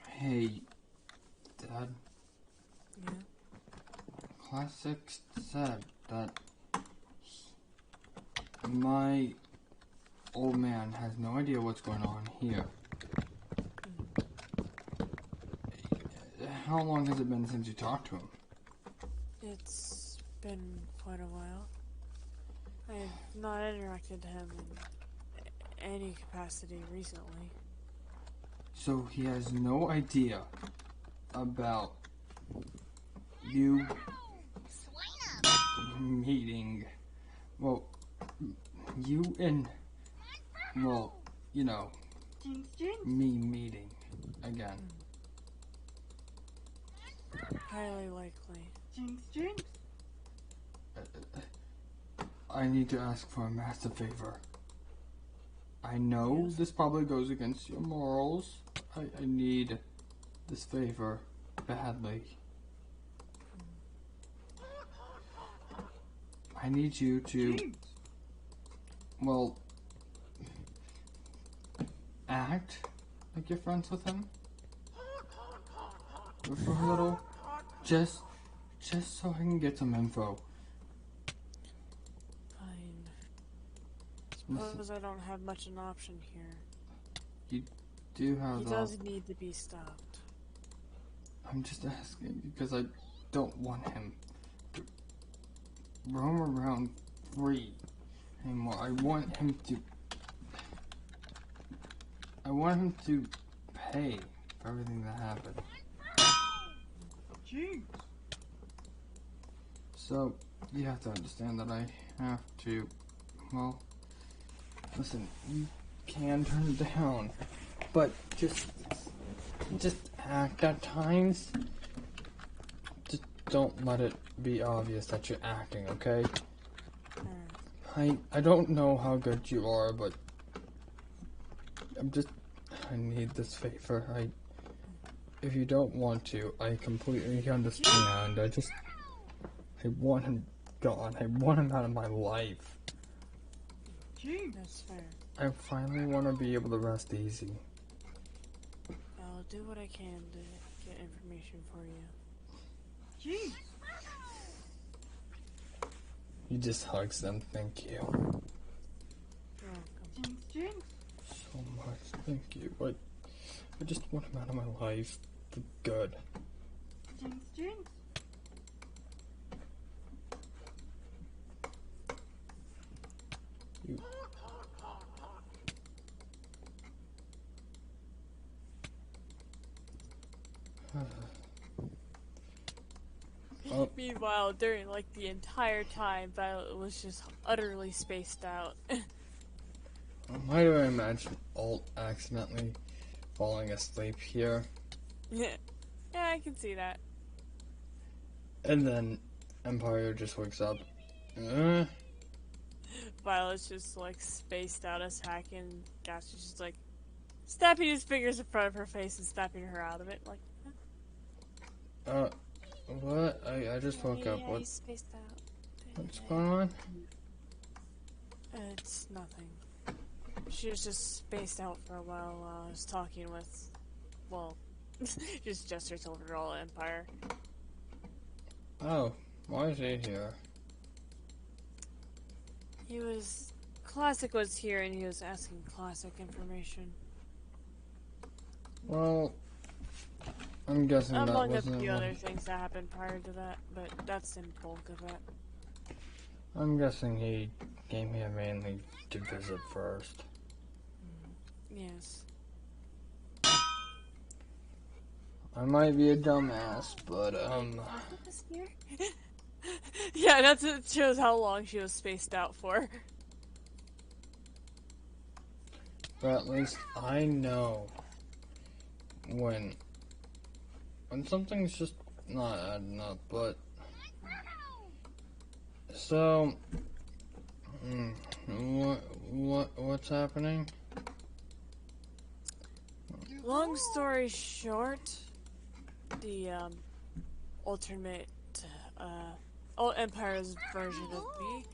hey, Dad. Yeah. Classic said that my old man has no idea what's going on here. How long has it been since you talked to him? It's been quite a while. I have not interacted with him in any capacity recently. So he has no idea about you meeting, well, you and, well, you know, me meeting again. Highly likely. I need to ask for a massive favor. I know this probably goes against your morals. I need this favor badly. I need you to, well, act like you're friends with him. For a little, just so I can get some info. Fine. Suppose I don't have much an option here. You do have He the... does need to be stopped. I'm just asking because I don't want him to roam around free anymore. I want him to pay for everything that happened. So, you have to understand that I have to, well, listen, you can turn it down, but just act at times. Just don't let it be obvious that you're acting, okay? I don't know how good you are, but I need this favor. If you don't want to, I completely understand. I want him gone. I want him out of my life. That's fair. I finally want to be able to rest easy. I'll do what I can to get information for you. He just hugs them. Thank you You're welcome. so much. Thank you. I just want him out of my life for good. You... Oh. Meanwhile, during like the entire time, Violet was just utterly spaced out. Why do I imagine Alt accidentally falling asleep here? Yeah, I can see that. And then Empire just wakes up. Violet's just like spaced out as hacking. Gosh, she's just like snapping his fingers in front of her face and snapping her out of it. Like, what? I just woke up. He's spaced out. What's going on? It's nothing. She was just spaced out for a while while I was talking with, well, just gestures over to all Empire. Oh, why is he here? Classic was here and he was asking Classic information. Well, I'm guessing that Among a wasn't few what- other things that happened prior to that, but that's the bulk of it. I'm guessing he came here mainly to visit first. Yes. I might be a dumbass, but Was here? Yeah, it shows how long she was spaced out for. but at least I know when something's just not adding up. But so, what's happening? Long story short, the ultimate Empire's version of me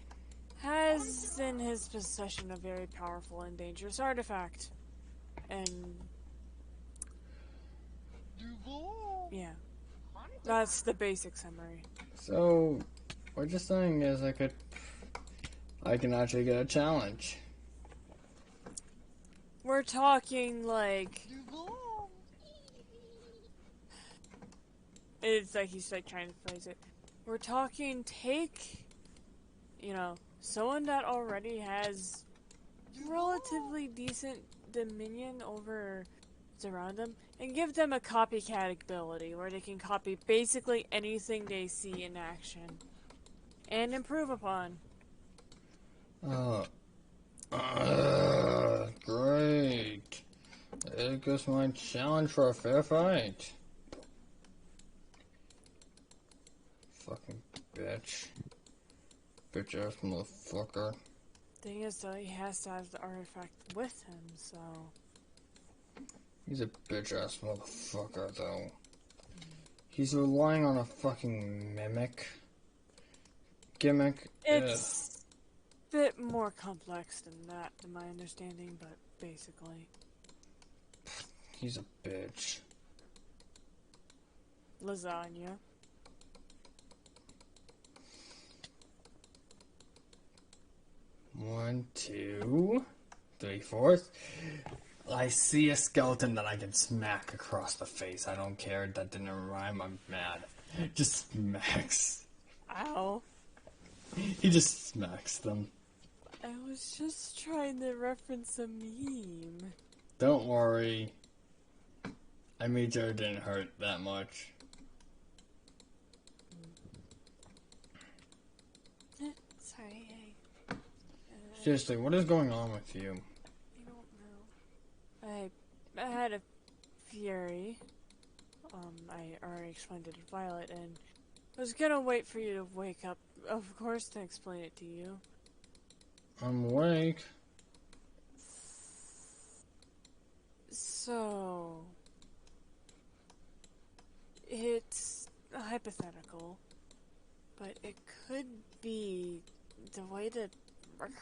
has in his possession a very powerful and dangerous artifact. And yeah, that's the basic summary. So, what you're saying is I can actually get a challenge. We're talking like it's like he's like trying to phrase it. We're talking take, someone that already has relatively decent dominion over what's around them and give them a copycat ability where they can copy basically anything they see in action and improve upon. Great. There goes my challenge for a fair fight. Fucking bitch. Bitch ass motherfucker. Thing is, though, he has to have the artifact with him, so. He's a bitch ass motherfucker, though. He's relying on a fucking gimmick. It's a bit more complex than that, to my understanding, but basically. He's a bitch. Lasagna. One, 2, 3, 4. I see a skeleton that I can smack across the face. I don't care. That didn't rhyme. I'm mad. Just smacks. Ow. He just smacks them. I was just trying to reference a meme. Don't worry. I made sure it didn't hurt that much. Sorry, Seriously, what is going on with you? I don't know. I had a fury. I already explained it to Violet, and I was gonna wait for you to wake up, of course, to explain it to you. I'm awake. So, it's hypothetical, but it could be the way that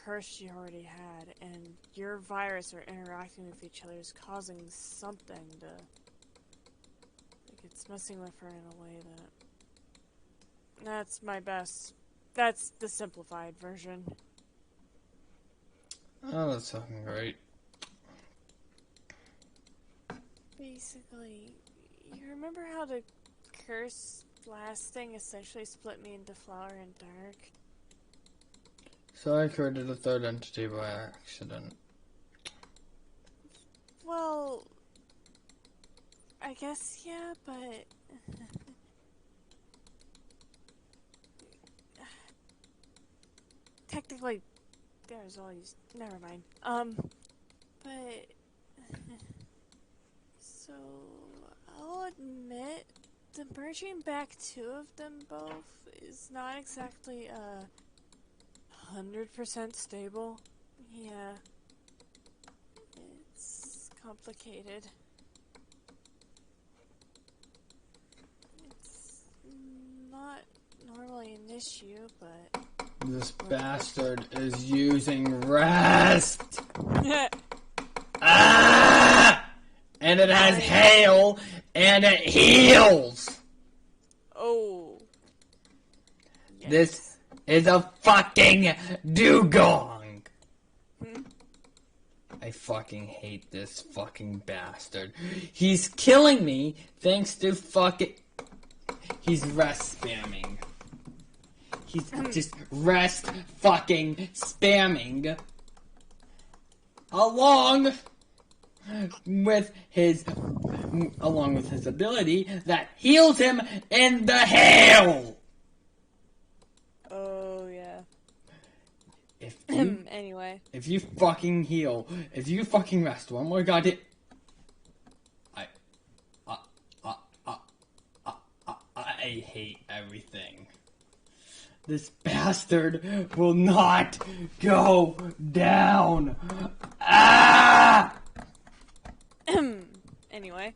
curse you already had and your virus are interacting with each other is causing something to, like, it's messing with her in a way that's that's the simplified version. Oh, that's fucking great. Basically, you remember how the curse last thing essentially split me into Flower and Dark? So I created a third entity by accident. Well, I guess, yeah, but technically, there's always, never mind. But, so, I'll admit, the merging back two of them both is not exactly, 100% stable. Yeah. It's complicated. It's not normally an issue, but... This bastard is using rest! Ah! And it has hail, and it heals! Oh. This is a fucking dugong. I fucking hate this fucking bastard. He's killing me thanks to fucking... He's rest spamming. He's just rest fucking spamming. Along with his ability that heals him in the hail. Oh yeah. Anyway. If you fucking heal, if you fucking rest one more goddamn... I hate everything. This bastard will not go down. Ah! Anyway.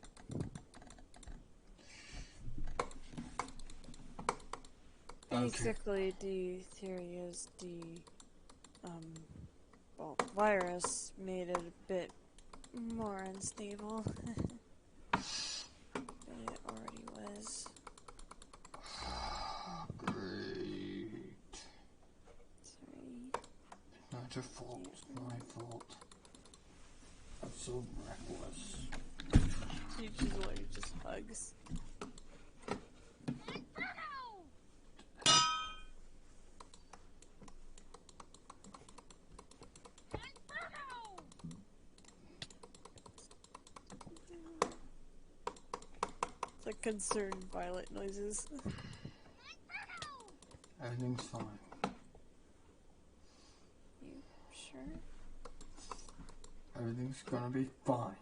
Basically, the theory is the, virus made it a bit more unstable than it already was. Great. Sorry. It's not your fault, it's my fault. I'm so reckless. You just want to just hugs. It's like concerned violet noises. Everything's fine. You sure? Everything's gonna be fine.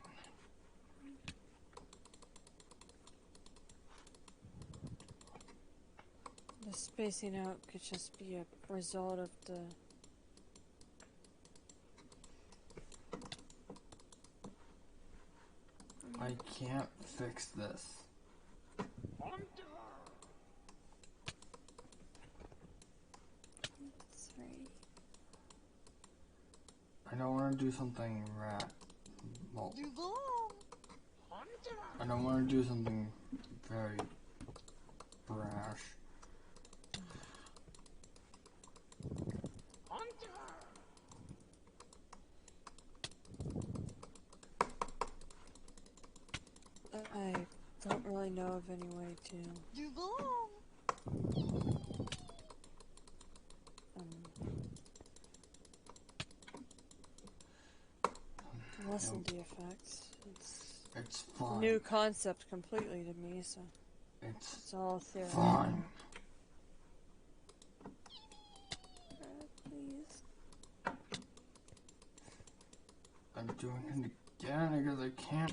The spacing out could just be a result of the... I can't fix this. Sorry. I don't want to do something well, I don't want to do something very brash. I don't really know of any way to lessen the effects. It's It's a fine. new concept completely to me, so It's it's all theoretical. fine. Please. I'm doing it again because I can't.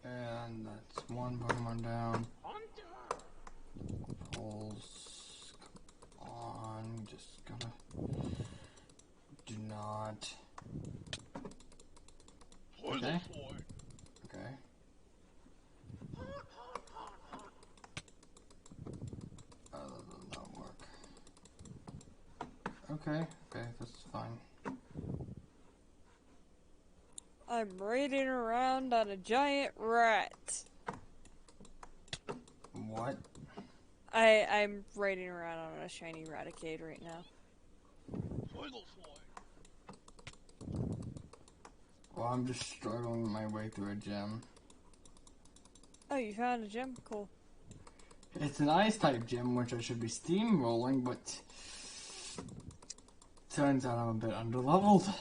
And that's one Pokemon down. Pulse. Come on. Just gonna. Do not. Okay. Okay. That does not work. Okay. Okay. That's fine. I'm raiding around on a giant rat. What? I'm raiding around on a shiny Raticate right now. Well, I'm just struggling my way through a gym. Oh, you found a gem? Cool. It's an ice-type gym, which I should be steamrolling, but turns out I'm a bit underleveled.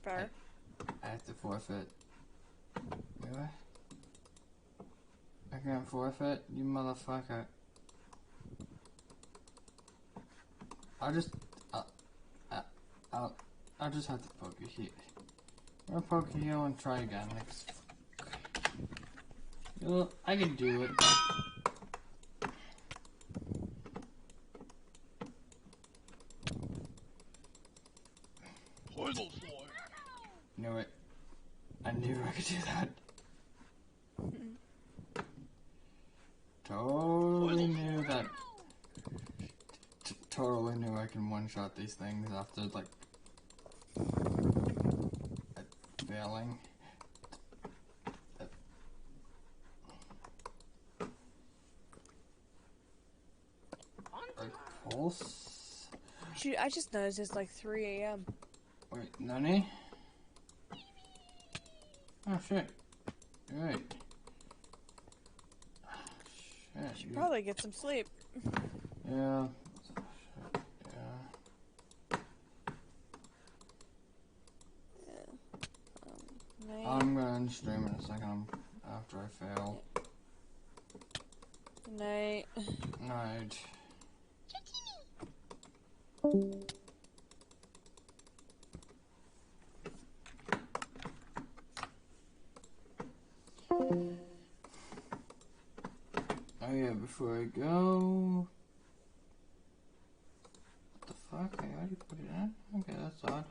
Fair. I have to forfeit Really? I can't forfeit, you motherfucker. I'll just have to poke you here. I'm gonna poke you here and try again next. You know, I can do it. Knew it. I knew I could do that. Totally knew that. Totally knew I can one-shot these things after, like, failing. Like, pulse? Shoot, I just noticed it's like 3 a.m. Wait, Nani? Oh shit. You're right. Shit. Should probably get some sleep. Yeah. I'm gonna end stream in a second after I fail. Good night. Night. Oh yeah, before I go... What the fuck? I already put it in? Okay, that's odd.